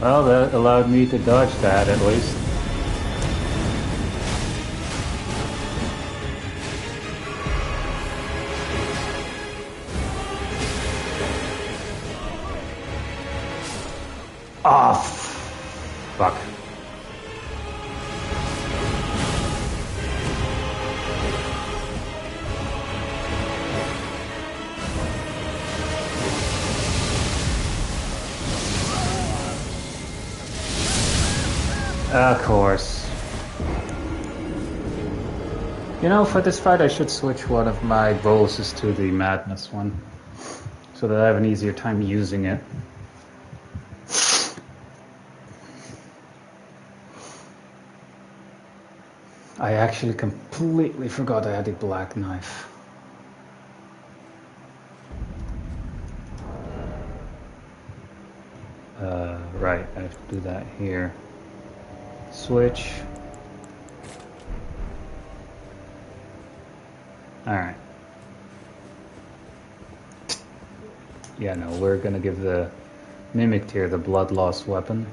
Well, that allowed me to dodge that at least. Ah, fuck. Of course. You know, for this fight I should switch one of my boluses to the madness one, so that I have an easier time using it. I actually completely forgot I had a black knife. Right, I have to do that here. Switch. Alright. Yeah, no, we're gonna give the Mimic here the blood loss weapon.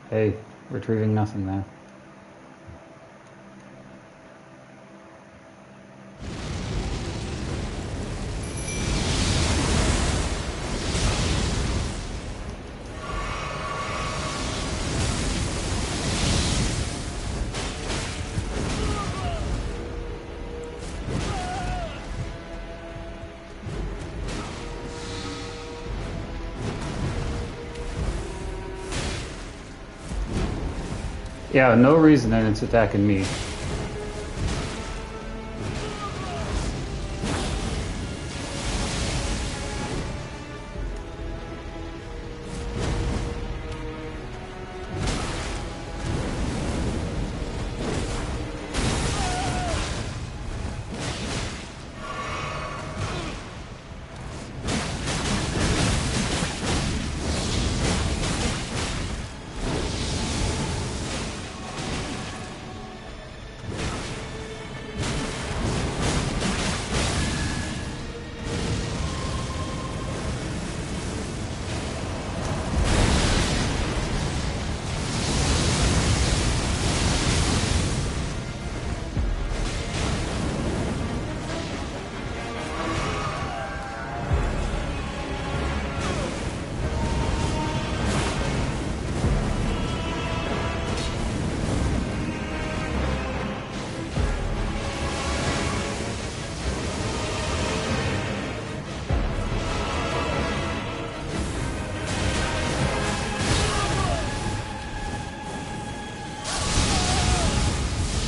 Hey, retrieving nothing now. Yeah, no reason, and it's attacking me.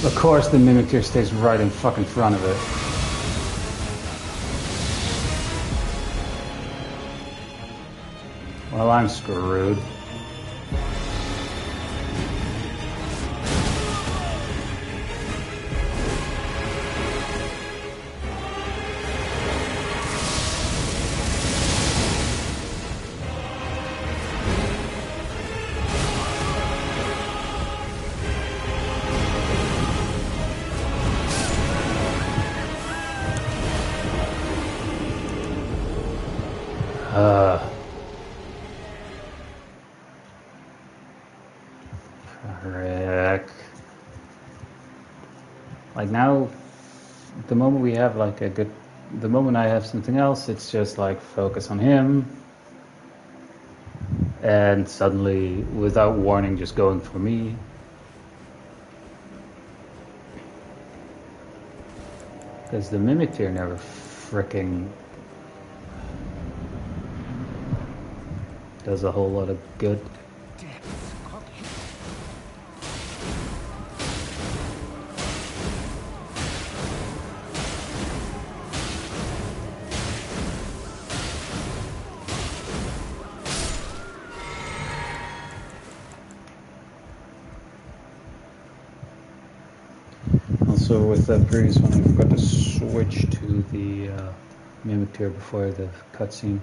Of course the Mimic here stays right in fucking front of it. Well, I'm screwed. Frick. Like now, the moment we have like a good, the moment I have something else, it's just like focus on him. And suddenly, without warning, just going for me. Because the Mimic here never fricking does a whole lot of good. Also, with the previous one, I forgot to switch to the Mimic tier before the cutscene.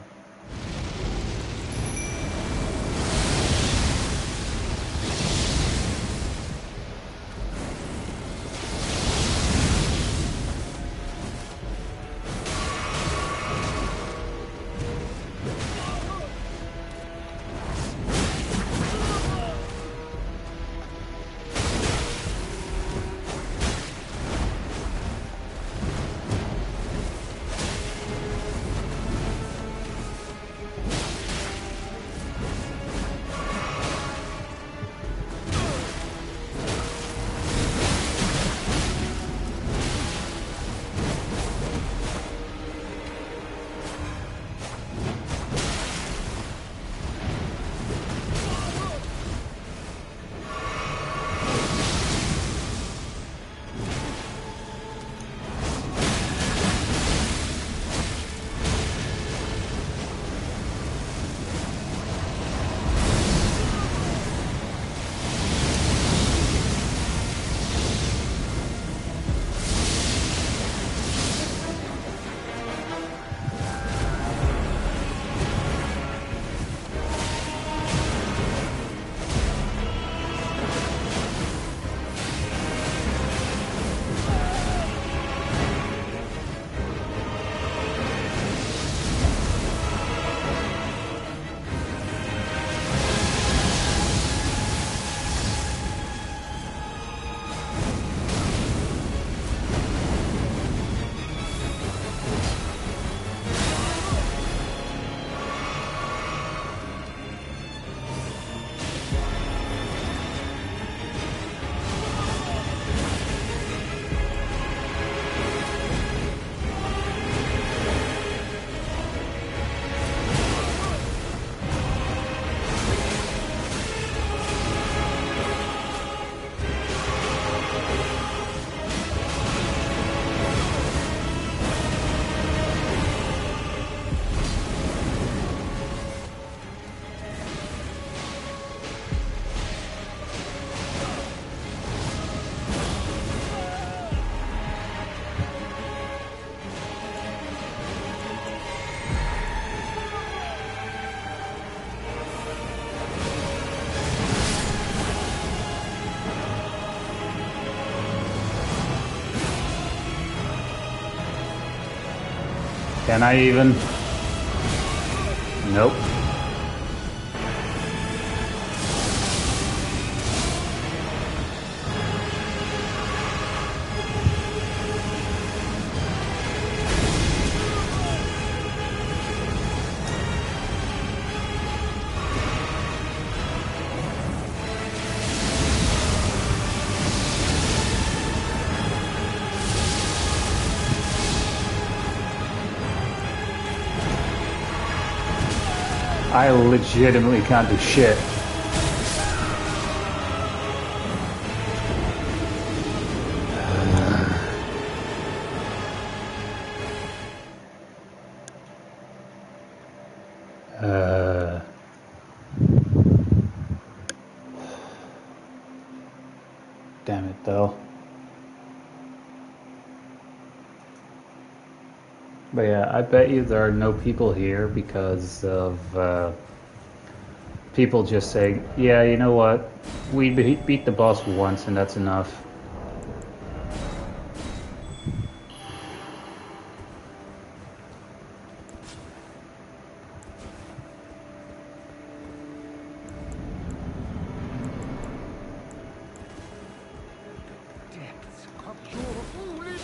Can I even? Nope. I legitimately can't do shit. Damn it, though. But yeah, I bet you there are no people here because of people just saying, yeah, you know what? We beat the boss once and that's enough. Depths of your foolish...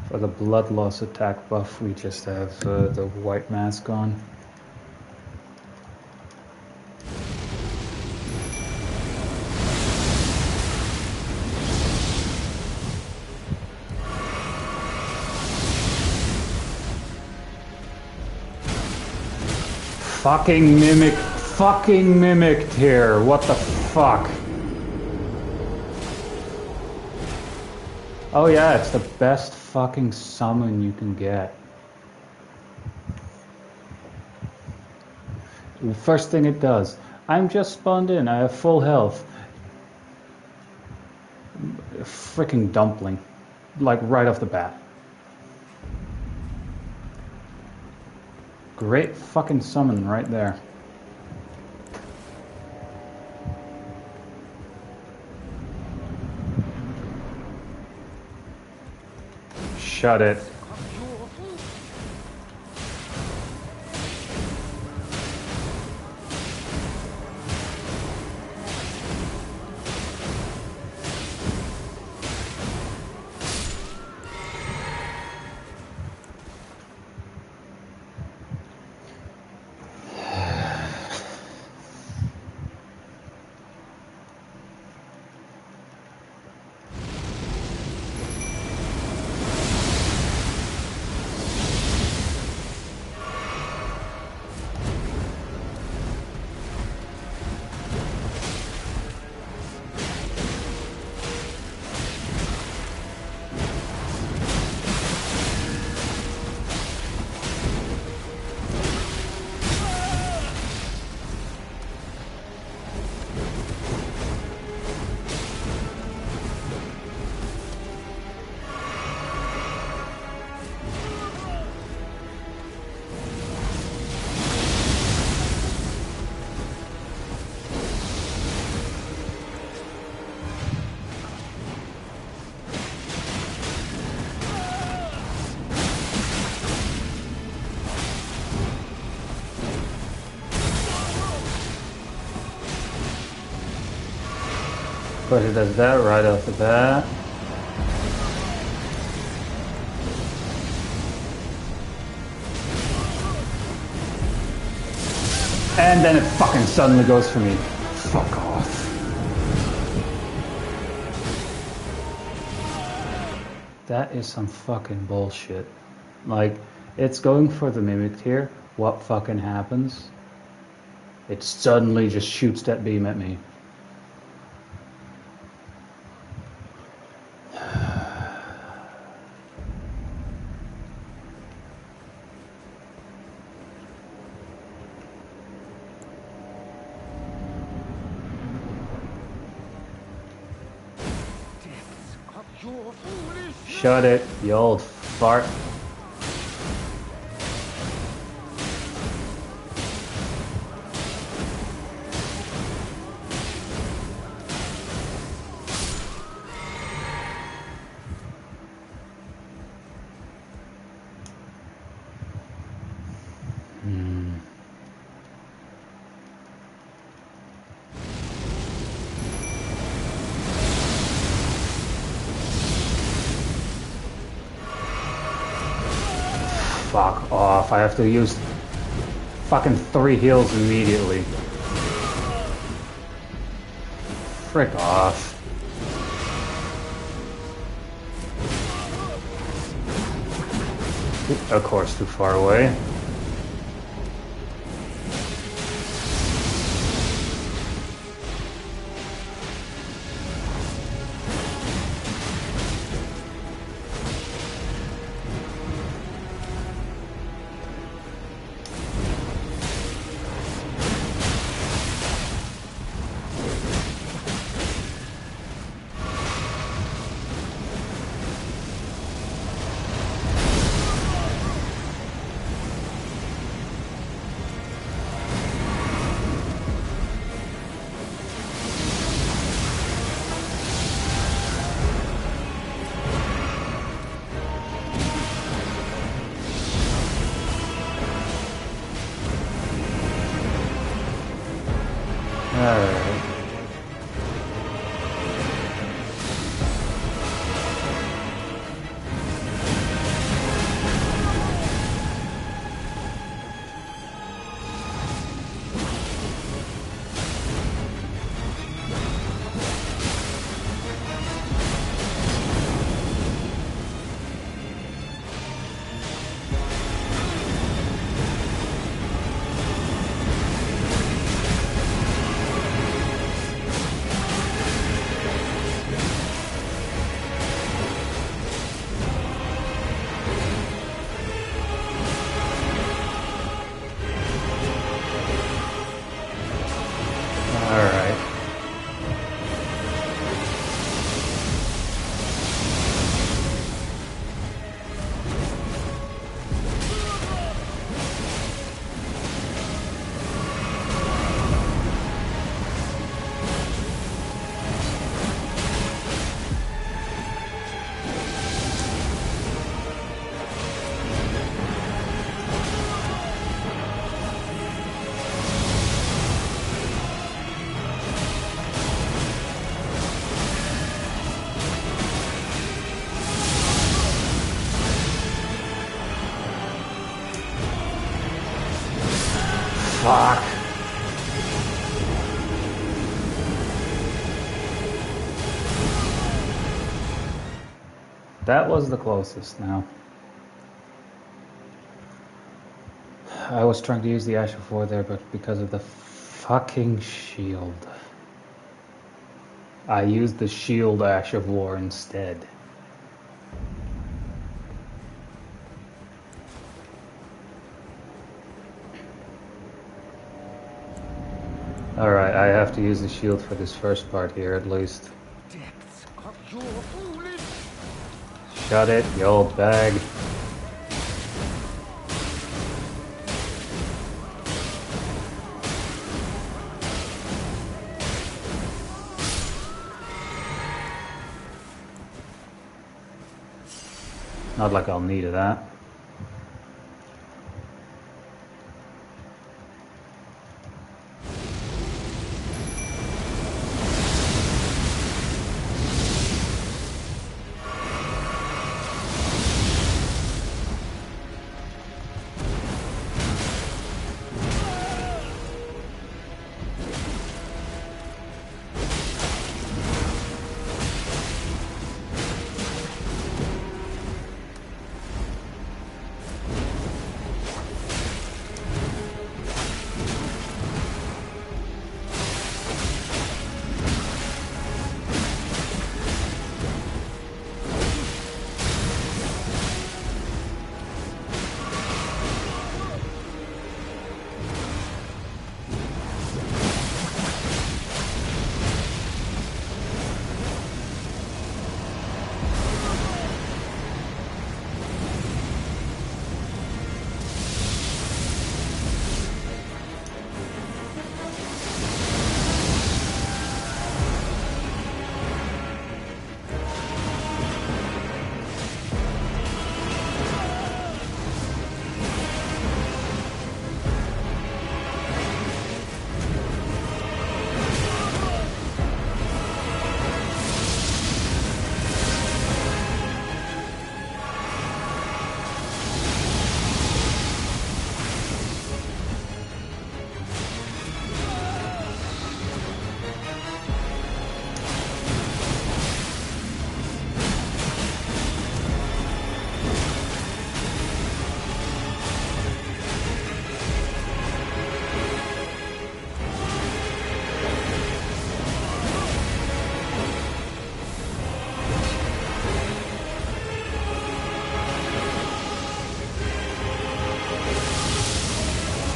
For the blood loss attack buff, we just have the white mask on. Fucking mimicked here. What the fuck? Oh yeah, it's the best fucking summon you can get. The first thing it does, I'm just spawned in, I have full health. Freaking dumpling. Like right off the bat. Great fucking summon right there. Shut it. But it does that right off the bat. And then it fucking suddenly goes for me. Fuck off. That is some fucking bullshit. Like, it's going for the mimic here. What fucking happens? It suddenly just shoots that beam at me. Shut it, you old fart. Fuck off. I have to use fucking 3 heals immediately. Frick off. Of course, too far away. Alright. Alright. Fuck. That was the closest now. I was trying to use the Ash of War there, but because of the fucking shield, I used the shield Ash of War instead. Alright, I have to use the shield for this first part here at least. Depths of your foolish. Shut it, you old bag. Not like I'll need that.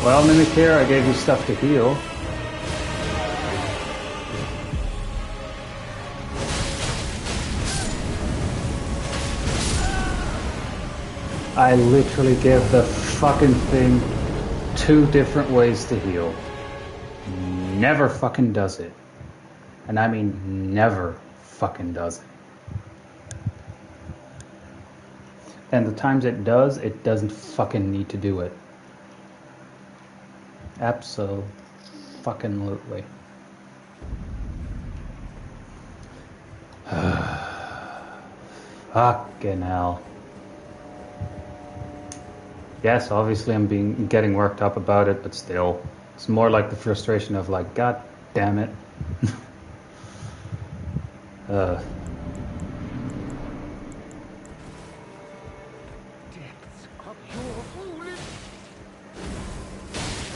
Well, Mimic here, I gave you stuff to heal. I literally gave the fucking thing 2 different ways to heal. Never fucking does it. And I mean never fucking does it. And the times it does, it doesn't fucking need to do it. Abso-fucking-lutely. Fucking hell. Yes, obviously I'm getting worked up about it, but still. It's more like the frustration of like, god damn it.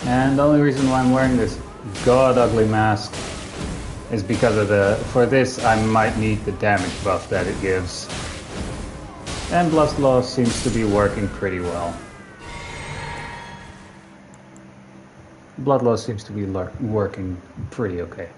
And the only reason why I'm wearing this god ugly mask is because of for this I might need the damage buff that it gives. And Blood Loss seems to be working pretty well. Blood Loss seems to be working pretty okay.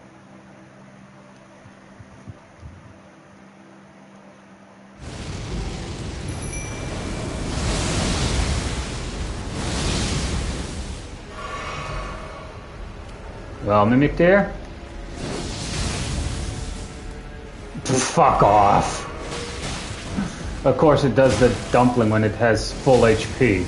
Well, Mimic dear? Fuck off. Of course it does the dumpling when it has full HP.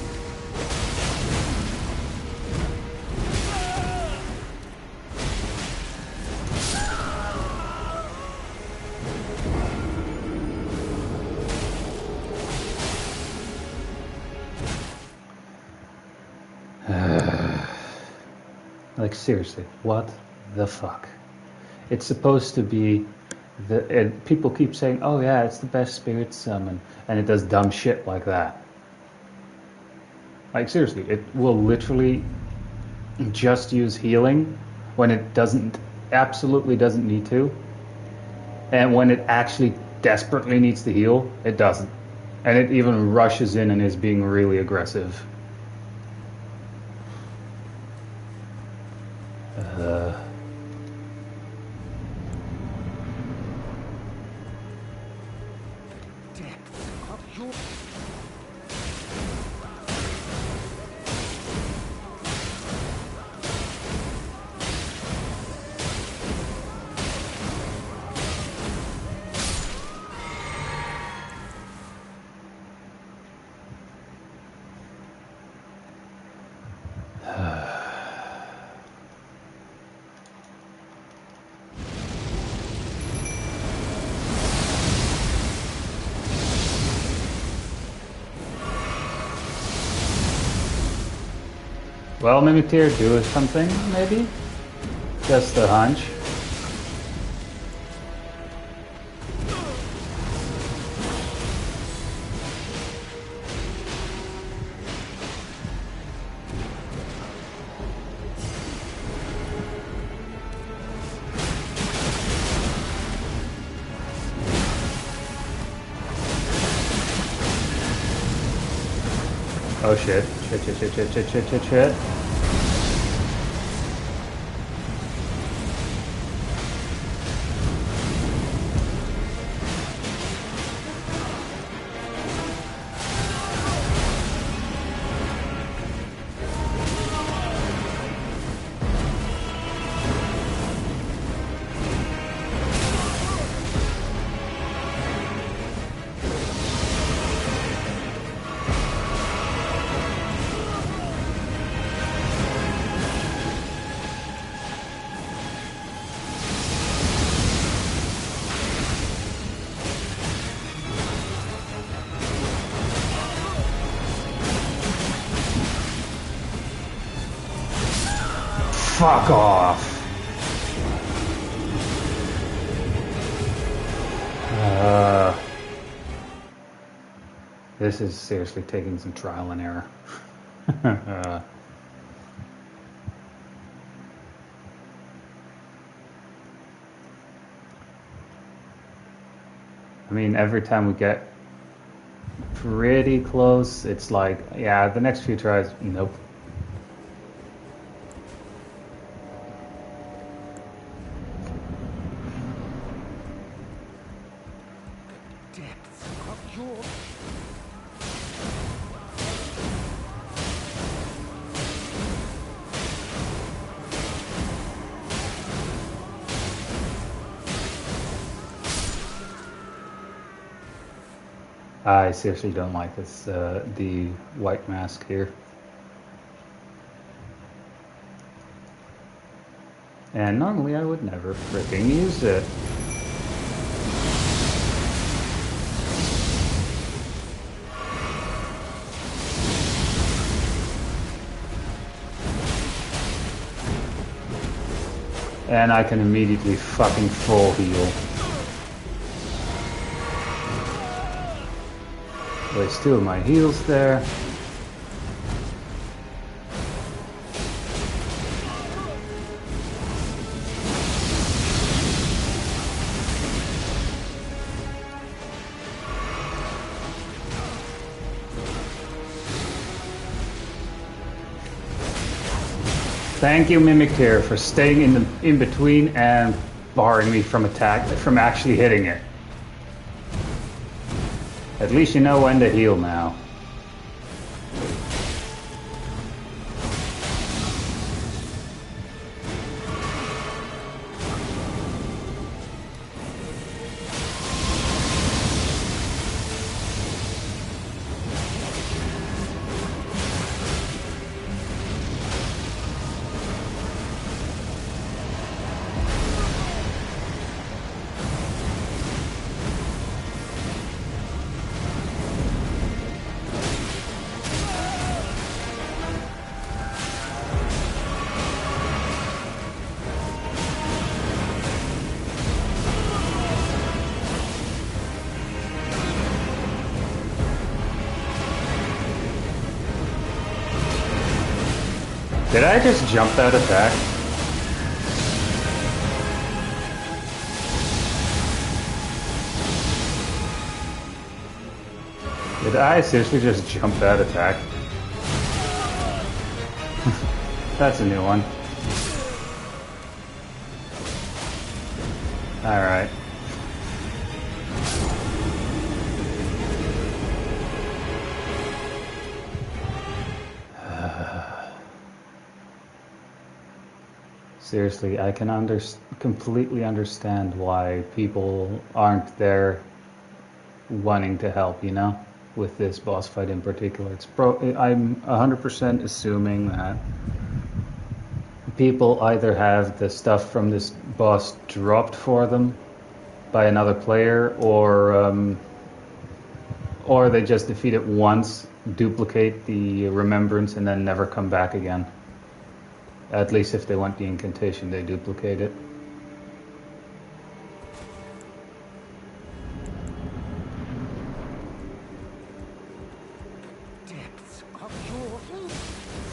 Like seriously, what the fuck? It's supposed to be people keep saying, oh yeah, it's the best spirit summon, and it does dumb shit like that. Like seriously, it will literally just use healing when it absolutely doesn't need to. And when it actually desperately needs to heal, it doesn't. And it even rushes in and is being really aggressive. Well, Mimikteer, do something, maybe? Just a hunch. Oh shit. Shit. Fuck off. This is seriously taking some trial and error. I mean, every time we get pretty close, it's like, yeah, the next few tries, nope. depths of your... I seriously don't like this, the white mask here. And normally I would never freaking use it. And I can immediately fucking full heal. Waste 2 of my heals there. Thank you, Mimic Tear, for staying in between and barring me from actually hitting it. At least you know when to heal now. Did I just jump that attack? Did I seriously just jump that attack? That's a new one. Alright. Seriously, I can completely understand why people aren't there wanting to help, you know, with this boss fight in particular. I'm 100% assuming that people either have the stuff from this boss dropped for them by another player, or they just defeat it once, duplicate the remembrance, and then never come back again. At least if they want the incantation, they duplicate it.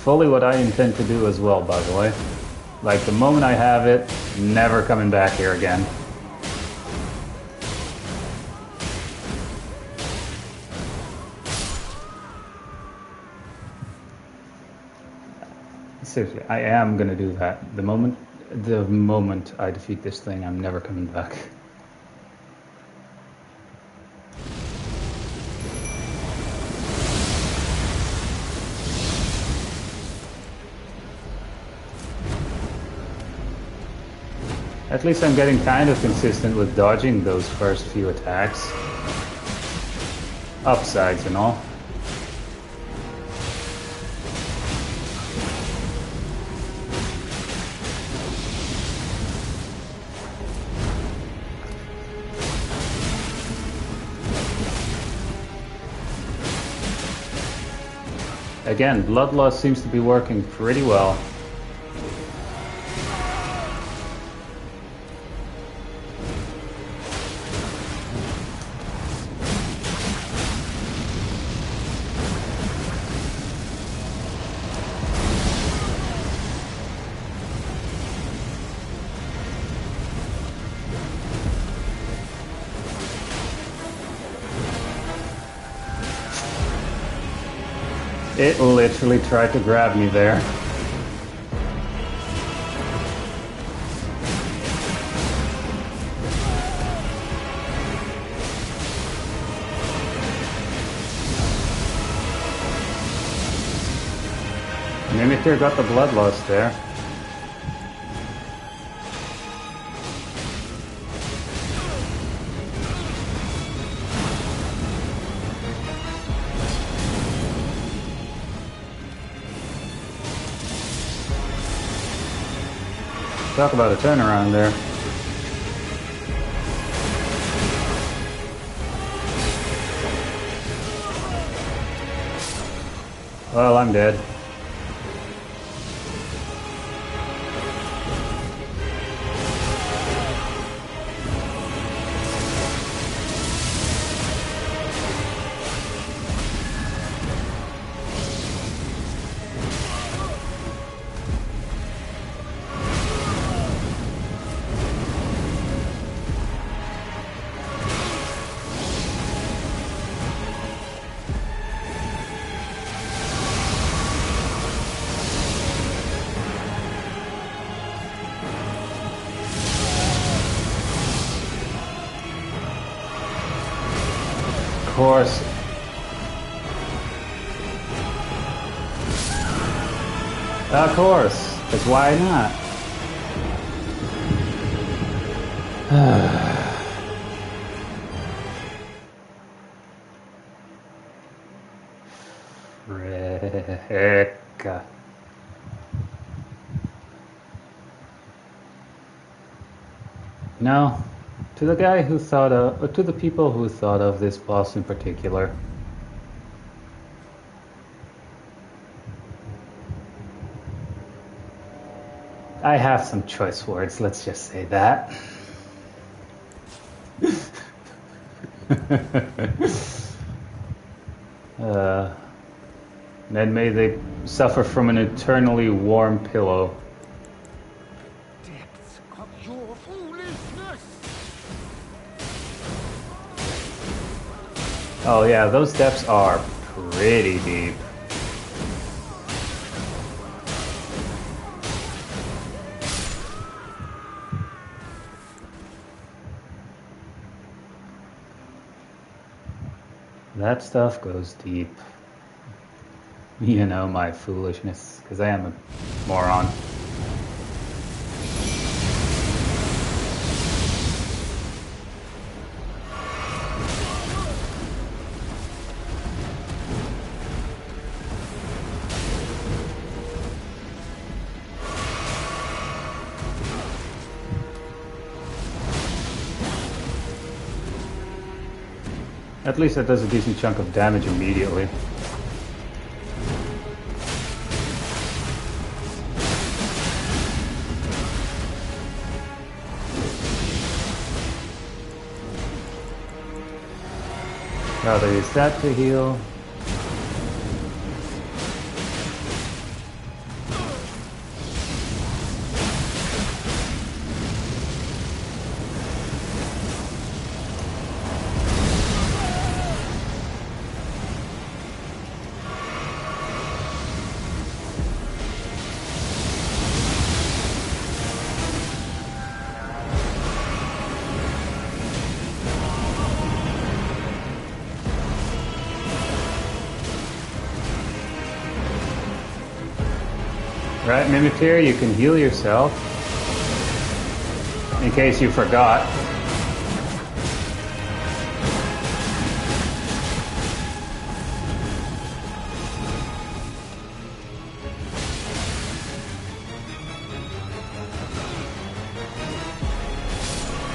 Fully what I intend to do as well, by the way. Like, the moment I have it, never coming back here again. Seriously, I am gonna do that. The moment I defeat this thing, I'm never coming back. At least I'm getting kind of consistent with dodging those first few attacks. Upsides and all. Again, blood loss seems to be working pretty well. It literally tried to grab me there. Victor got the bloodlust there. Talk about a turnaround there. Well, I'm dead. Of course. Of course. Because why not? Frick. No. To the guy who thought of, or to the people who thought of this boss in particular, I have some choice words, let's just say that. And may they suffer from an eternally warm pillow. Depths of your foolishness! Oh yeah, those depths are pretty deep. That stuff goes deep. You know my foolishness, because I am a moron. At least that does a decent chunk of damage immediately. Rather use that to heal. Right, Mimikir, you can heal yourself. In case you forgot.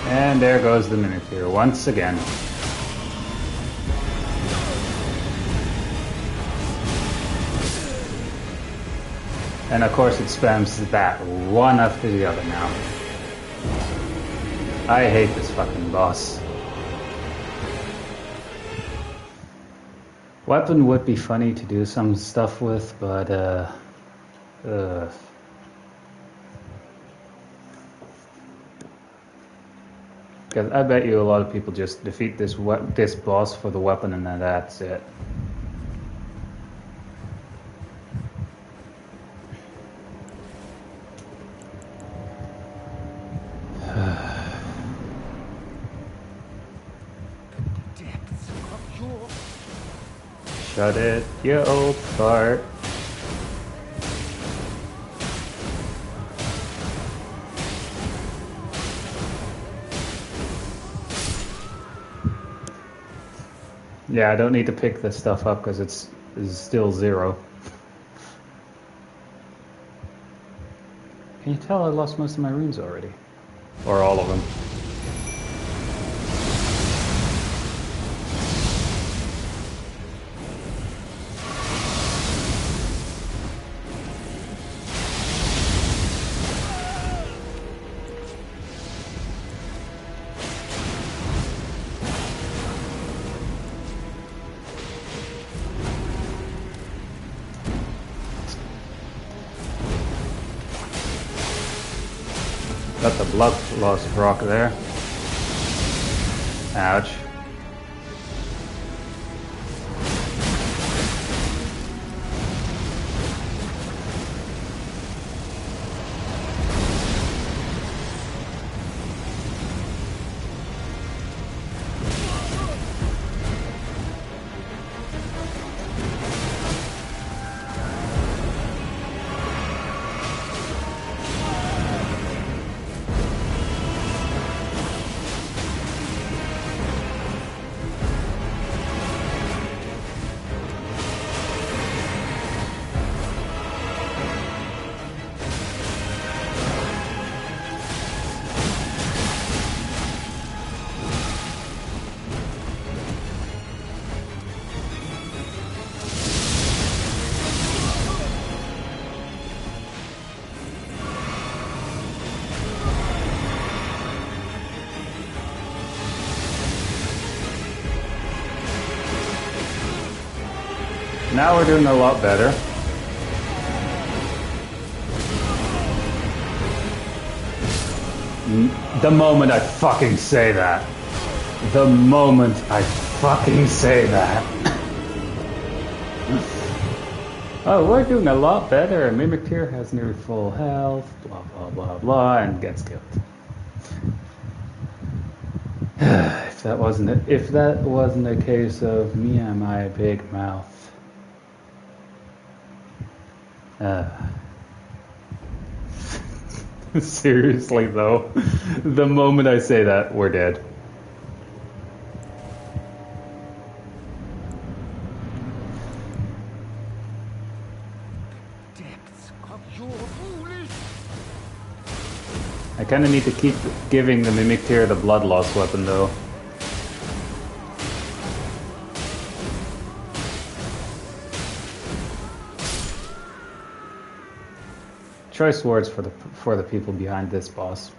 And there goes the Mimikir once again. And of course it spams that one after the other now. I hate this fucking boss. Weapon would be funny to do some stuff with, but because I bet you a lot of people just defeat this boss for the weapon and then that's it. Shut it, you old fart. Yeah, I don't need to pick this stuff up because it's still 0. Can you tell I lost most of my runes already? Or all of them? Got the blood loss rock there. Ouch. Now we're doing a lot better. The moment I fucking say that. The moment I fucking say that. Oh, we're doing a lot better. Mimic Tear has nearly full health, blah blah blah blah, and gets killed. If that wasn't a case of me and my big mouth. Seriously though, the moment I say that, we're dead. Depths of your foolish. I kind of need to keep giving the Mimic Tear the blood loss weapon though. Choice words for the people behind this boss.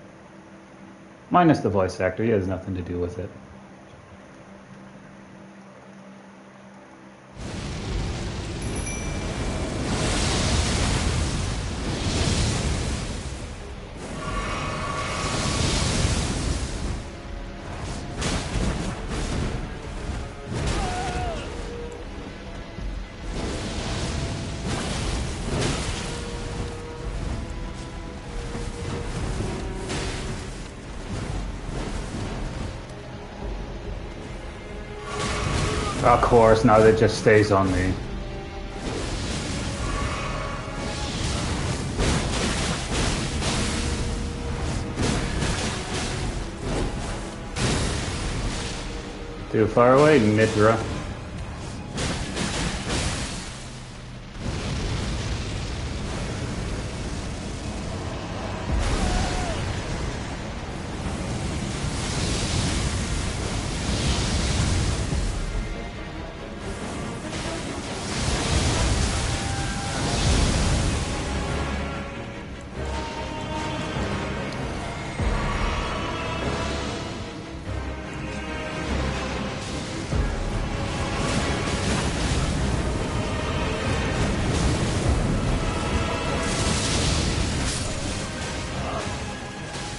Minus the voice actor, he has nothing to do with it. Of course, now that just stays on me. Too far away, Midra.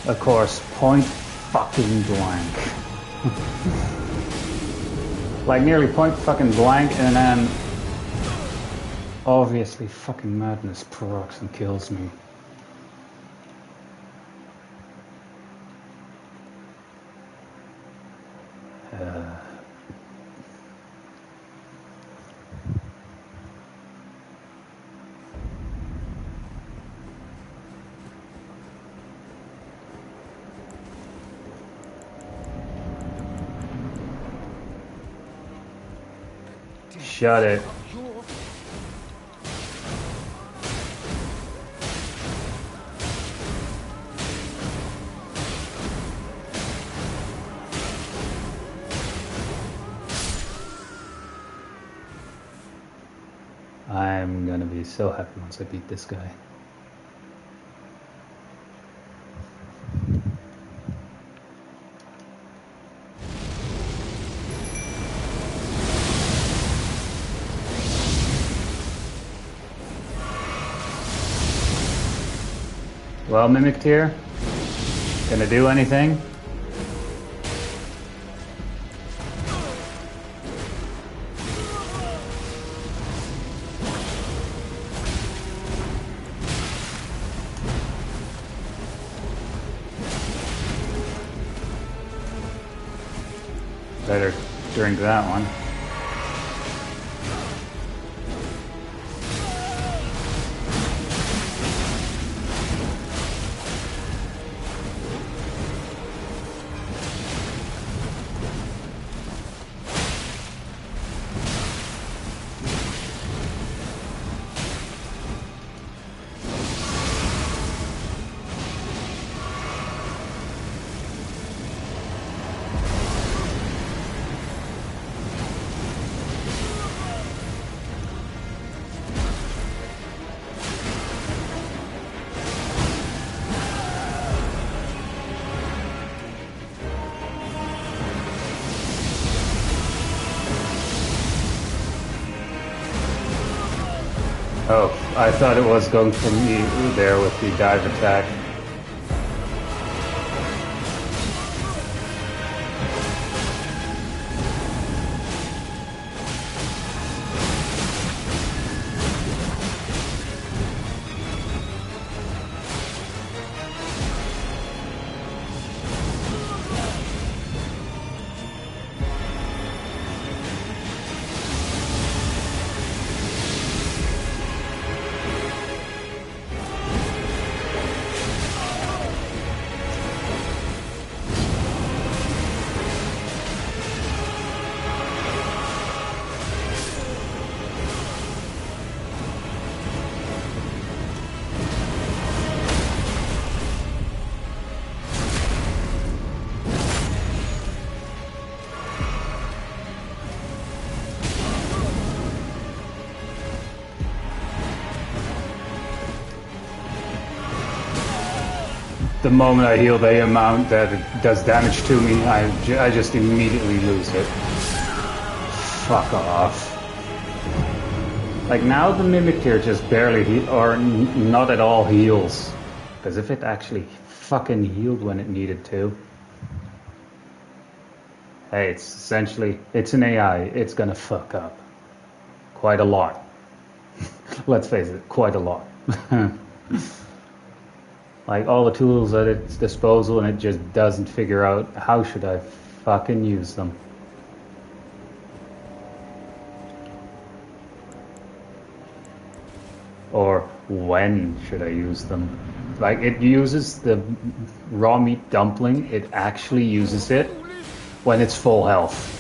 Of course, point fucking blank. Like nearly point fucking blank, and then obviously fucking madness procs and kills me. Shut it. You're... I'm gonna be so happy once I beat this guy. Well, Mimic Tier, gonna do anything? Better drink that one. Oh, I thought it was going for me there with the dive attack. The moment I heal the amount that it does damage to me, I just immediately lose it. Fuck off. Like now the Mimic here just barely or not at all heals. Because if it actually fucking healed when it needed to. Hey, it's essentially, it's an AI. It's gonna fuck up. Quite a lot. Let's face it, quite a lot. Like all the tools at its disposal, and it just doesn't figure out how should I fucking use them. Or when should I use them? Like it uses the raw meat dumpling, it actually uses it when it's full health.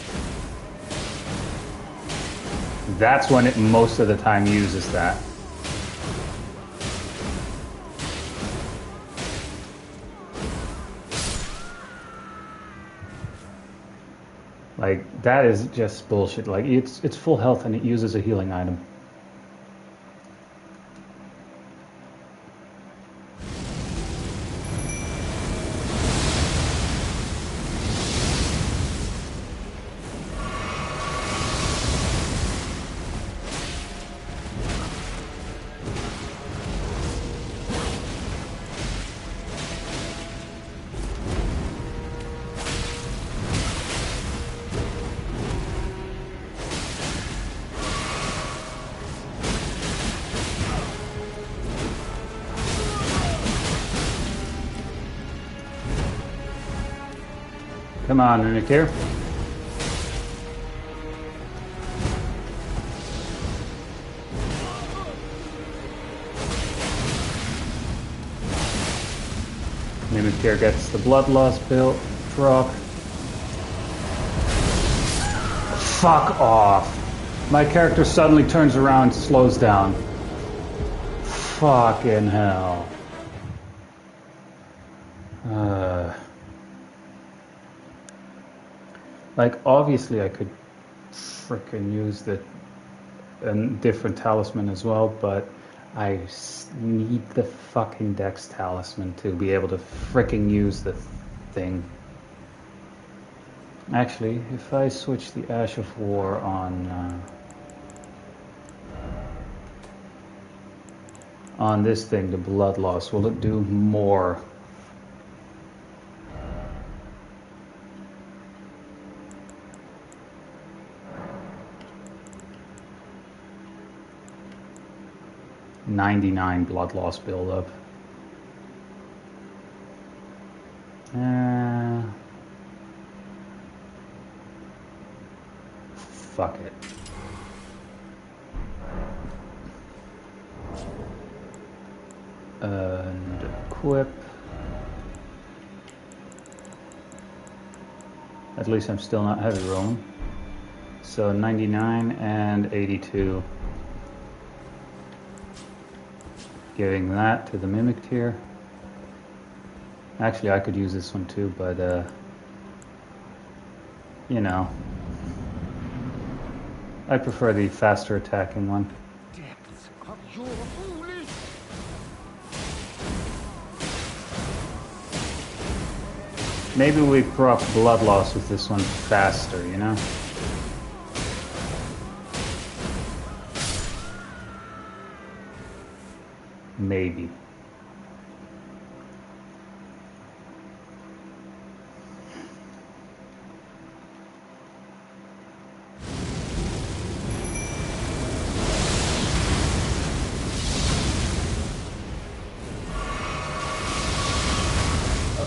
That's when it most of the time uses that. Like, that is just bullshit. Like, it's full health and it uses a healing item. Come on, Mimic here. Mimic here gets the blood loss built, proc. Fuck off. My character suddenly turns around, slows down. Fucking hell. Like, obviously I could frickin' use the different talisman as well, but I need the fucking Dex talisman to be able to frickin' use the thing. Actually, if I switch the Ash of War on this thing, the blood loss, will it do more? $99 blood loss buildup. Fuck it. And equip. At least I'm still not heavy rolling. So 99 and 82. Giving that to the Mimic tier. Actually, I could use this one too, but you know, I prefer the faster attacking one. Depths of your foolish. Maybe we proc blood loss with this one faster, you know? Maybe.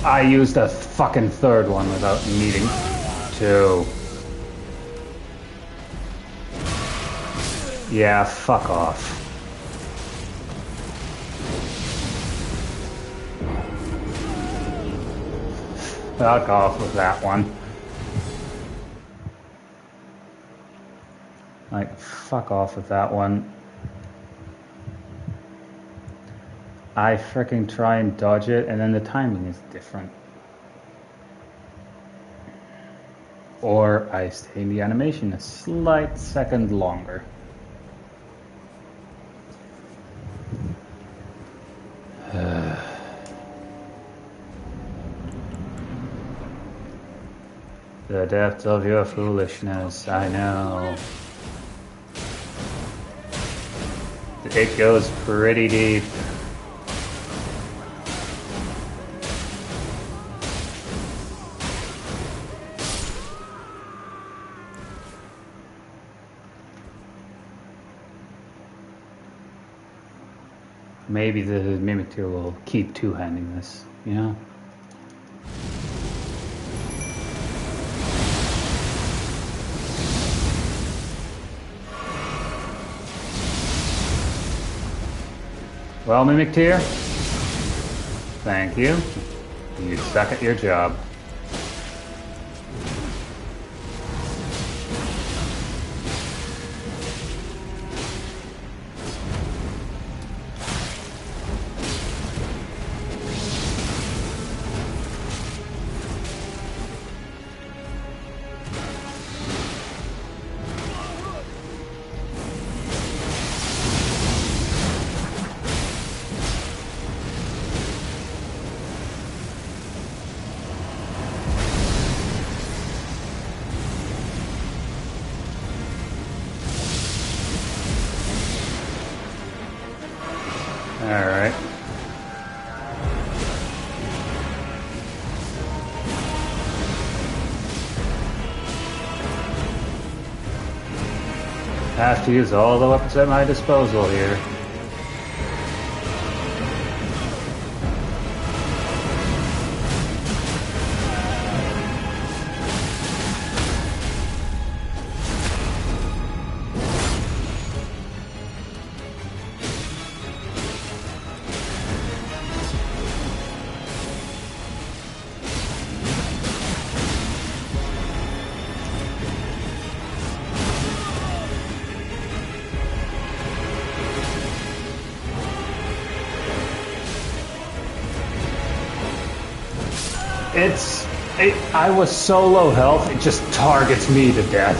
I used a fucking third one without needing to. Yeah, fuck off. Fuck off with that one. Like, fuck off with that one. I freaking try and dodge it, and then the timing is different. Or I stay in the animation a slight second longer. The depth of your foolishness, I know. It goes pretty deep. Maybe the Mimic tier will keep two-handing this, you know? Well, Mimic tier, thank you. You suck at your job. Alright. Have to use all the weapons at my disposal here. I was so low health, it just targets me to death.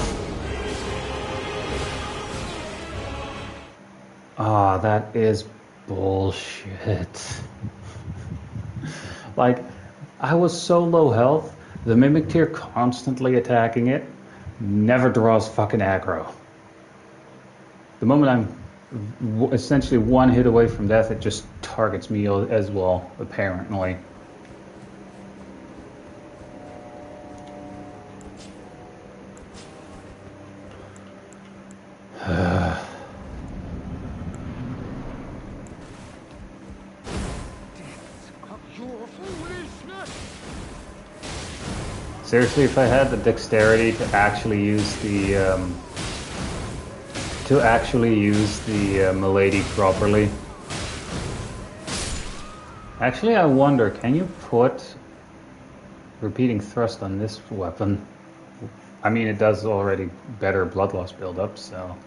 Ah, that is bullshit. Like, I was so low health, the Mimic Tier constantly attacking it never draws fucking aggro. The moment I'm essentially one hit away from death, it just targets me as well, apparently. Seriously, if I had the dexterity to actually use the Milady properly. Actually, I wonder, can you put repeating thrust on this weapon? I mean, it does already better blood loss buildup, so.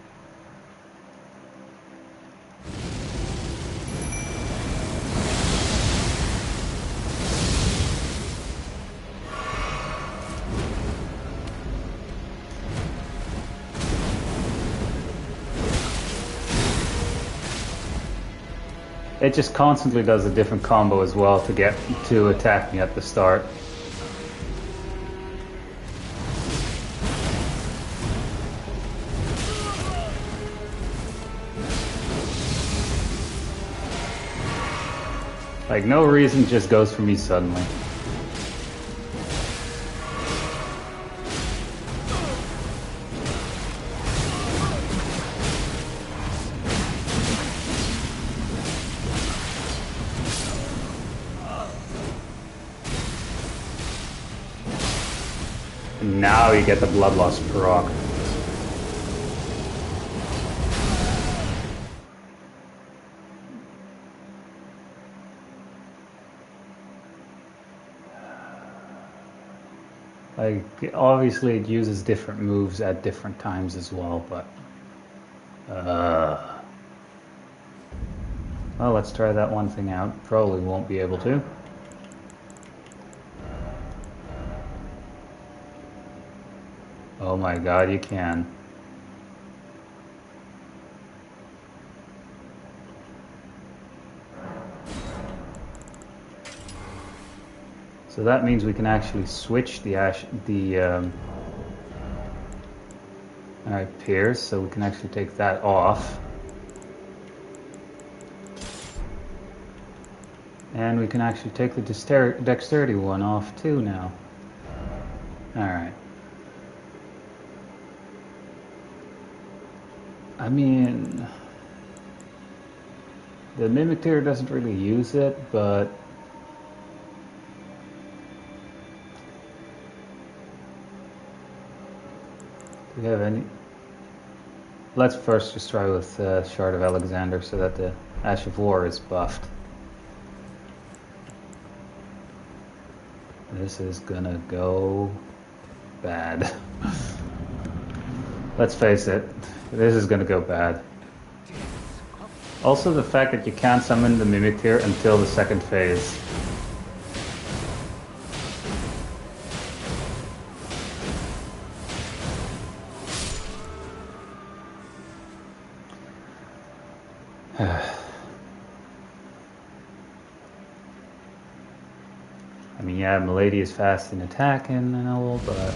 It just constantly does a different combo as well to get to attack me at the start. Like, no reason, just goes for me suddenly. Now you get the blood loss proc. Like, obviously it uses different moves at different times as well, but... Well, let's try that one thing out. Probably won't be able to. Oh my god, you can. So that means we can actually switch the alright, Pierce, so we can actually take that off. And we can actually take the dexterity one off too now. Alright. I mean, the Mimic Tier doesn't really use it, but do we have any? Let's first just try with Shard of Alexander so that the Ash of War is buffed. This is gonna go bad. Let's face it, this is gonna go bad. Also, the fact that you can't summon the Mimic Tier until the second phase. I mean, yeah, Milady is fast in attacking and all, but...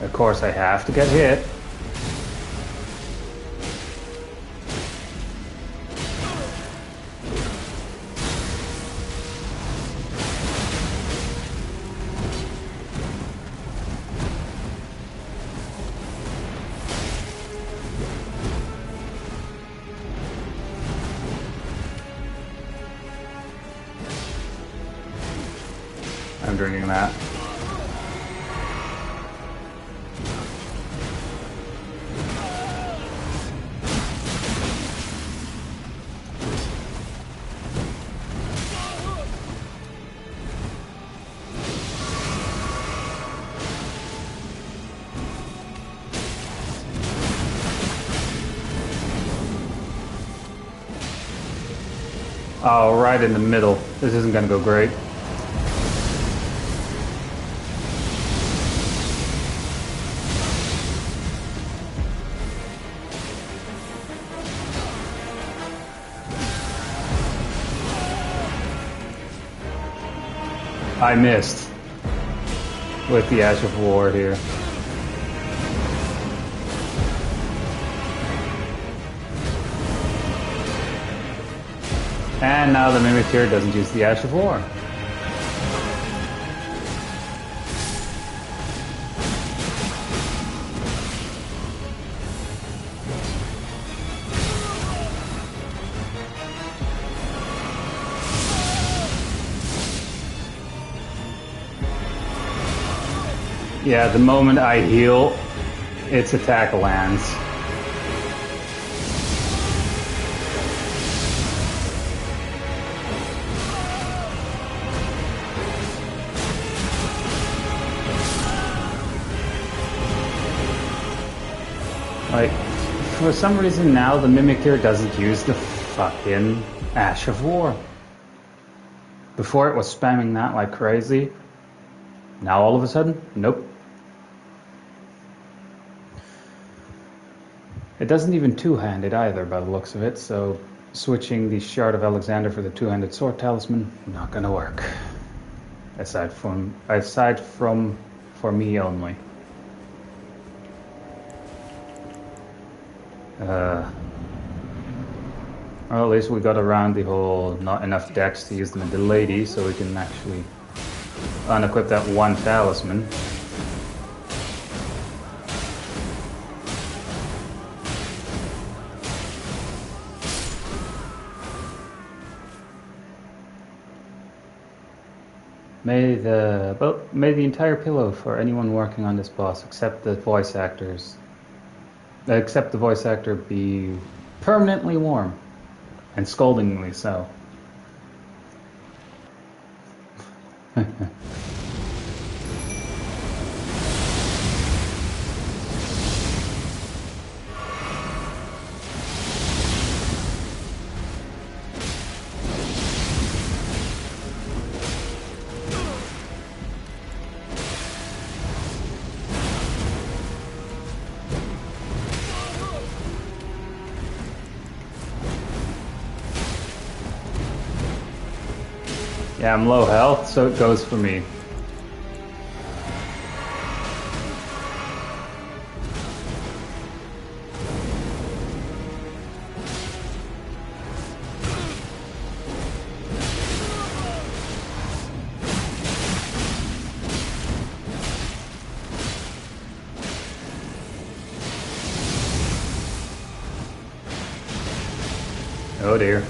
Of course, I have to get hit. I'm drinking that. Oh, right in the middle. This isn't gonna go great. I missed with the Ash of War here. And now the Mimic here doesn't use the Ash of War. Yeah, the moment I heal, its attack lands. Like, for some reason now the Mimic here doesn't use the fucking Ash of War. Before it was spamming that like crazy. Now all of a sudden, nope. It doesn't even two-handed either by the looks of it, so switching the Shard of Alexander for the two-handed sword talisman, not gonna work. Aside from for me only. Well, at least we got around the whole not enough decks to use them in the lady, so we can actually unequip that one talisman. May the entire pillow for anyone working on this boss, except the voice actor, be permanently warm, and scoldingly so. Yeah, I'm low health, so it goes for me. Oh dear.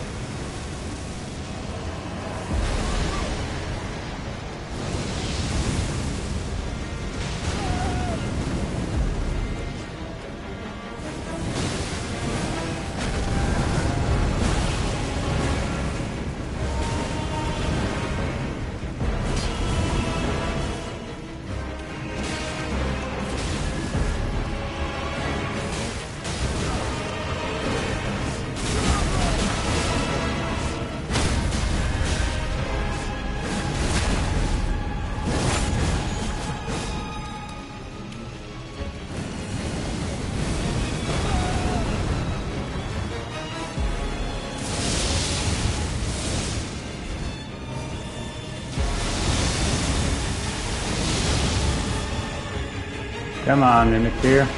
Come on, Mimic here.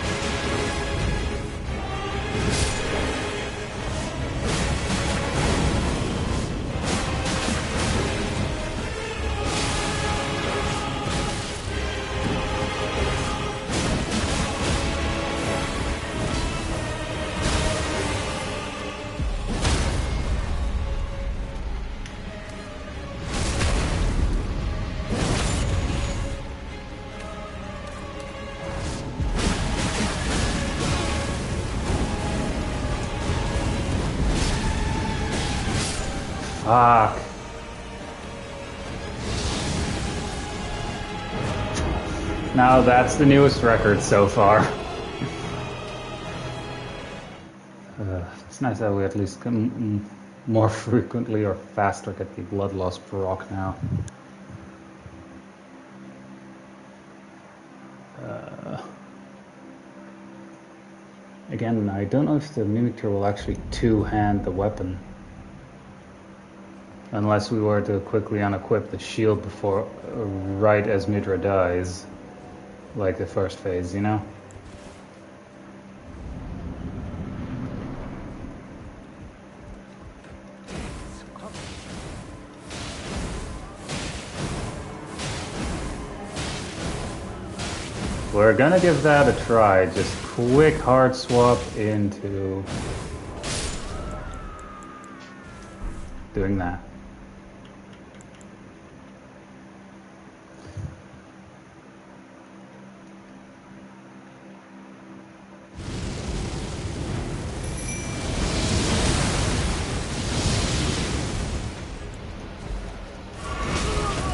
Fuck. Now that's the newest record so far. It's nice that we at least more frequently or faster get the blood loss proc now. Again, I don't know if the Mimicry will actually two-hand the weapon. Unless we were to quickly unequip the shield before, right as Midra dies. Like the first phase, you know? We're gonna give that a try. Just quick hard swap into doing that.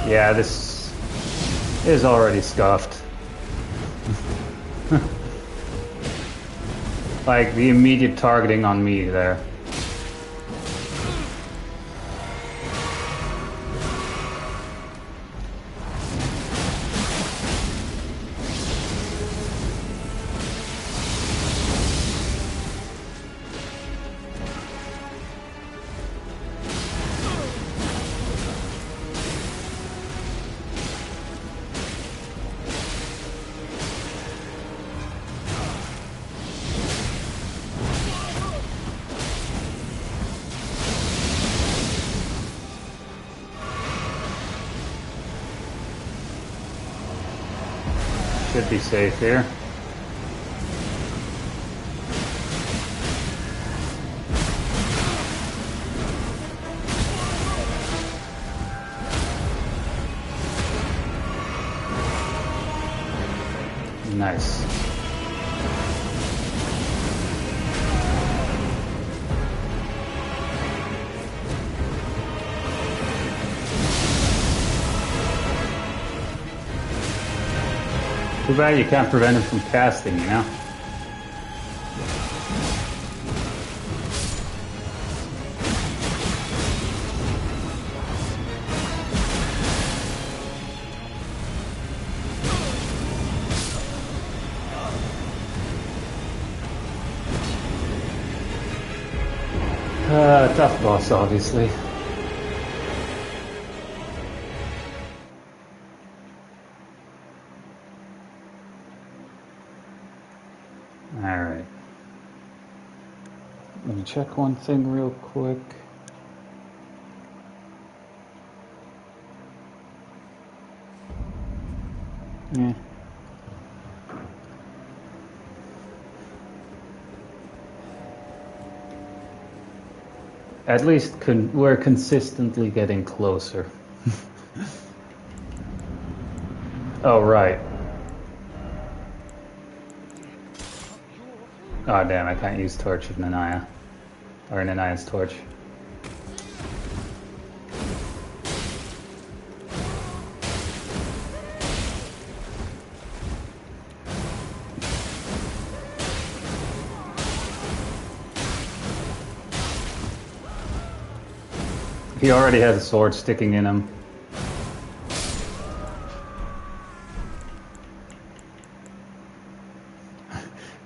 Yeah, this is already scuffed. Like the immediate targeting on me there. Should be safe here. Nice. Too bad you can't prevent him from casting, you know? Tough boss, obviously. Alright. Let me check one thing real quick. Yeah. At least we're consistently getting closer. Oh, right. Oh, damn, I can't use Torch of Nanaya. Or Nanaya's Torch. He already has a sword sticking in him.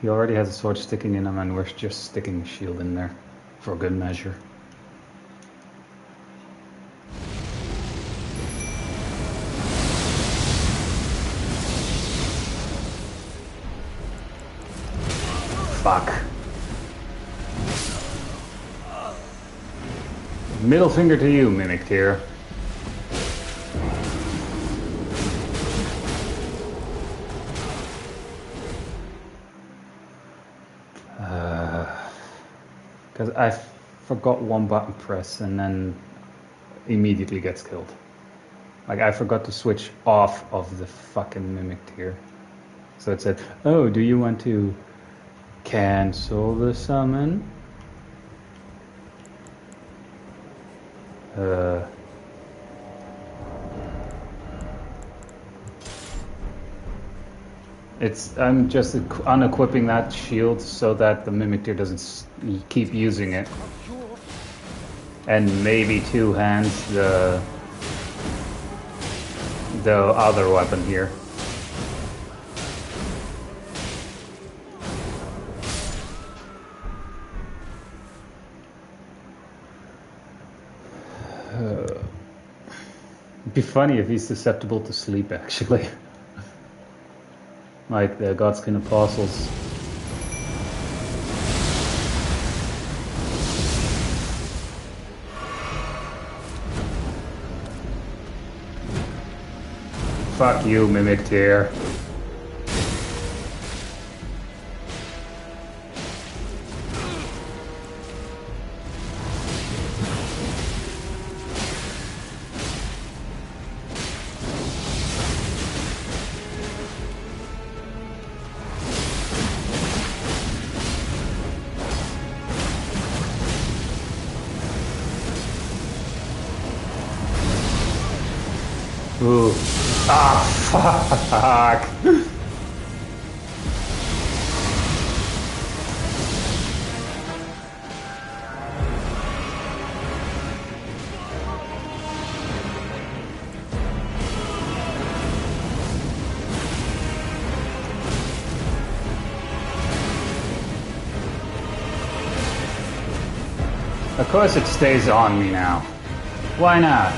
He already has a sword sticking in him, and we're just sticking a shield in there for good measure. Fuck. Middle finger to you, Mimic Tier. Because I forgot one button press and then immediately gets killed. Like, I forgot to switch off of the fucking Mimic Tier. So it said, oh, do you want to cancel the summon? I'm just unequipping that shield so that the Mimic Tier doesn't keep using it. and maybe two hands the other weapon here. It'd be funny if he's susceptible to sleep, actually. Like the Godskin Apostles. Fuck you, Mimic Tear. Ooh. Ah, fuck. Of course it stays on me now. Why not?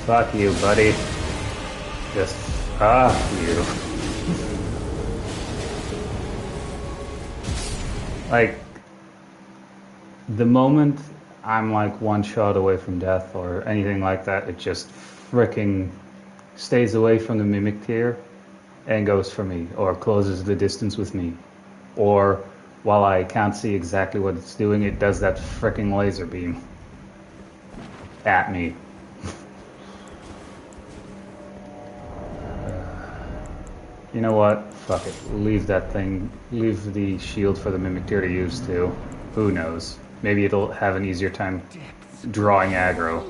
Fuck you, buddy. Just fuck you. Like, the moment I'm like one shot away from death or anything like that, it just fricking stays away from the Mimic Tier and goes for me, or closes the distance with me. Or, while I can't see exactly what it's doing, it does that fricking laser beam at me. You know what? Fuck it. Leave that thing. Leave the shield for the Mimic Tier to use too. Who knows? Maybe it'll have an easier time drawing aggro.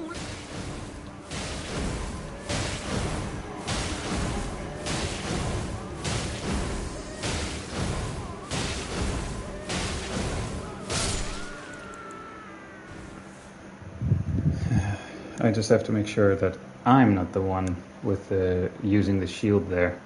I just have to make sure that I'm not the one with using the shield there.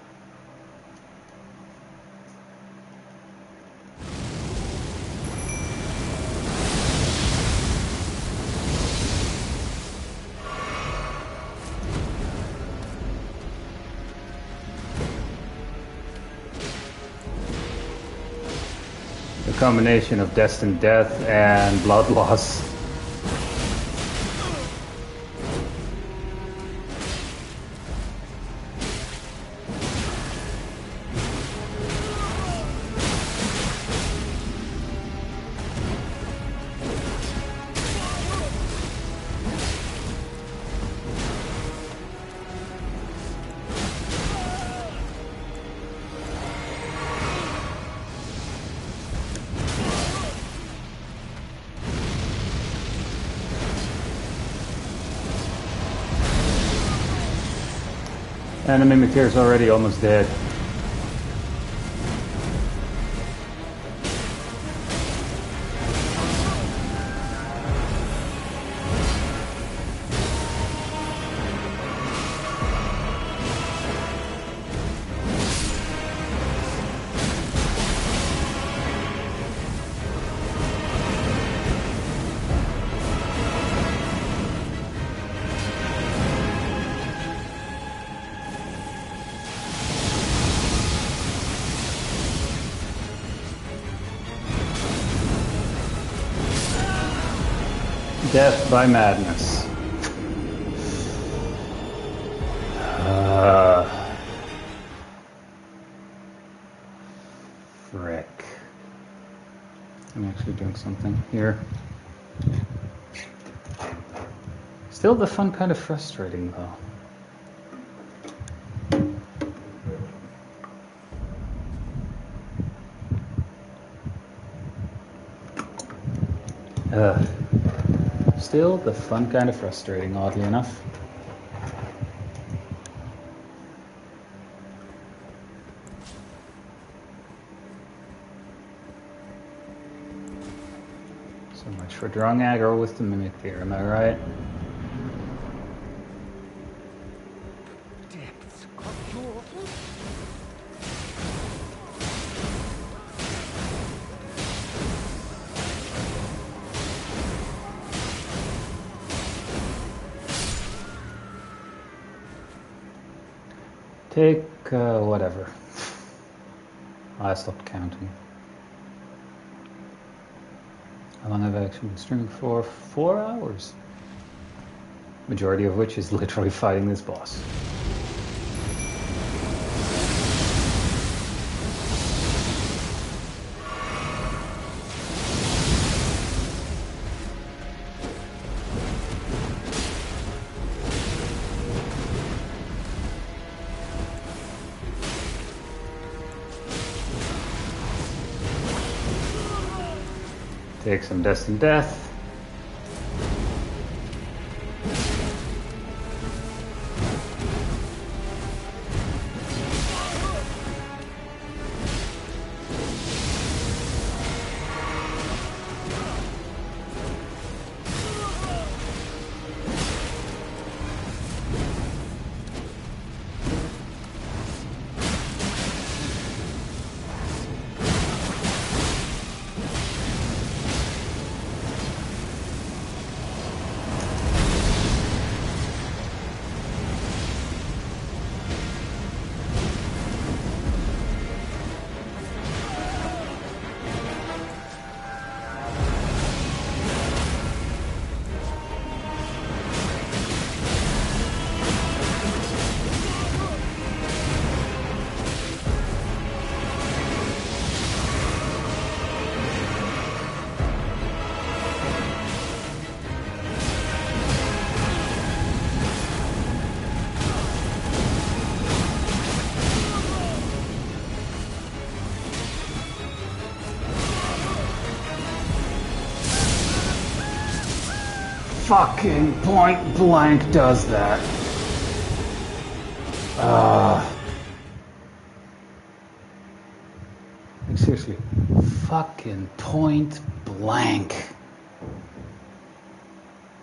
The combination of destined death and blood loss. And the Mimic Tier is already almost dead. Death by madness. actually doing something here. Still the fun kind of frustrating though. Still the fun kind of frustrating, oddly enough. So much for drawing aggro with the mimic there, am I right? Depths of your... Take, whatever. I stopped counting. How long have I actually been streaming for? 4 hours. Majority of which is literally fighting this boss. Take some destined death. Fucking point blank does that. Like seriously, fucking point blank.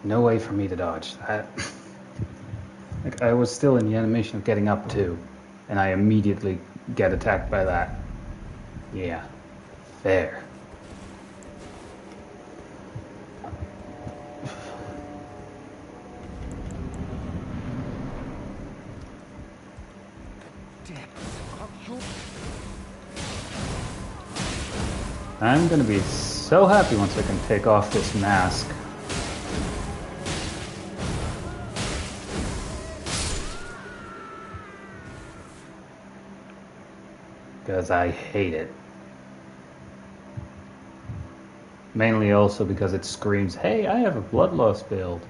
No way for me to dodge that. Like I was still in the animation of getting up to, and I immediately get attacked by that. Yeah, fair. I'm gonna be so happy once I can take off this mask. Because I hate it. Mainly also because it screams, hey, I have a bloodlust build.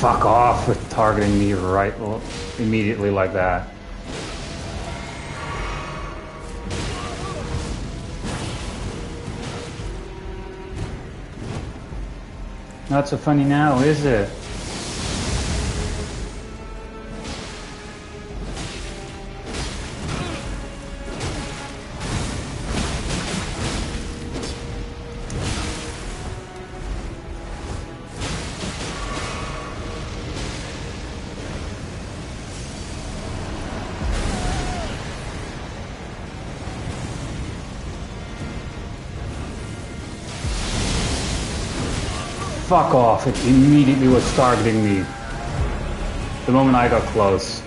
Fuck off with targeting me right immediately like that. Not so funny now, is it? Fuck off, it immediately was targeting me. The moment I got close.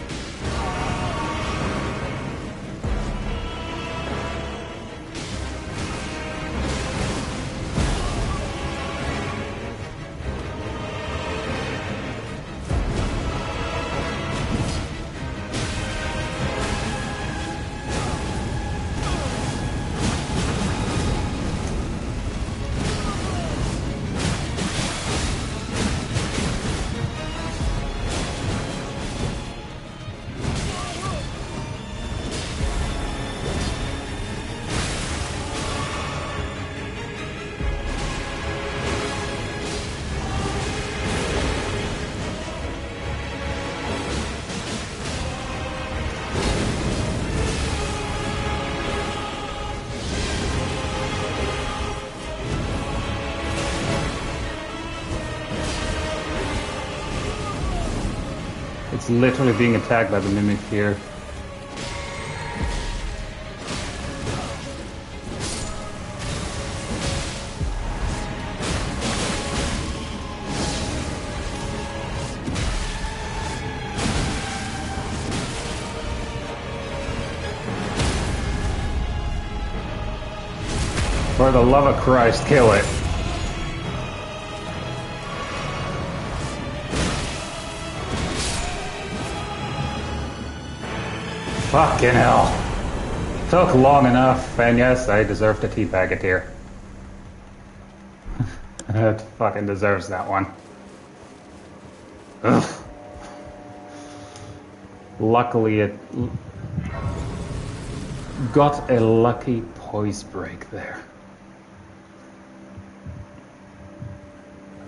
It's literally being attacked by the mimic here. For the love of Christ, kill it. Fucking hell. Took long enough, and yes, I deserve to teabag it here. It fucking deserves that one. Ugh. Luckily, it got a lucky poise break there.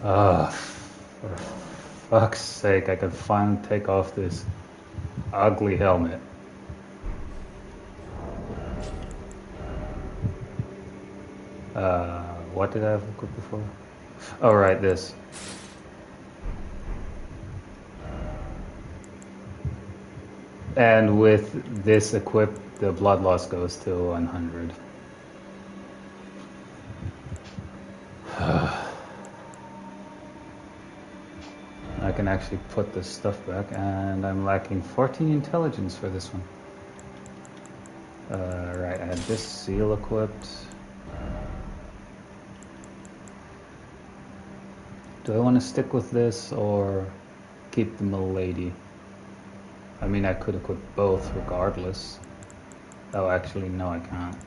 For fuck's sake, I could finally take off this ugly helmet. What did I have equipped before? Oh, right, this. And with this equipped, the blood loss goes to 100. I can actually put this stuff back, and I'm lacking 14 intelligence for this one. Right, I had this seal equipped. Do I want to stick with this or keep the milady? I mean, I could equip both regardless. Oh, actually, no, I can't.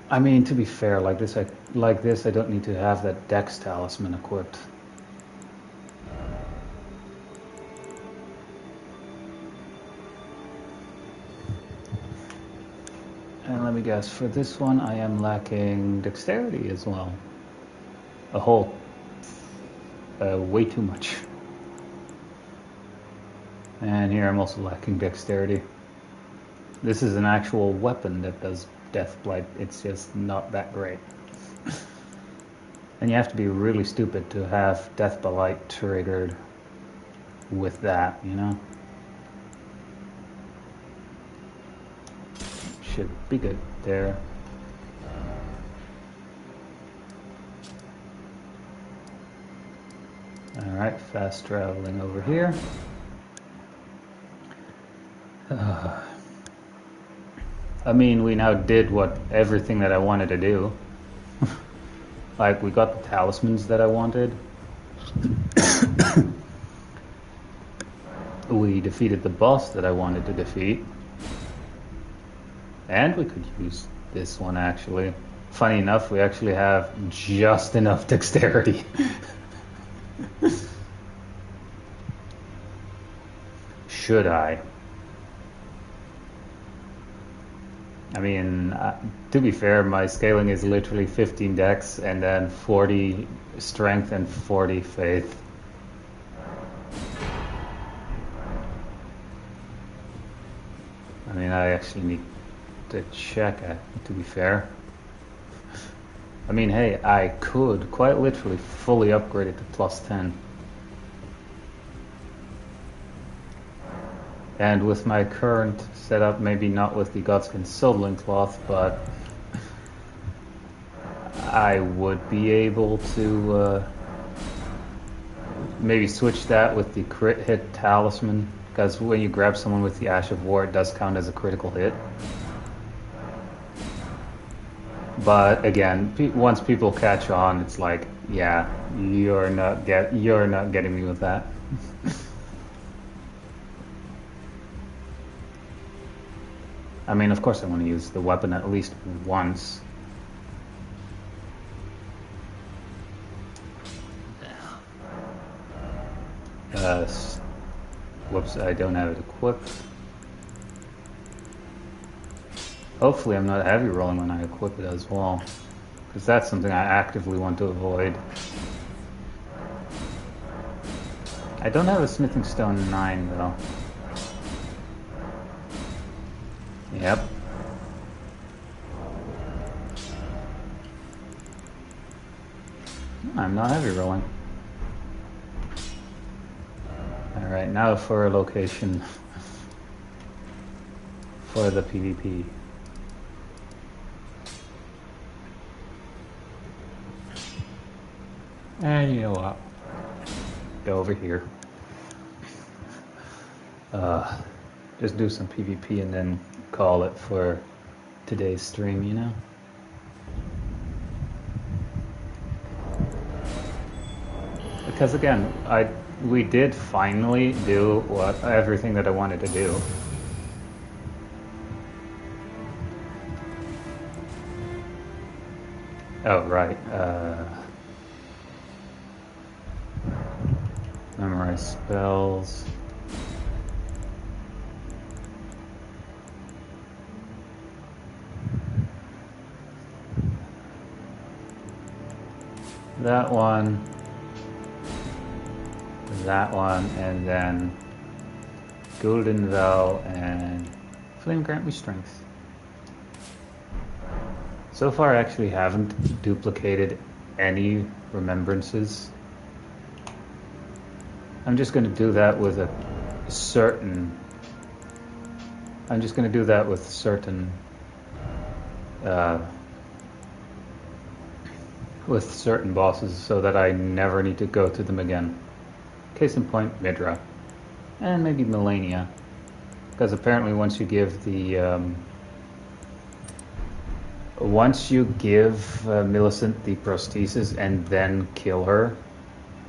I mean, to be fair, like this, I don't need to have that Dex talisman equipped. And let me guess, for this one, I am lacking dexterity as well. A whole, way too much. And here I'm also lacking dexterity. This is an actual weapon that does death blight. It's just not that great. And you have to be really stupid to have death blight triggered with that, you know? Should be good there. Alright, fast traveling over here. I mean, we now did everything that I wanted to do. Like, we got the talismans that I wanted. We defeated the boss that I wanted to defeat. And we could use this one, actually. Funny enough, we actually have just enough dexterity. Should I? I mean, to be fair, my scaling is literally 15 dex and then 40 strength and 40 faith. I mean, I actually need to check it, to be fair. I mean, hey, I could quite literally fully upgrade it to plus 10. And with my current setup, maybe not with the Godskin Soldling Cloth, but I would be able to maybe switch that with the crit hit talisman, because when you grab someone with the Ash of War, it does count as a critical hit. But again, once people catch on, it's like, yeah, you're not getting me with that. I mean, of course I want to use the weapon at least once. Whoops, I don't have it equipped. Hopefully I'm not heavy rolling when I equip it as well, because that's something I actively want to avoid. I don't have a smithing stone 9 though. Yep. I'm not heavy rolling. Alright, now for a location for the PvP. And you know what? Go over here. Just do some PvP and then call it for today's stream, you know? Because again, we did finally do everything that I wanted to do. Oh, right. Memorize spells. That one, and then Golden Vel and Flame grant me strength. So far I actually haven't duplicated any remembrances. I'm just going to do that with certain bosses so that I never need to go to them again. Case in point, Midra. And maybe Melania. Because apparently once you give Millicent the prosthesis and then kill her,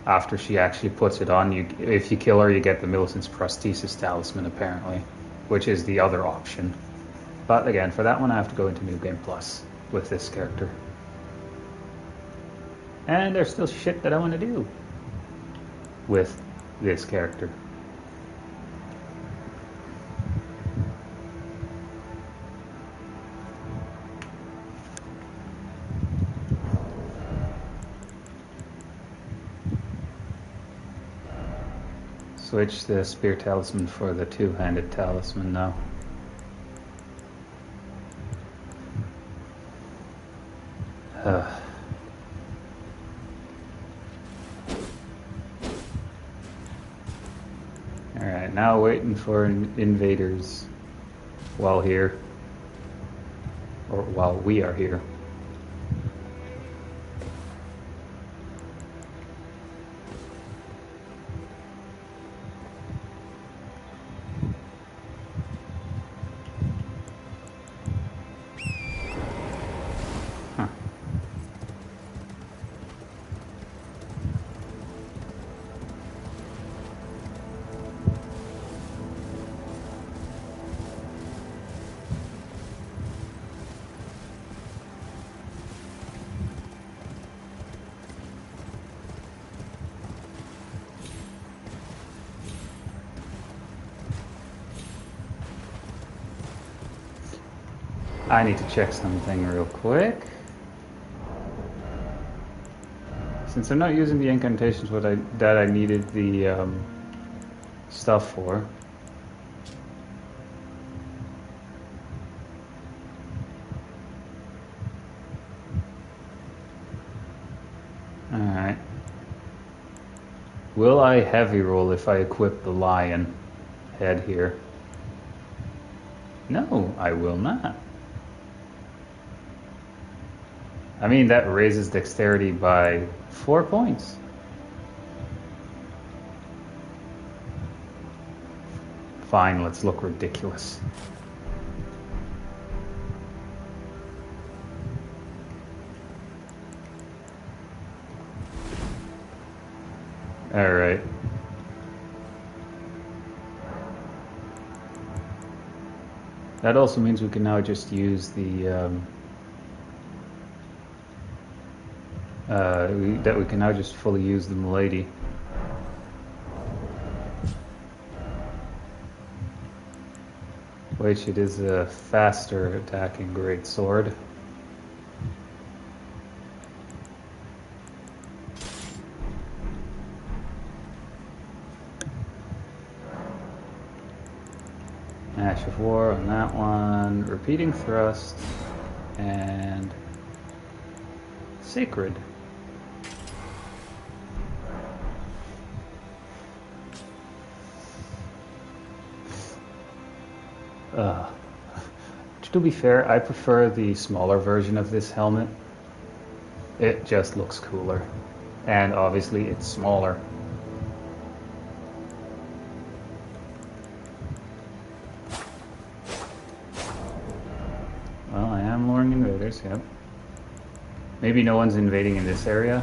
after she actually puts it on, if you kill her, you get the Millicent's prosthesis talisman, apparently. Which is the other option. But again, for that one I have to go into New Game Plus with this character. And there's still shit that I want to do with this character. Switch the spear talisman for the two-handed talisman now. Alright, now waiting for invaders while here. Or while we are here. I need to check something real quick. Since I'm not using the incantations that I needed the stuff for. Alright. Will I heavy roll if I equip the lion head here? No, I will not. I mean, that raises dexterity by 4 points. Fine, let's look ridiculous. Alright. That also means we can now just use the we can now just fully use the Milady. Which it is a faster attacking great sword. Ash of War on that one, repeating thrust, and sacred. To be fair, I prefer the smaller version of this helmet. It just looks cooler. And obviously it's smaller. Well, I am luring invaders, yep. Maybe no one's invading in this area.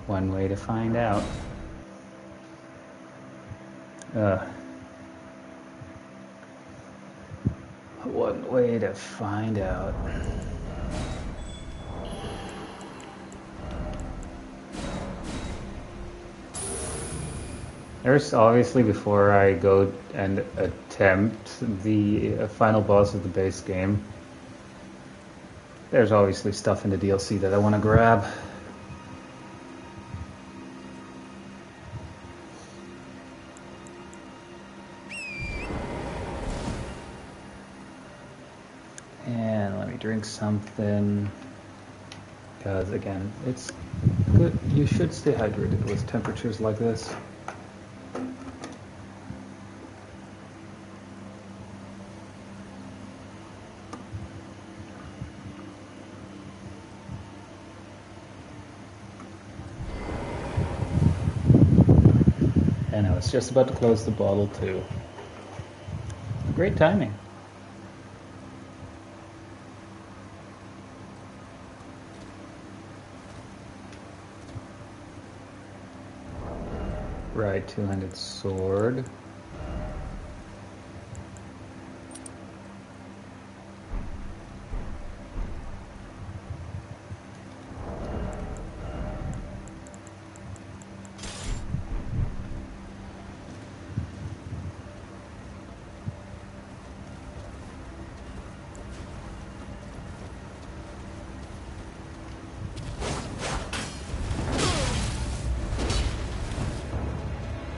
One way to find out. One way to find out. There's obviously, before I go and attempt the final boss of the base game, there's obviously stuff in the DLC that I want to grab. And let me drink something, because again, it's good. You should stay hydrated with temperatures like this. And I was just about to close the bottle too. Great timing. Right, two-handed sword.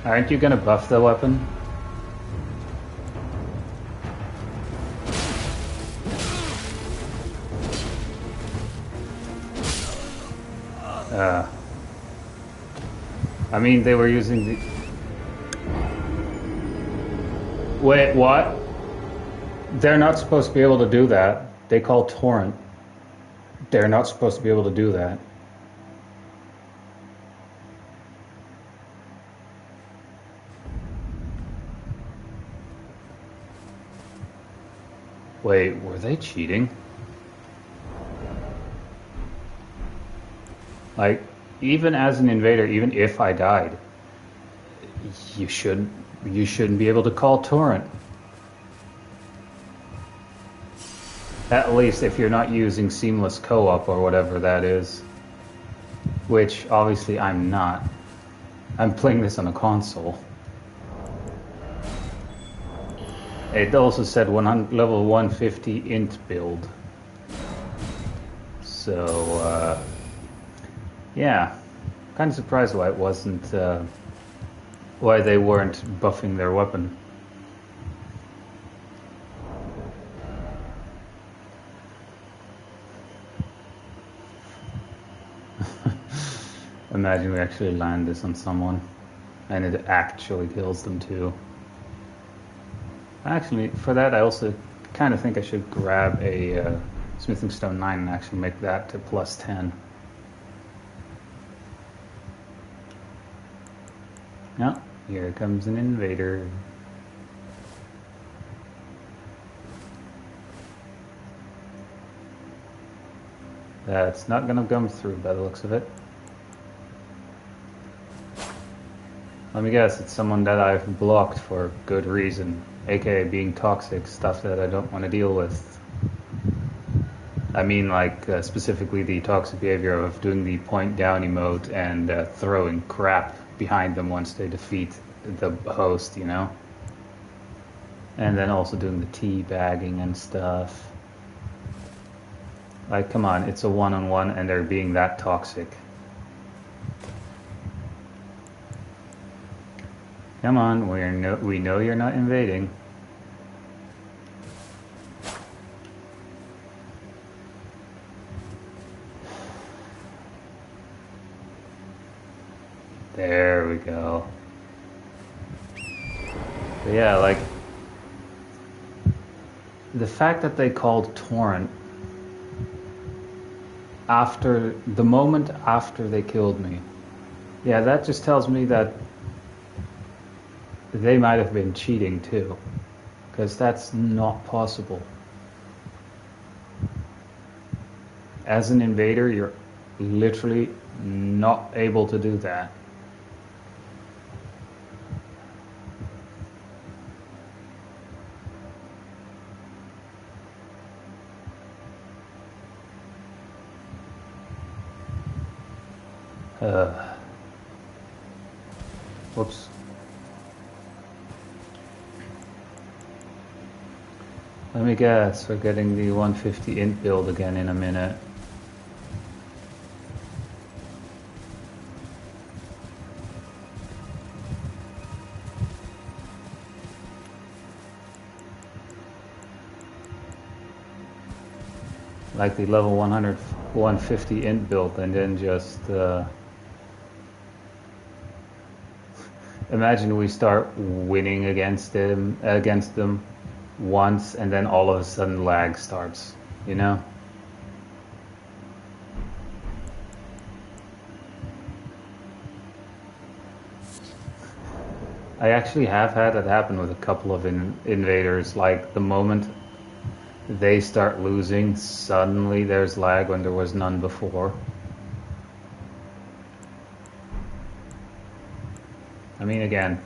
Aren't you gonna buff the weapon? I mean, they were using the... Wait, what? They're not supposed to be able to do that. They call torrent. They're not supposed to be able to do that. Wait, were they cheating? Like, even as an invader, even if I died, you shouldn't be able to call torrent. At least if you're not using seamless co-op or whatever that is. Which, obviously, I'm not. I'm playing this on a console. It also said level 150 int build. So, yeah. Kind of surprised why it wasn't, why they weren't buffing their weapon. Imagine we actually land this on someone and it actually kills them too. Actually, for that I also kind of think I should grab a Smithing Stone 9 and actually make that to plus 10. Yeah, here comes an invader. That's not gonna come through by the looks of it. Let me guess, it's someone that I've blocked for good reason, aka being toxic, stuff that I don't want to deal with. I mean, like, specifically the toxic behavior of doing the point down emote and throwing crap behind them once they defeat the host, you know? And then also doing the tea bagging and stuff. Like, come on, it's a one-on-one and they're being that toxic. Come on, we know you're not invading. There we go. But yeah, like the fact that they called Torrent after the moment after they killed me, yeah, that just tells me that they might have been cheating too, because that's not possible. As an invader, you're literally not able to do that. Whoops. Let me guess, we're getting the 150 int build again in a minute. Like the level 100, 150 int build, and then just imagine we start winning against them once, and then all of a sudden lag starts, you know? I actually have had that happen with a couple of invaders, like the moment they start losing, suddenly there's lag when there was none before. I mean, again,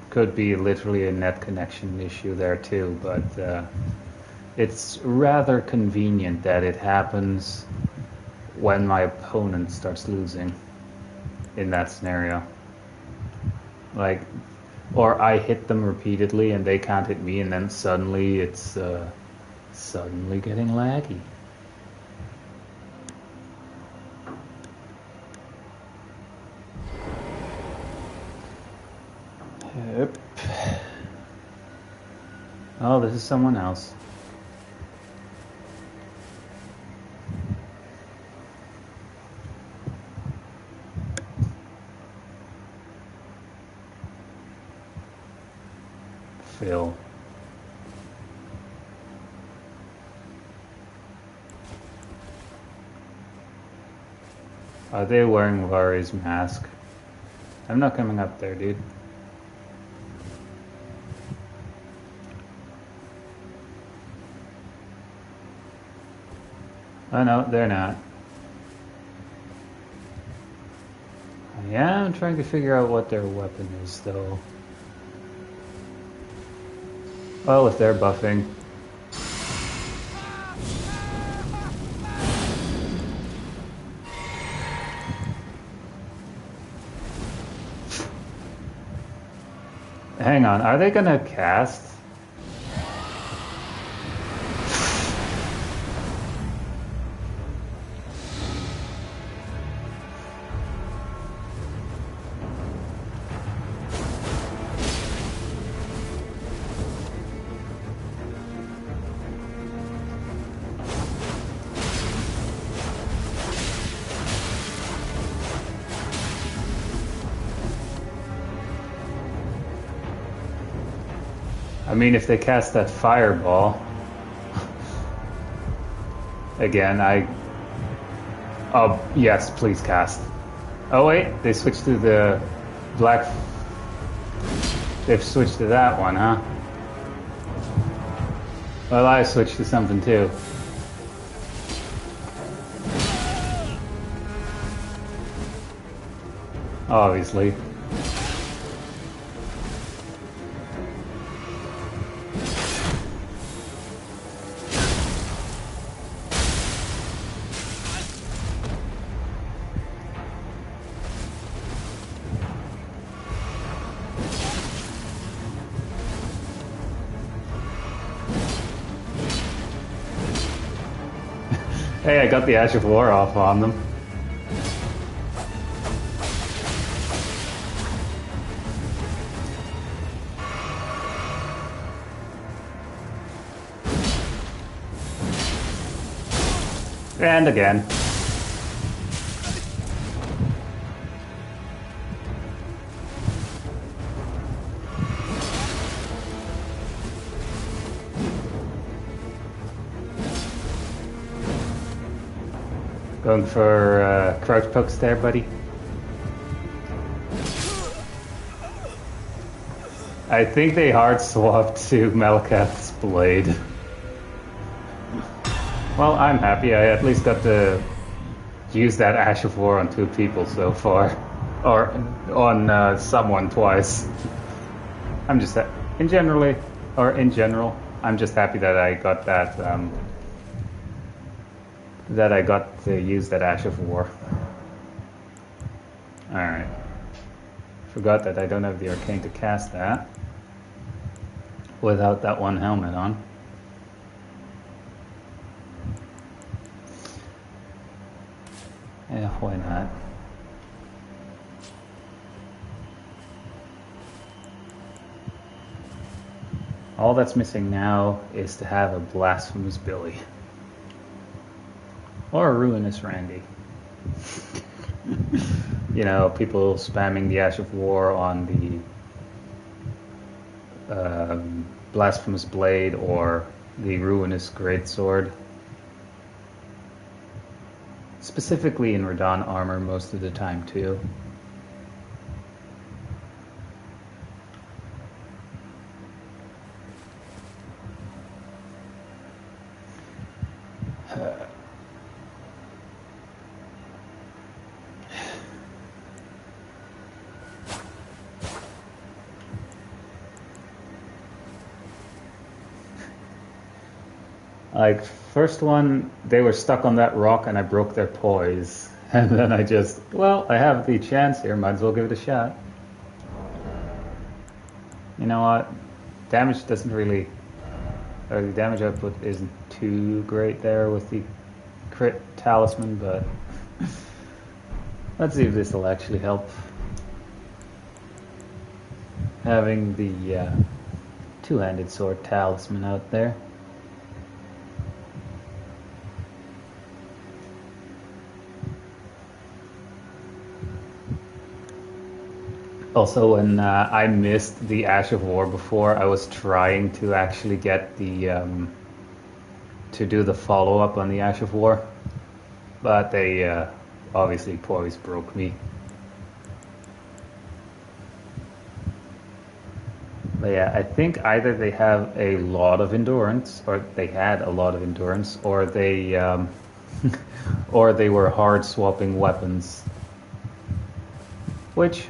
could be literally a net connection issue there too, but it's rather convenient that it happens when my opponent starts losing in that scenario. Like, or I hit them repeatedly and they can't hit me, and then suddenly it's suddenly getting laggy. Yep. Oh, this is someone else. Phil. Are they wearing Vari's mask? I'm not coming up there, dude. Oh no, they're not. Yeah, I'm trying to figure out what their weapon is, though. Well, if they're buffing. Hang on, are they gonna cast? I mean, if they cast that fireball, again, oh, yes, please cast. Oh wait, they switched to the black, they've switched to that one, huh? Well, I switched to something too. Obviously. Hey, I got the Ash of War off on them. And again. Going for crouch pokes there, buddy. I think they hard swapped to Melkath's blade. Well, I'm happy. I at least got to use that Ash of War on 2 people so far. Or on someone twice. I'm just in general, I'm just happy that I got that that I got to use that Ash of War. Alright. Forgot that I don't have the arcane to cast that without that one helmet on. Yeah, why not? All that's missing now is to have a Blasphemous Billy. Or a Ruinous Randy. You know, people spamming the Ash of War on the Blasphemous Blade or the Ruinous Greatsword. Specifically in Radahn armor most of the time too. Like, first one, they were stuck on that rock and I broke their poise. And then I just, well, I have the chance here, might as well give it a shot. You know what? Damage doesn't really, or the damage output isn't too great there with the crit talisman, but let's see if this will actually help. Having the two-handed sword talisman out there. Also, when I missed the Ash of War before, I was trying to actually get the to do the follow-up on the Ash of War, but they obviously poise broke me. But yeah, I think either they have a lot of endurance, or they had a lot of endurance, or they or they were hard swapping weapons, which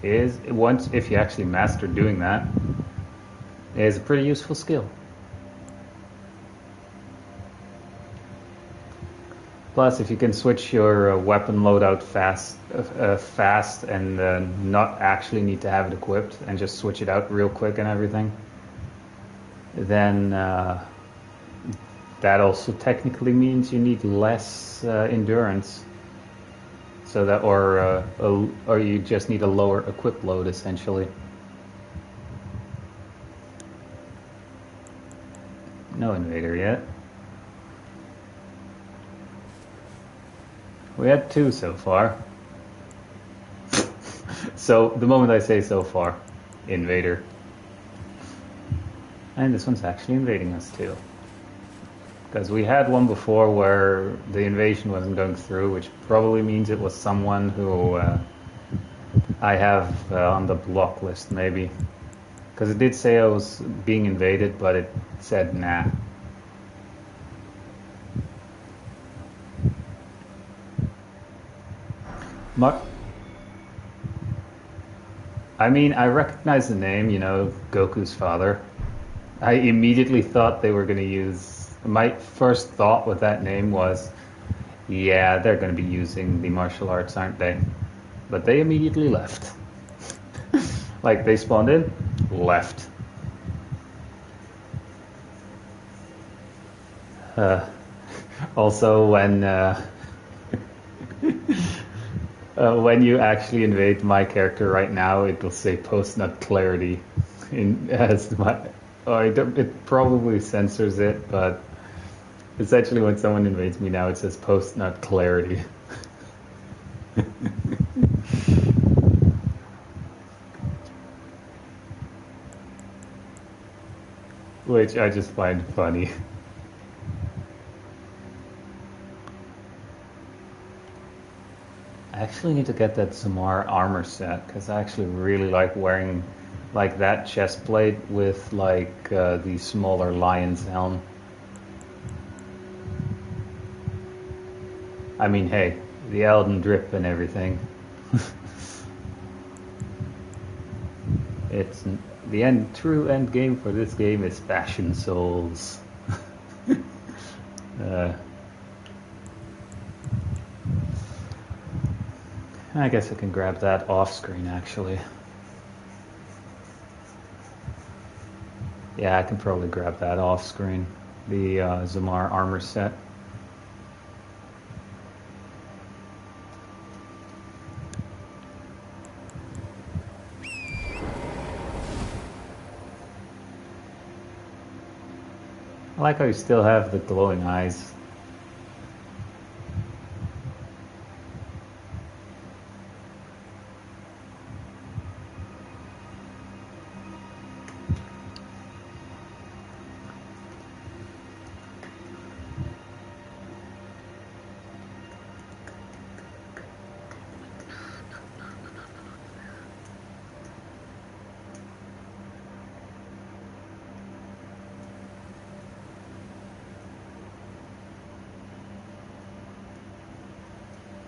is, once if you actually master doing that, is a pretty useful skill. Plus, if you can switch your weapon loadout fast and not actually need to have it equipped and just switch it out real quick and everything, then that also technically means you need less endurance. So that, or you just need a lower equip load, essentially. No invader yet. We had 2 so far. So the moment I say so far, invader. And this one's actually invading us too. Because we had one before where the invasion wasn't going through, which probably means it was someone who I have on the block list, maybe. Because it did say I was being invaded, but it said nah. I mean, I recognize the name, you know, Goku's father. I immediately thought they were going to use... My first thought with that name was, yeah, they're going to be using the martial arts, aren't they? But they immediately left. Like, they spawned in, left. Also, when you actually invade my character right now, it will say post-nut clarity as my... it probably censors it, but essentially when someone invades me now, it says post-nut clarity. Which I just find funny. I actually need to get that Zamar armor set because I actually really like wearing like that chest plate with like the smaller lion's helm. I mean, hey, the Elden drip and everything. It's the true end game for this game is Fashion Souls. I guess I can grab that off screen actually. Yeah, I can probably grab that off screen. The Zamar armor set. I like how you still have the glowing eyes.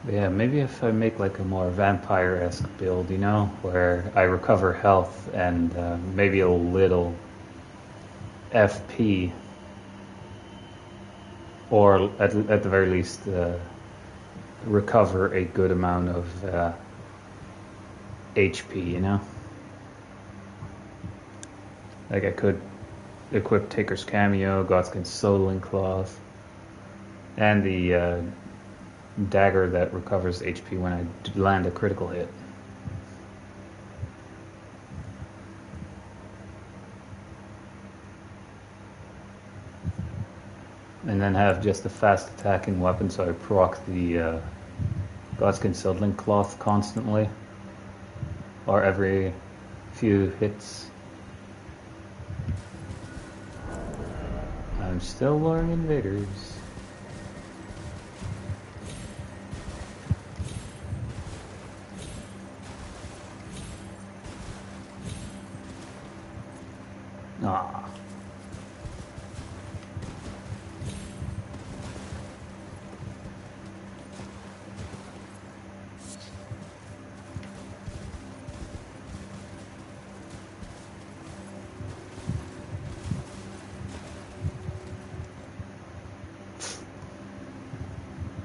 Yeah, maybe if I make like a more vampire-esque build, you know, where I recover health and maybe a little FP, or at the very least recover a good amount of HP, you know? Like I could equip Taker's Cameo, Godskin Soling Cloth, and the dagger that recovers HP when I land a critical hit. And then have just a fast attacking weapon so I proc the Godskin Soling Cloth constantly, or every few hits. I'm still luring invaders. Ah.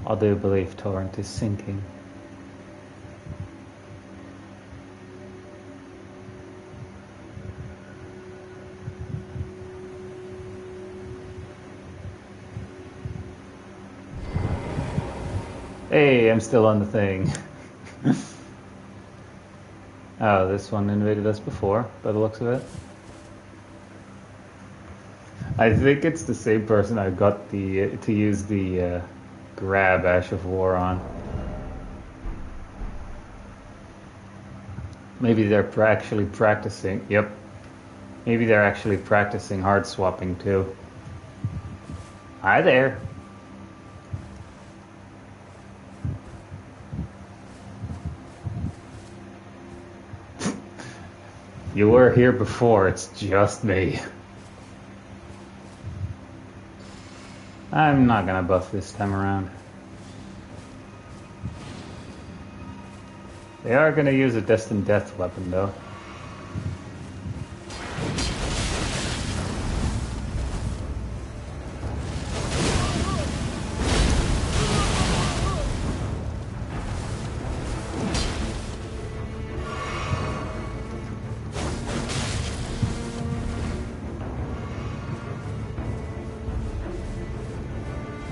I do believe Torrent is sinking. Hey, I'm still on the thing. Oh, this one invaded us before, by the looks of it. I think it's the same person I got the to use the grab Ash of War on. Maybe they're actually practicing. Yep. Maybe they're actually practicing hard swapping too. Hi there. You were here before, it's just me. I'm not gonna buff this time around. They are gonna use a Destined Death weapon though.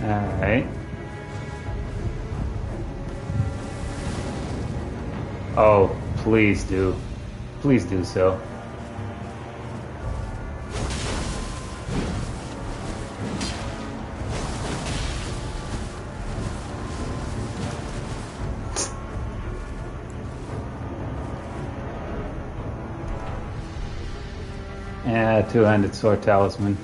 Alright. Oh, please do. Please do so. Yeah, two-handed sword talisman.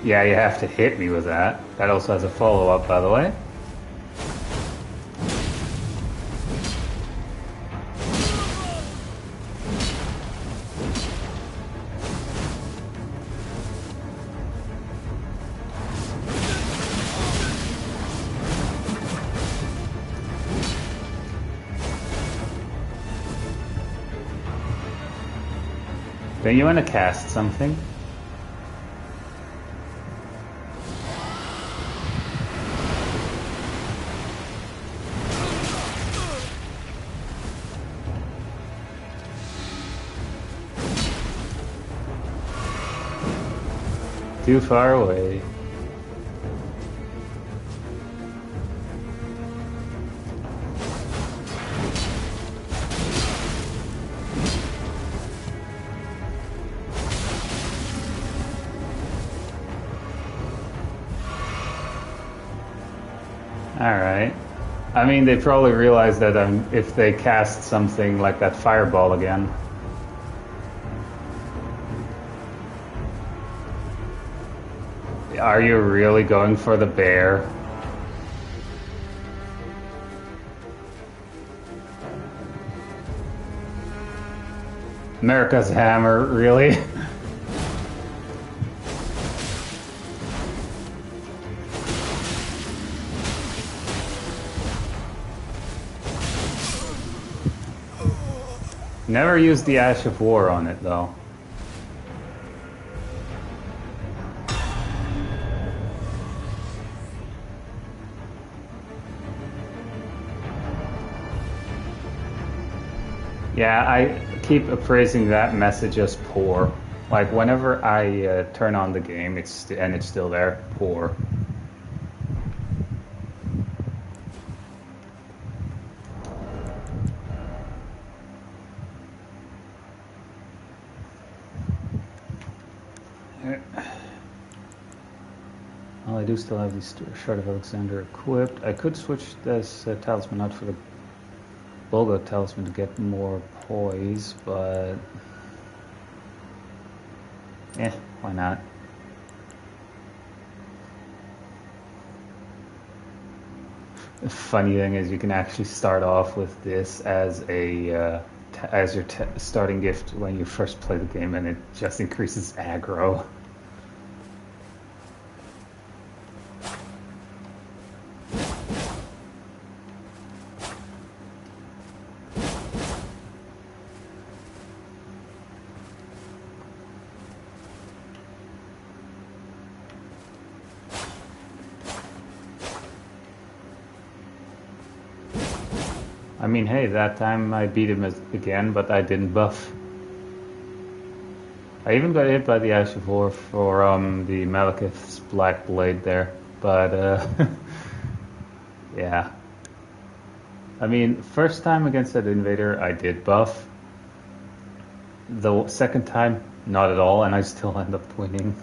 Yeah, you have to hit me with that. That also has a follow-up, by the way. Don't you want to cast something? Too far away. Alright. I mean, they probably realize that if they cast something like that fireball again. Are you really going for the bear? America's hammer, really? Never use the Ash of War on it, though. Yeah, I keep appraising that message as poor. Like, whenever I turn on the game, it's still there, poor. Well, I do still have the Shard of Alexander equipped. I could switch this talisman out for the Bulgo talisman to get more poise, but why not? The funny thing is, you can actually start off with this as a as your starting gift when you first play the game, and it just increases aggro. I mean, hey, that time I beat him again, but I didn't buff. I even got hit by the Ash of War for the Malekith's Black Blade there, but yeah. I mean, first time against that invader, I did buff. The second time, not at all, and I still end up winning.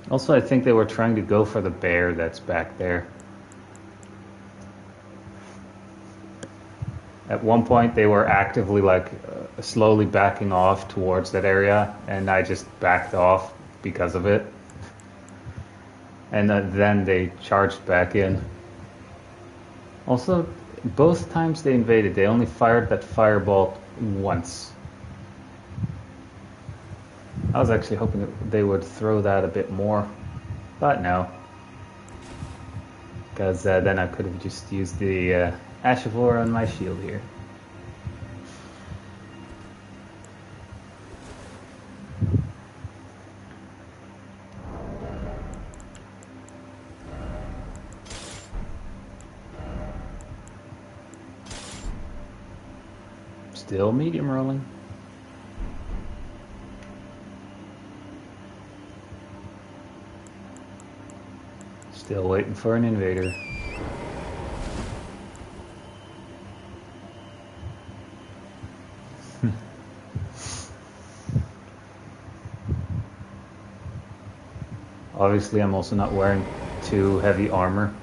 Also, I think they were trying to go for the bear that's back there. At one point, they were actively slowly backing off towards that area, and I just backed off because of it. And then they charged back in. Also, both times they invaded, they only fired that fireball once. I was actually hoping that they would throw that a bit more, but no. Because then I could have just used the Ash of War on my shield here. Still medium rolling. Still waiting for an invader. Obviously, I'm also not wearing too heavy armor.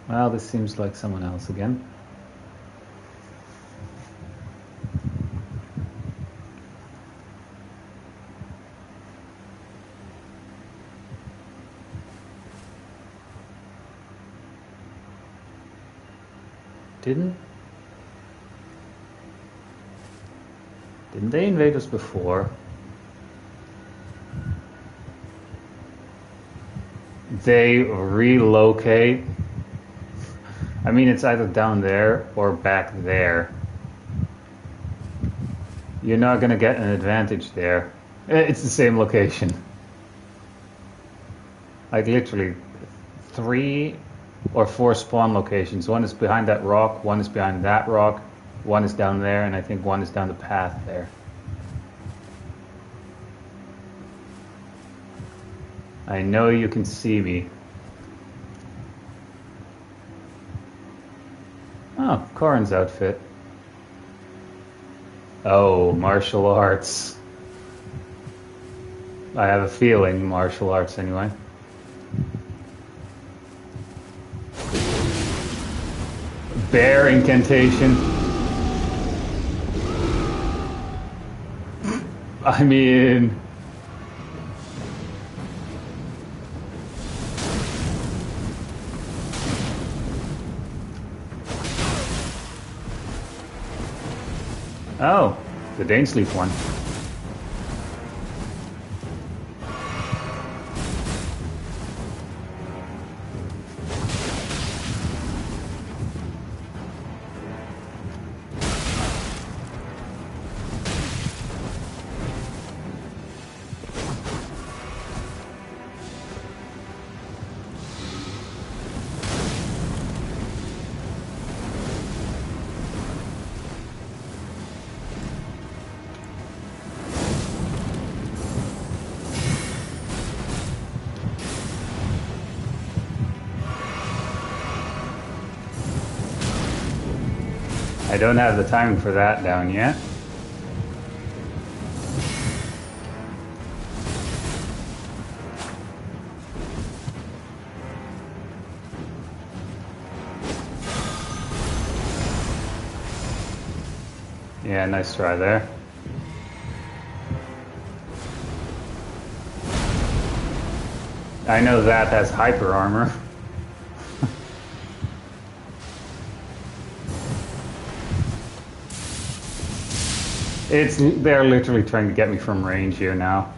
Well, this seems like someone else again. Didn't they invade us before? They relocate. I mean, it's either down there or back there. You're not gonna get an advantage there. It's the same location. Like literally 3 or 4 spawn locations. One is behind that rock, one is behind that rock, one is down there, and I think one is down the path there. I know you can see me. Oh, Corin's outfit. Oh, martial arts. I have a feeling martial arts anyway. Bear incantation. I mean... Oh, the Danesleaf one. I don't have the timing for that down yet. Yeah, nice try there. I know that has hyper armor. They're literally trying to get me from range here now.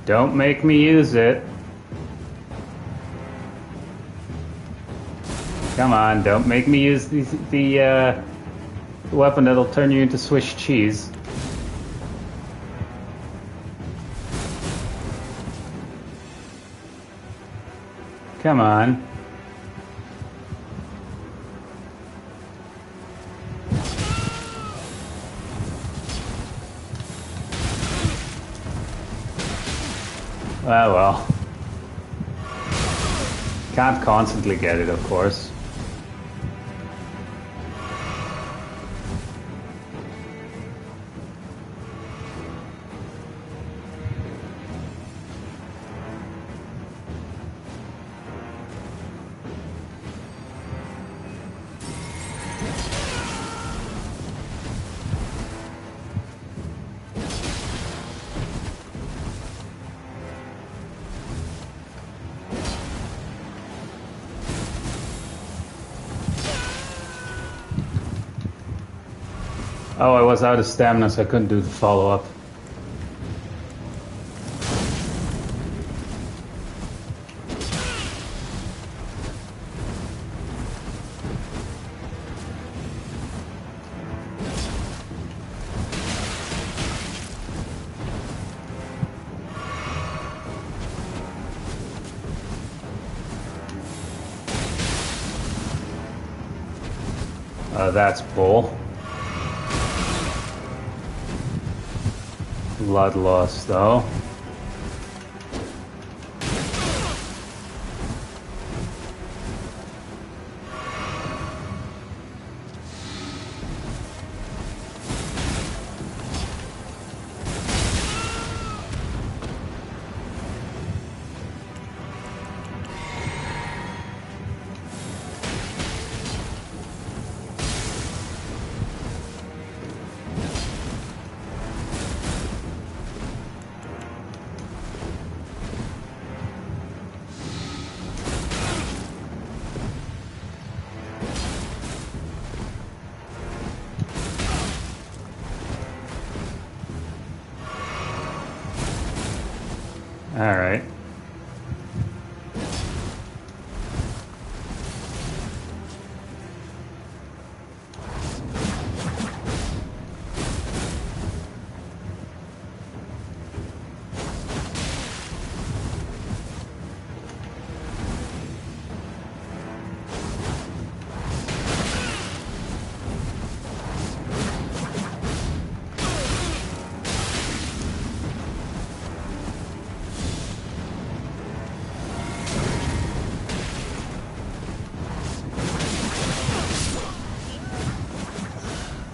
Don't make me use it. Come on, don't make me use the weapon that'll turn you into Swiss cheese. Come on. Oh well. Can't constantly get it, of course. Oh, I was out of stamina, so I couldn't do the follow-up. That's bull. Blood loss, though. Alright.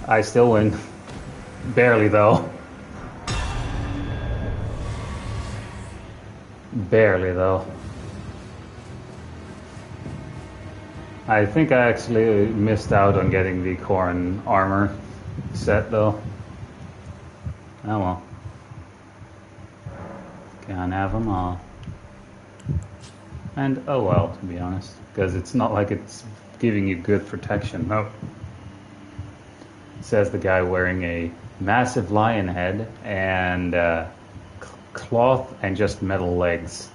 I still win. Barely, though. Barely, though. I think I actually missed out on getting the Corn armor set, though. Oh well. Can't have them all. And oh well, to be honest. Because it's not like it's giving you good protection. No. Says the guy wearing a massive lion head and cloth and just metal legs.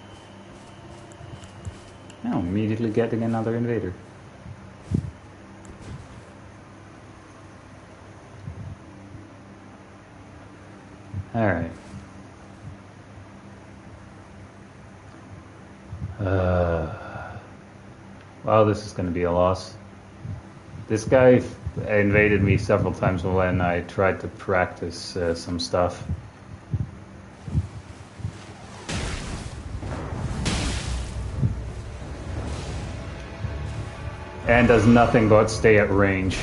Now immediately getting another invader. Alright. Wow, this is going to be a loss. This guy invaded me several times when I tried to practice some stuff. And does nothing but stay at range.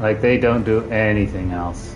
Like, they don't do anything else.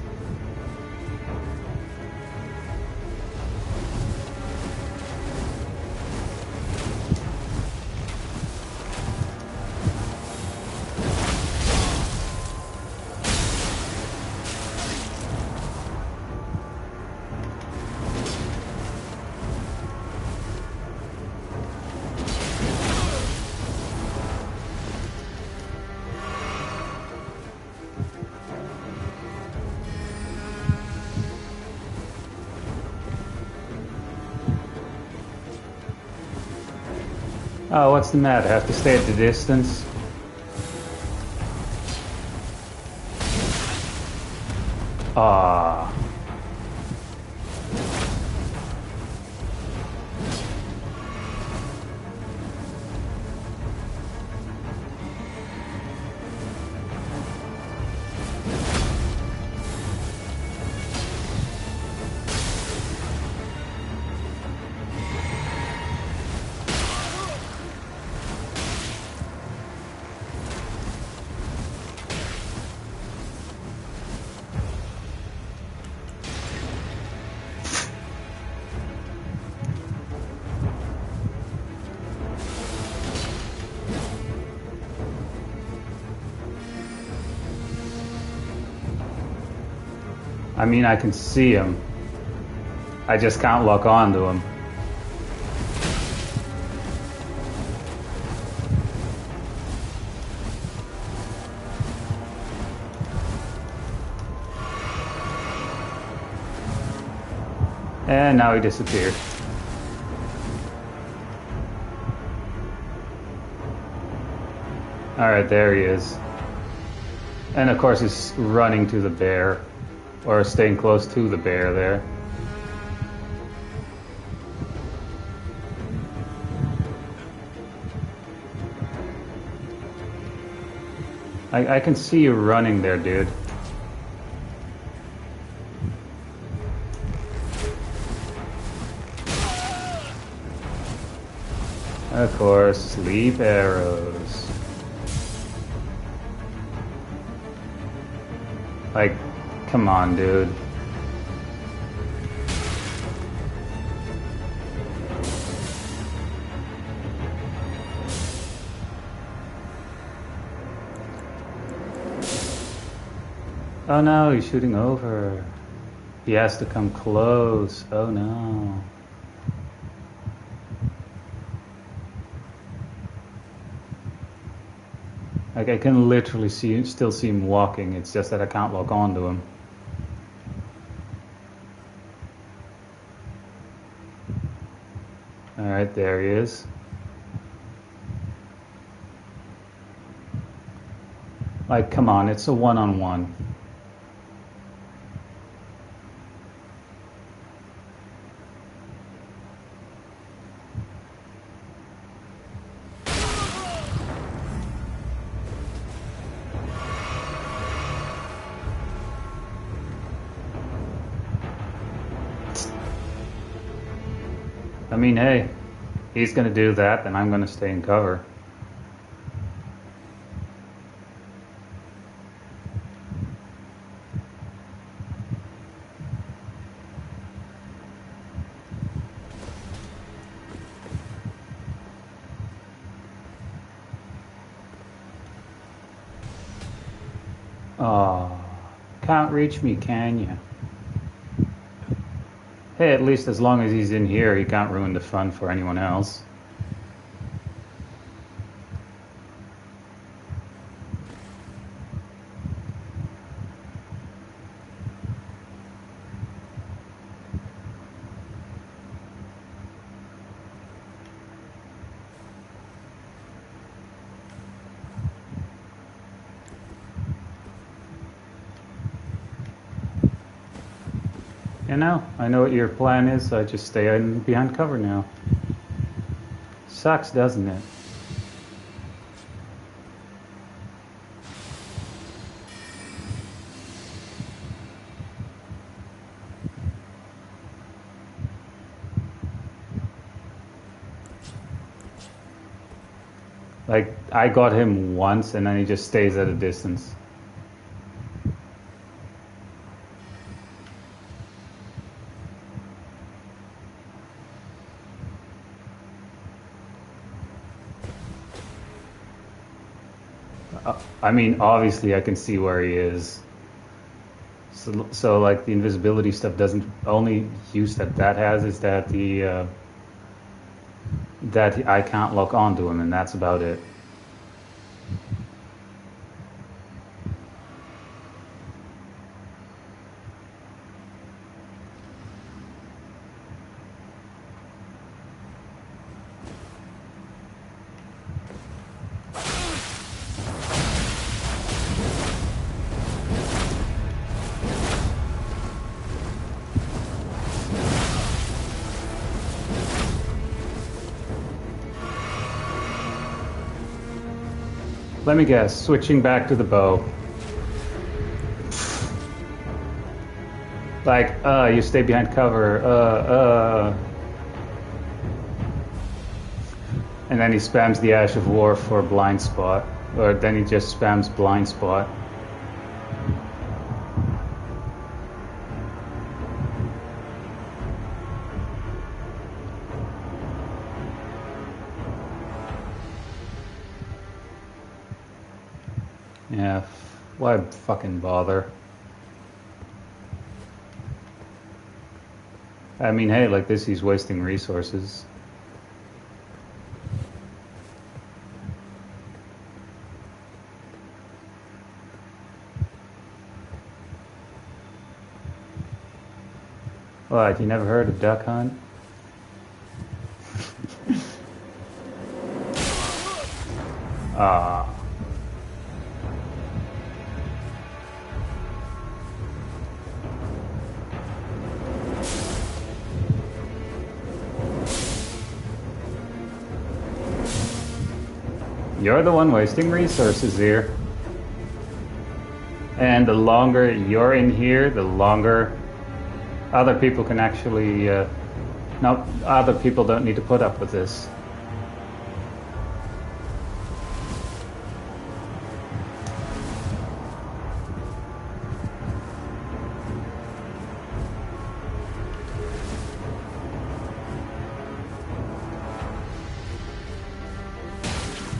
Oh, what's the matter? Have to stay at the distance? Ah. I mean, I can see him. I just can't lock on to him. And now he disappeared. Alright, there he is. And of course he's running to the bear. Or staying close to the bear there. I can see you running there, dude. Of course, sleep arrows. Like, come on, dude. Oh no, he's shooting over. He has to come close. Oh no. Like I can literally still see him walking. It's just that I can't lock onto him. All right, there he is. Like, come on, it's a one-on-one. I mean, hey, he's gonna do that, then I'm gonna stay in cover. Oh, can't reach me, can you? Hey, at least as long as he's in here, he can't ruin the fun for anyone else. You know, I know what your plan is, so I just stay in behind cover now. Sucks, doesn't it? Like, I got him once, and then he just stays at a distance. I mean, obviously I can see where he is. So like the invisibility stuff doesn't, only use that has is that that I can't lock onto him, and that's about it. Let me guess, switching back to the bow. Like, you stay behind cover, And then he spams the Ash of War for blind spot. Or then he just spams blind spot. Yeah, why fucking bother? I mean, hey, like this, he's wasting resources. What, you never heard of Duck Hunt? Ah. You're the one wasting resources here. And the longer you're in here, the longer other people can actually... no, other people don't need to put up with this.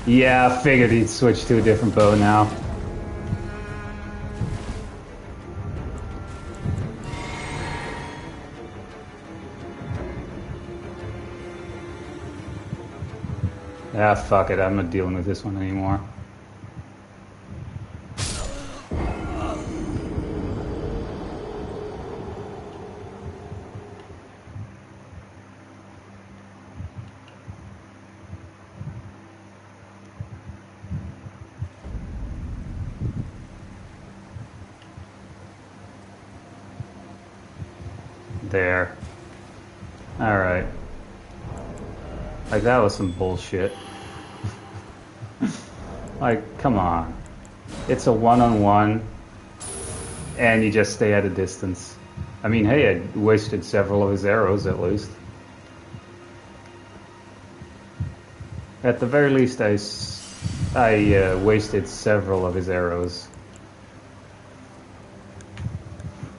Yeah, I figured he'd switch to a different bow now. Ah, fuck it, I'm not dealing with this one anymore. There. Alright. Like, that was some bullshit. Like, come on. It's a one-on-one, and you just stay at a distance. I mean, hey, I wasted several of his arrows, at least. At the very least, I wasted several of his arrows.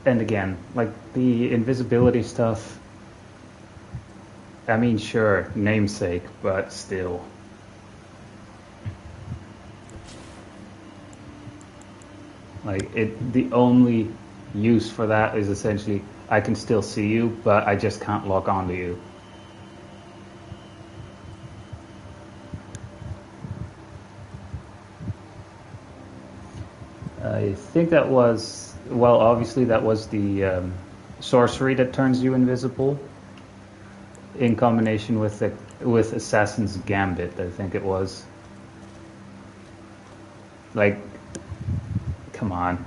And again, like, the invisibility stuff, I mean, sure, namesake, but still. Like, the only use for that is essentially, I can still see you, but I just can't lock onto you. I think that was, well, obviously that was the sorcery that turns you invisible, in combination with Assassin's Gambit, I think it was. Like, come on.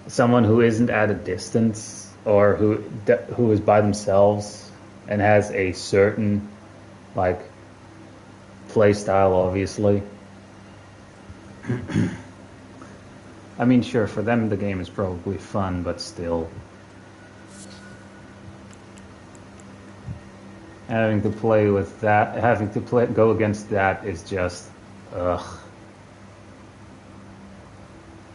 Someone who isn't at a distance, or who is by themselves and has a certain, like, play style, obviously. I mean, sure, for them the game is probably fun, but still. Having to play with that, go against that is just, ugh.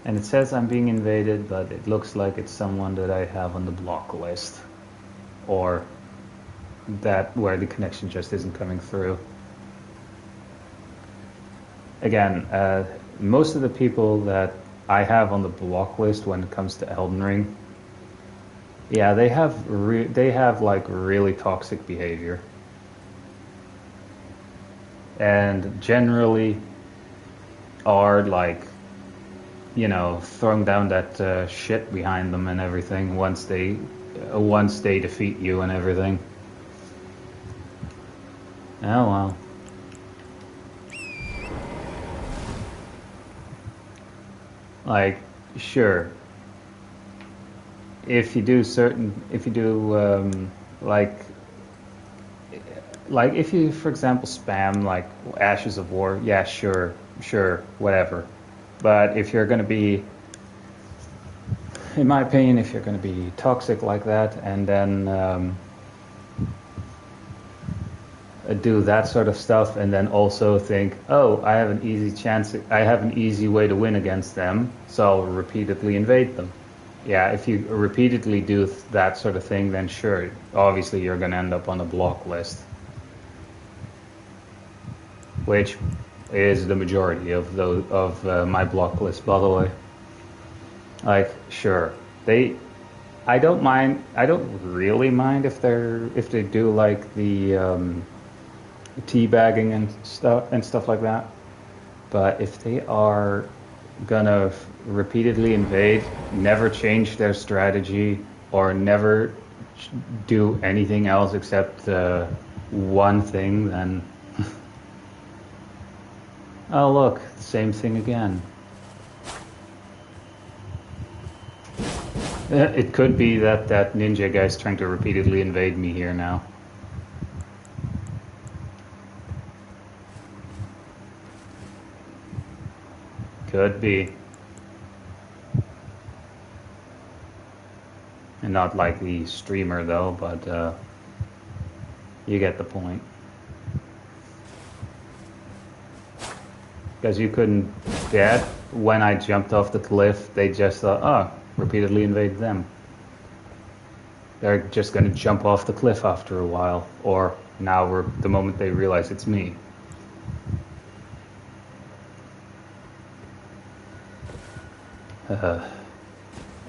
And it says I'm being invaded, but it looks like it's someone that I have on the block list. Or that where the connection just isn't coming through. Again, most of the people that I have on the block list when it comes to Elden Ring, yeah, they have like really toxic behavior, and generally are like, you know, throwing down that shit behind them and everything once they defeat you and everything. Oh well. Like, sure, if you do like if you, for example, spam like Ashes of War, yeah, sure, whatever. But if you're going to be, in my opinion, if you're going to be toxic like that and then do that sort of stuff and then also think, oh, I have an easy way to win against them, so I'll repeatedly invade them. Yeah, if you repeatedly do that sort of thing, then sure, obviously you're going to end up on a block list, which is the majority of my block list, by the way. Like, sure, I don't really mind if they do like the teabagging and stuff like that, but if they are gonna repeatedly invade, never change their strategy, or never do anything else except one thing, then oh look, same thing again. It could be that ninja guy's trying to repeatedly invade me here now. Could be. And not like the streamer though, but you get the point. Because you couldn't get, when I jumped off the cliff, they just thought, oh, repeatedly invade them. They're just going to jump off the cliff after a while, or now the moment they realize it's me.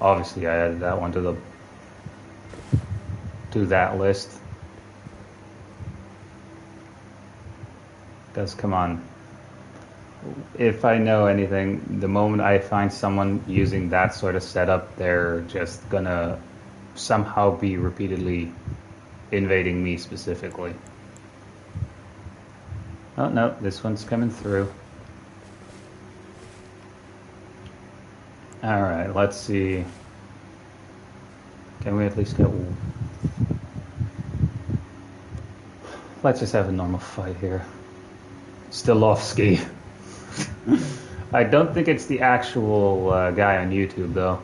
Obviously I added that one to that list. Because come on, if I know anything, the moment I find someone using that sort of setup, they're just gonna somehow be repeatedly invading me specifically. Oh no, this one's coming through. Alright, let's see. Can we at least get... Let's just have a normal fight here. Stilovsky. I don't think it's the actual guy on YouTube, though.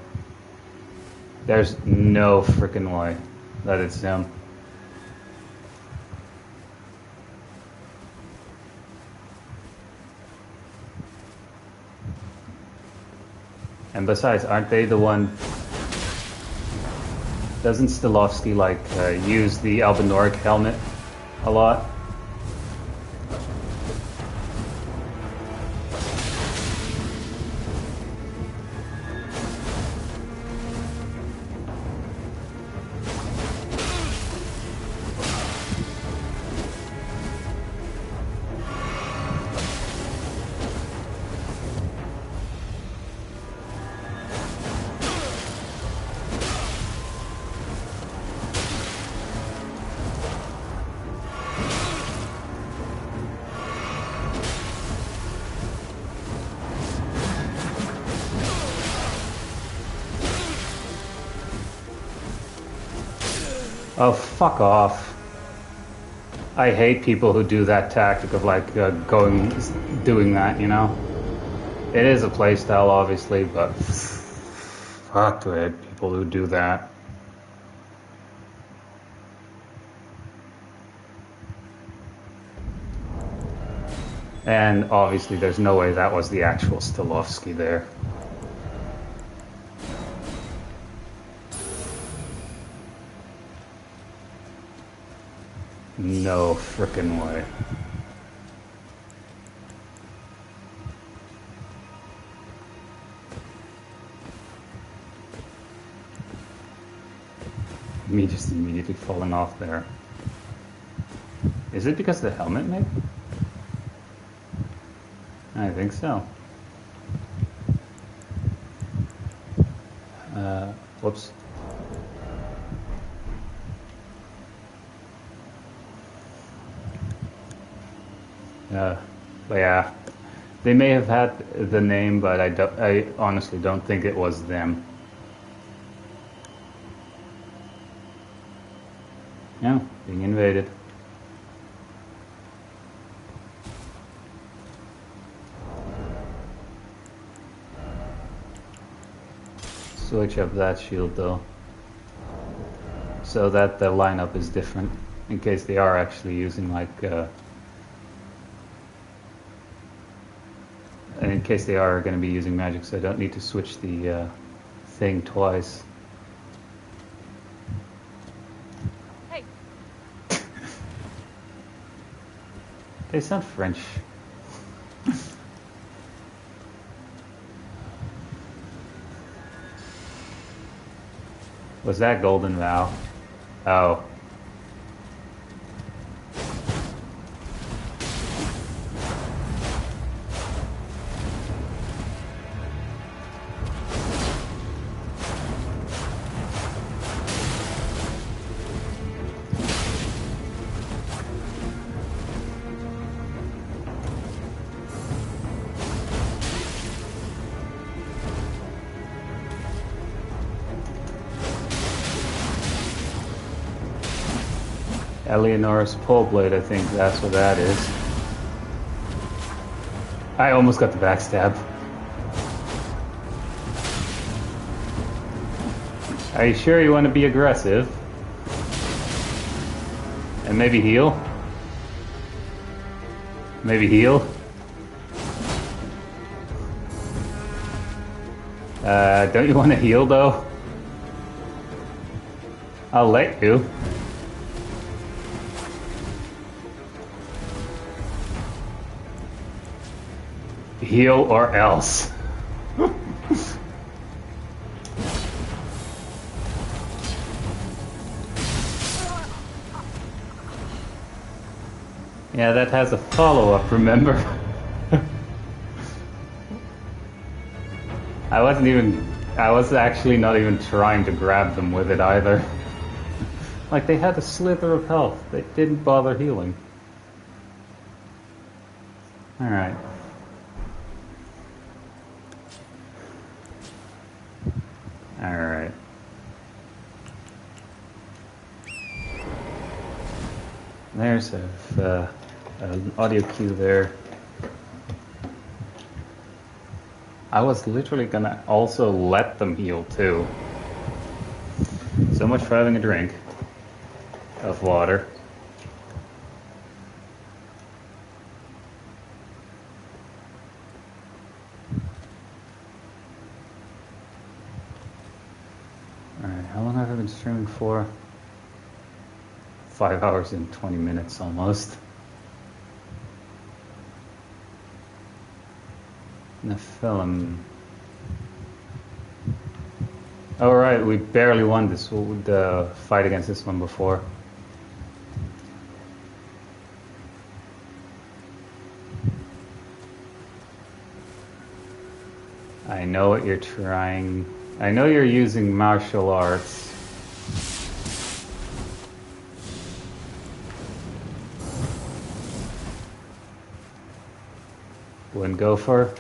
There's no freaking way that it's him. And besides, aren't they the one... Doesn't Stilovsky, like, use the Albinoric helmet a lot? Oh, fuck off. I hate people who do that tactic of like doing that, you know? It is a playstyle, obviously, but fuck I hate people who do that. And obviously there's no way that was the actual Stilovsky there. No frickin' way. Me just immediately falling off there. Is it because of the helmet, maybe? I think so. Whoops. But yeah, they may have had the name, but I honestly don't think it was them. Yeah, being invaded. Switch up that shield though, so that the lineup is different, in case they are actually using like and in case they are going to be using magic, so I don't need to switch the thing twice. Hey. They sound French. Was that Golden Vow? Oh. Eleonora's pole blade, I think that's what that is. I almost got the backstab. Are you sure you want to be aggressive? And maybe heal? Maybe heal? Don't you want to heal though? I'll let you. Heal or else. Yeah, that has a follow-up, remember? I was actually not even trying to grab them with it either. Like, they had a slither of health. They didn't bother healing. Alright. Alright. there's an audio cue there. I was literally gonna also let them heal too. So much for having a drink of water. Alright, how long have I been streaming for? 5 hours and 20 minutes almost. The film. Oh right, we barely won the fight against this one before. I know what you're trying. I know you're using martial arts. Wouldn't go for.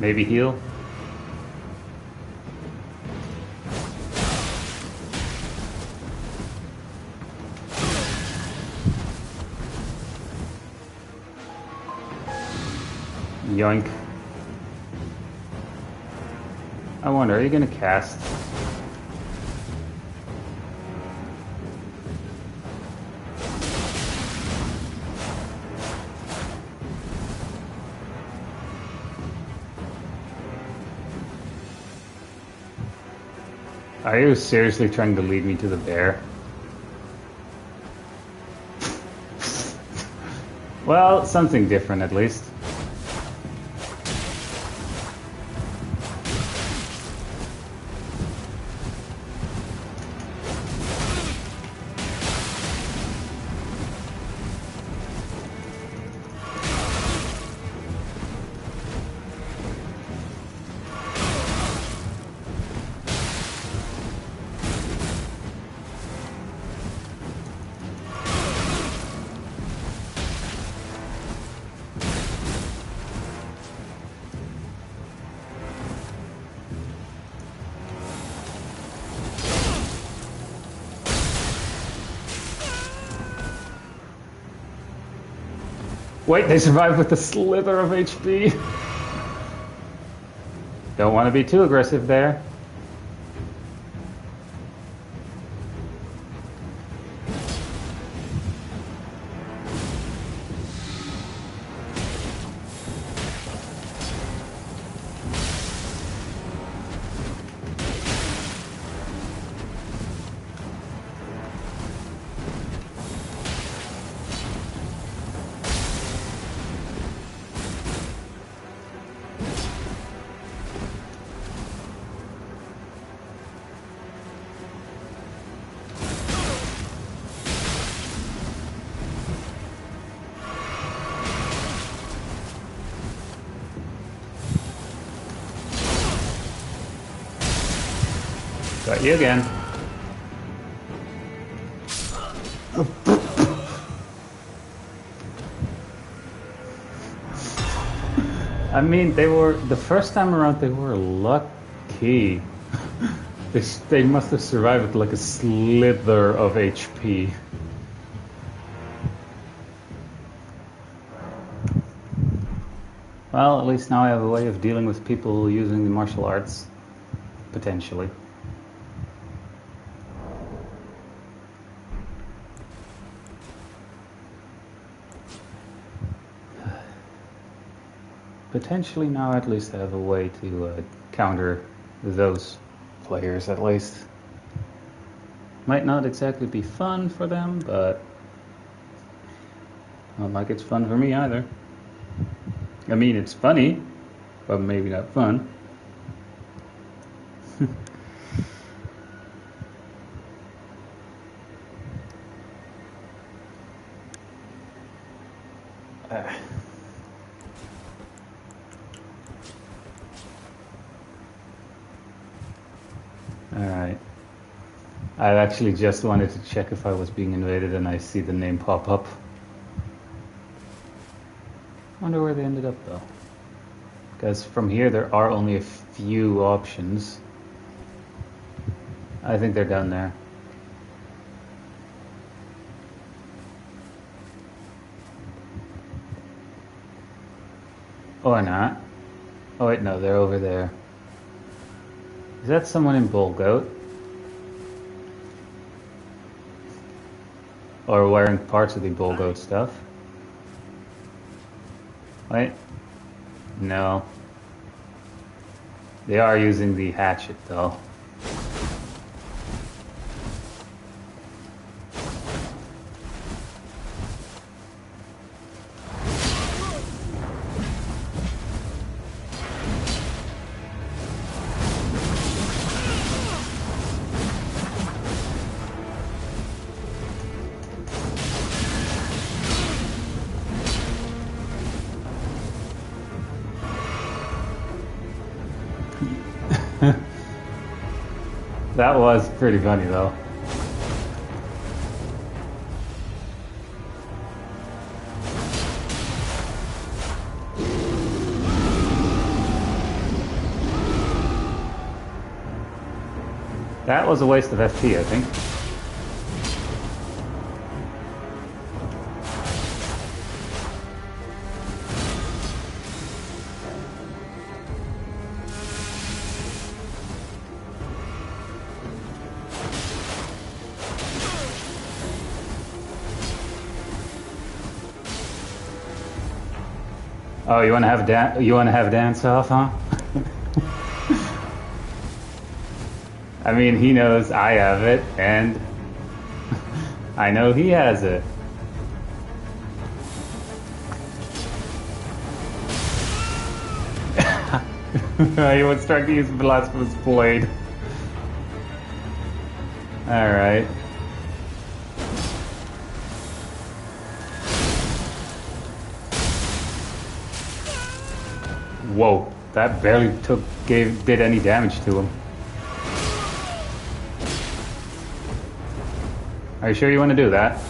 Maybe heal. Yoink. I wonder, are you gonna cast? Are you seriously trying to lead me to the bear? Well, something different at least. Wait, they survived with a slither of HP. Don't want to be too aggressive there. Got you again. I mean, they were, the first time around, they were lucky. They must have survived with like a slither of HP. Well, at least now I have a way of dealing with people using the martial arts. Potentially. Potentially now at least I have a way to counter those players at least. Might not exactly be fun for them, but not like it's fun for me either. I mean, it's funny, but maybe not fun. Alright. I actually just wanted to check if I was being invaded and I see the name pop up. Wonder where they ended up though. Because from here there are only a few options. I think they're down there. Or not. Oh wait, no, they're over there. Is that someone in Bull Goat? Or wearing parts of the Bull Goat stuff? Wait. No. They are using the hatchet though. That was pretty funny though. That was a waste of FP, I think. Oh, you want to have you want to have dance off, huh? I mean, he knows I have it, and I know he has it. He was trying to use Blasphemous Blade. Alright. Whoa, that barely did any damage to him. Are you sure you want to do that?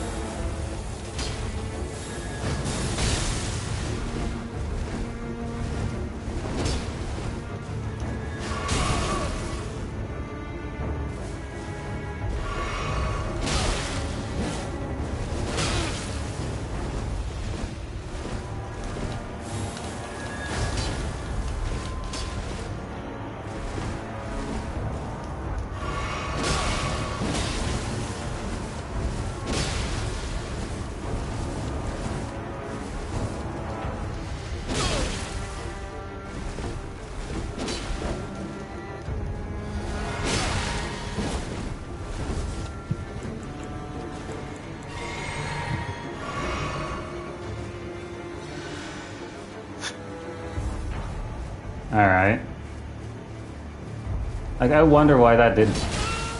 Alright. Like, I wonder why that did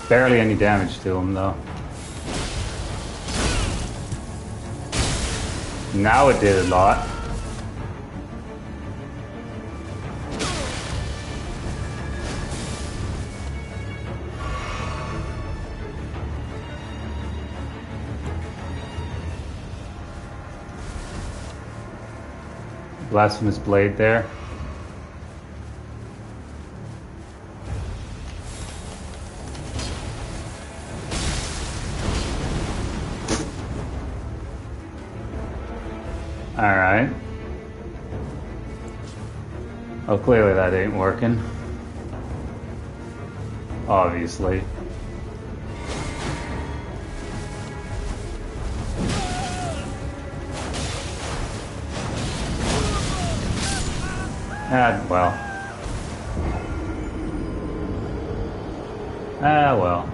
barely any damage to him, though. Now it did a lot. Blasphemous Blade there. Alright. Oh, clearly that ain't working. Obviously. Well. Well.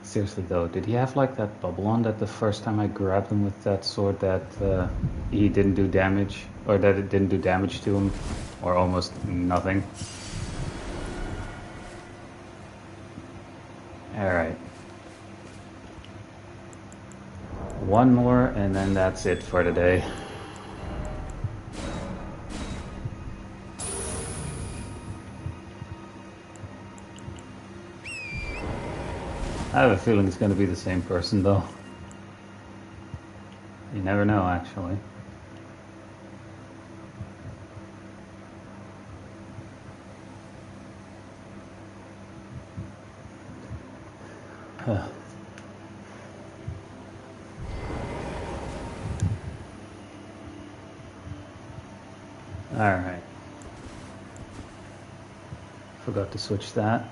Seriously though, did he have like that bubble on that the first time I grabbed him with that sword that he didn't do damage? Or that it didn't do damage to him? Or almost nothing? Alright. One more and then that's it for today. I have a feeling it's going to be the same person though. You never know, actually. Huh. Alright. Forgot to switch that.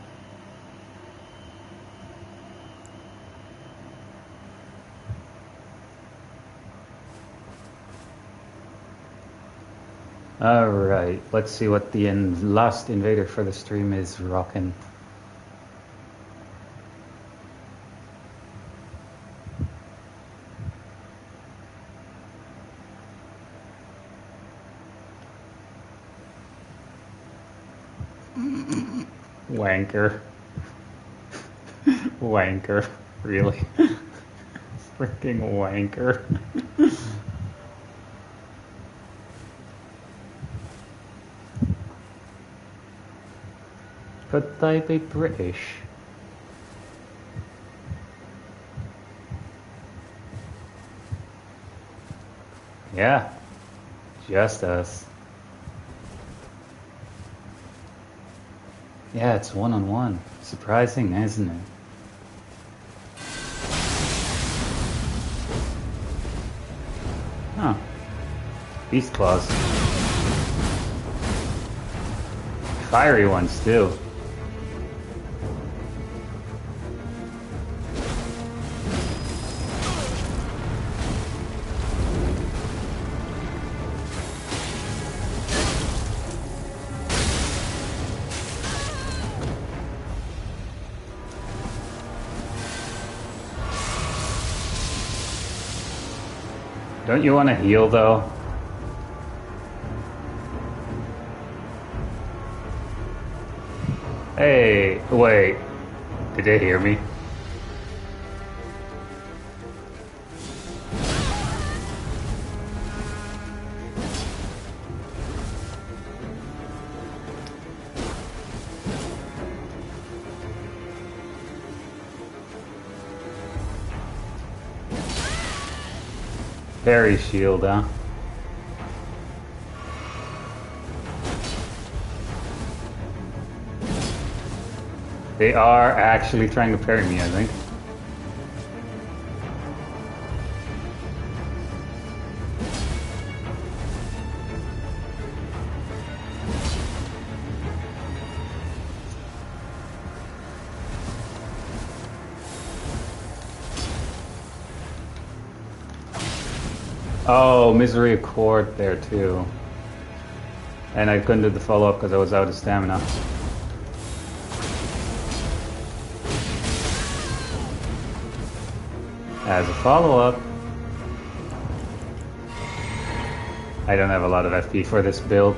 Alright, let's see what the last invader for the stream is rocking. Wanker. Wanker. Really? Freaking wanker. Could they be British? Yeah. Just us. Yeah, it's one-on-one. Surprising, isn't it? Huh. Beast claws. Fiery ones, too. Don't you want to heal, though? Hey, wait. Did they hear me? Fairy shield, huh? They are actually trying to parry me, I think. Oh, Misery Accord there too. And I couldn't do the follow-up because I was out of stamina. As a follow-up, I don't have a lot of FP for this build.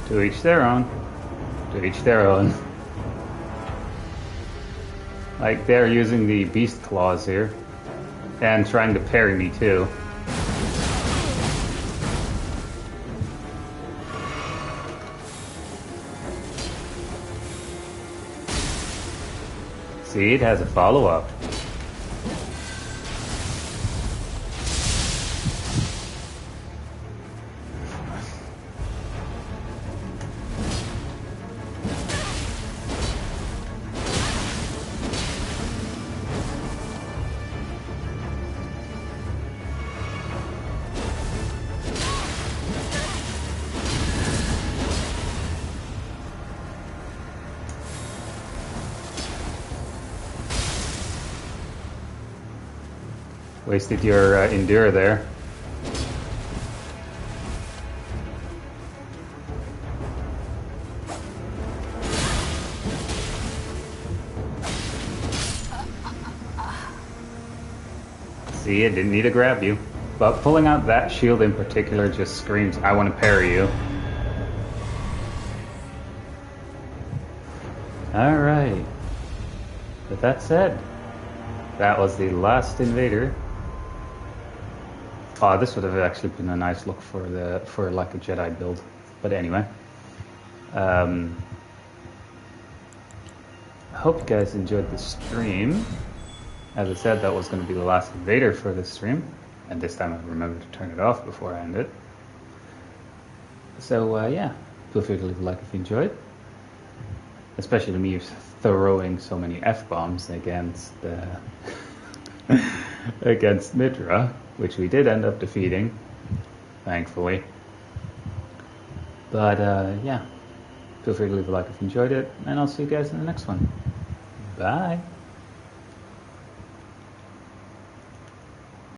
To each their own. To each their own. Like, they're using the beast claws here. And trying to parry me too. See, it has a follow-up. Wasted your endure there. See, I didn't need to grab you. But pulling out that shield in particular just screams, I want to parry you. Alright. With that said, That was the last invader. Oh, this would have actually been a nice look for like a Jedi build. But anyway, I hope you guys enjoyed the stream. As I said, that was going to be the last invader for this stream, and this time I remembered to turn it off before I end it. So yeah, feel free to leave a like if you enjoyed, especially to me throwing so many F-bombs against against Mitra, which we did end up defeating, thankfully. But yeah, feel free to leave a like if you enjoyed it, and I'll see you guys in the next one. Bye.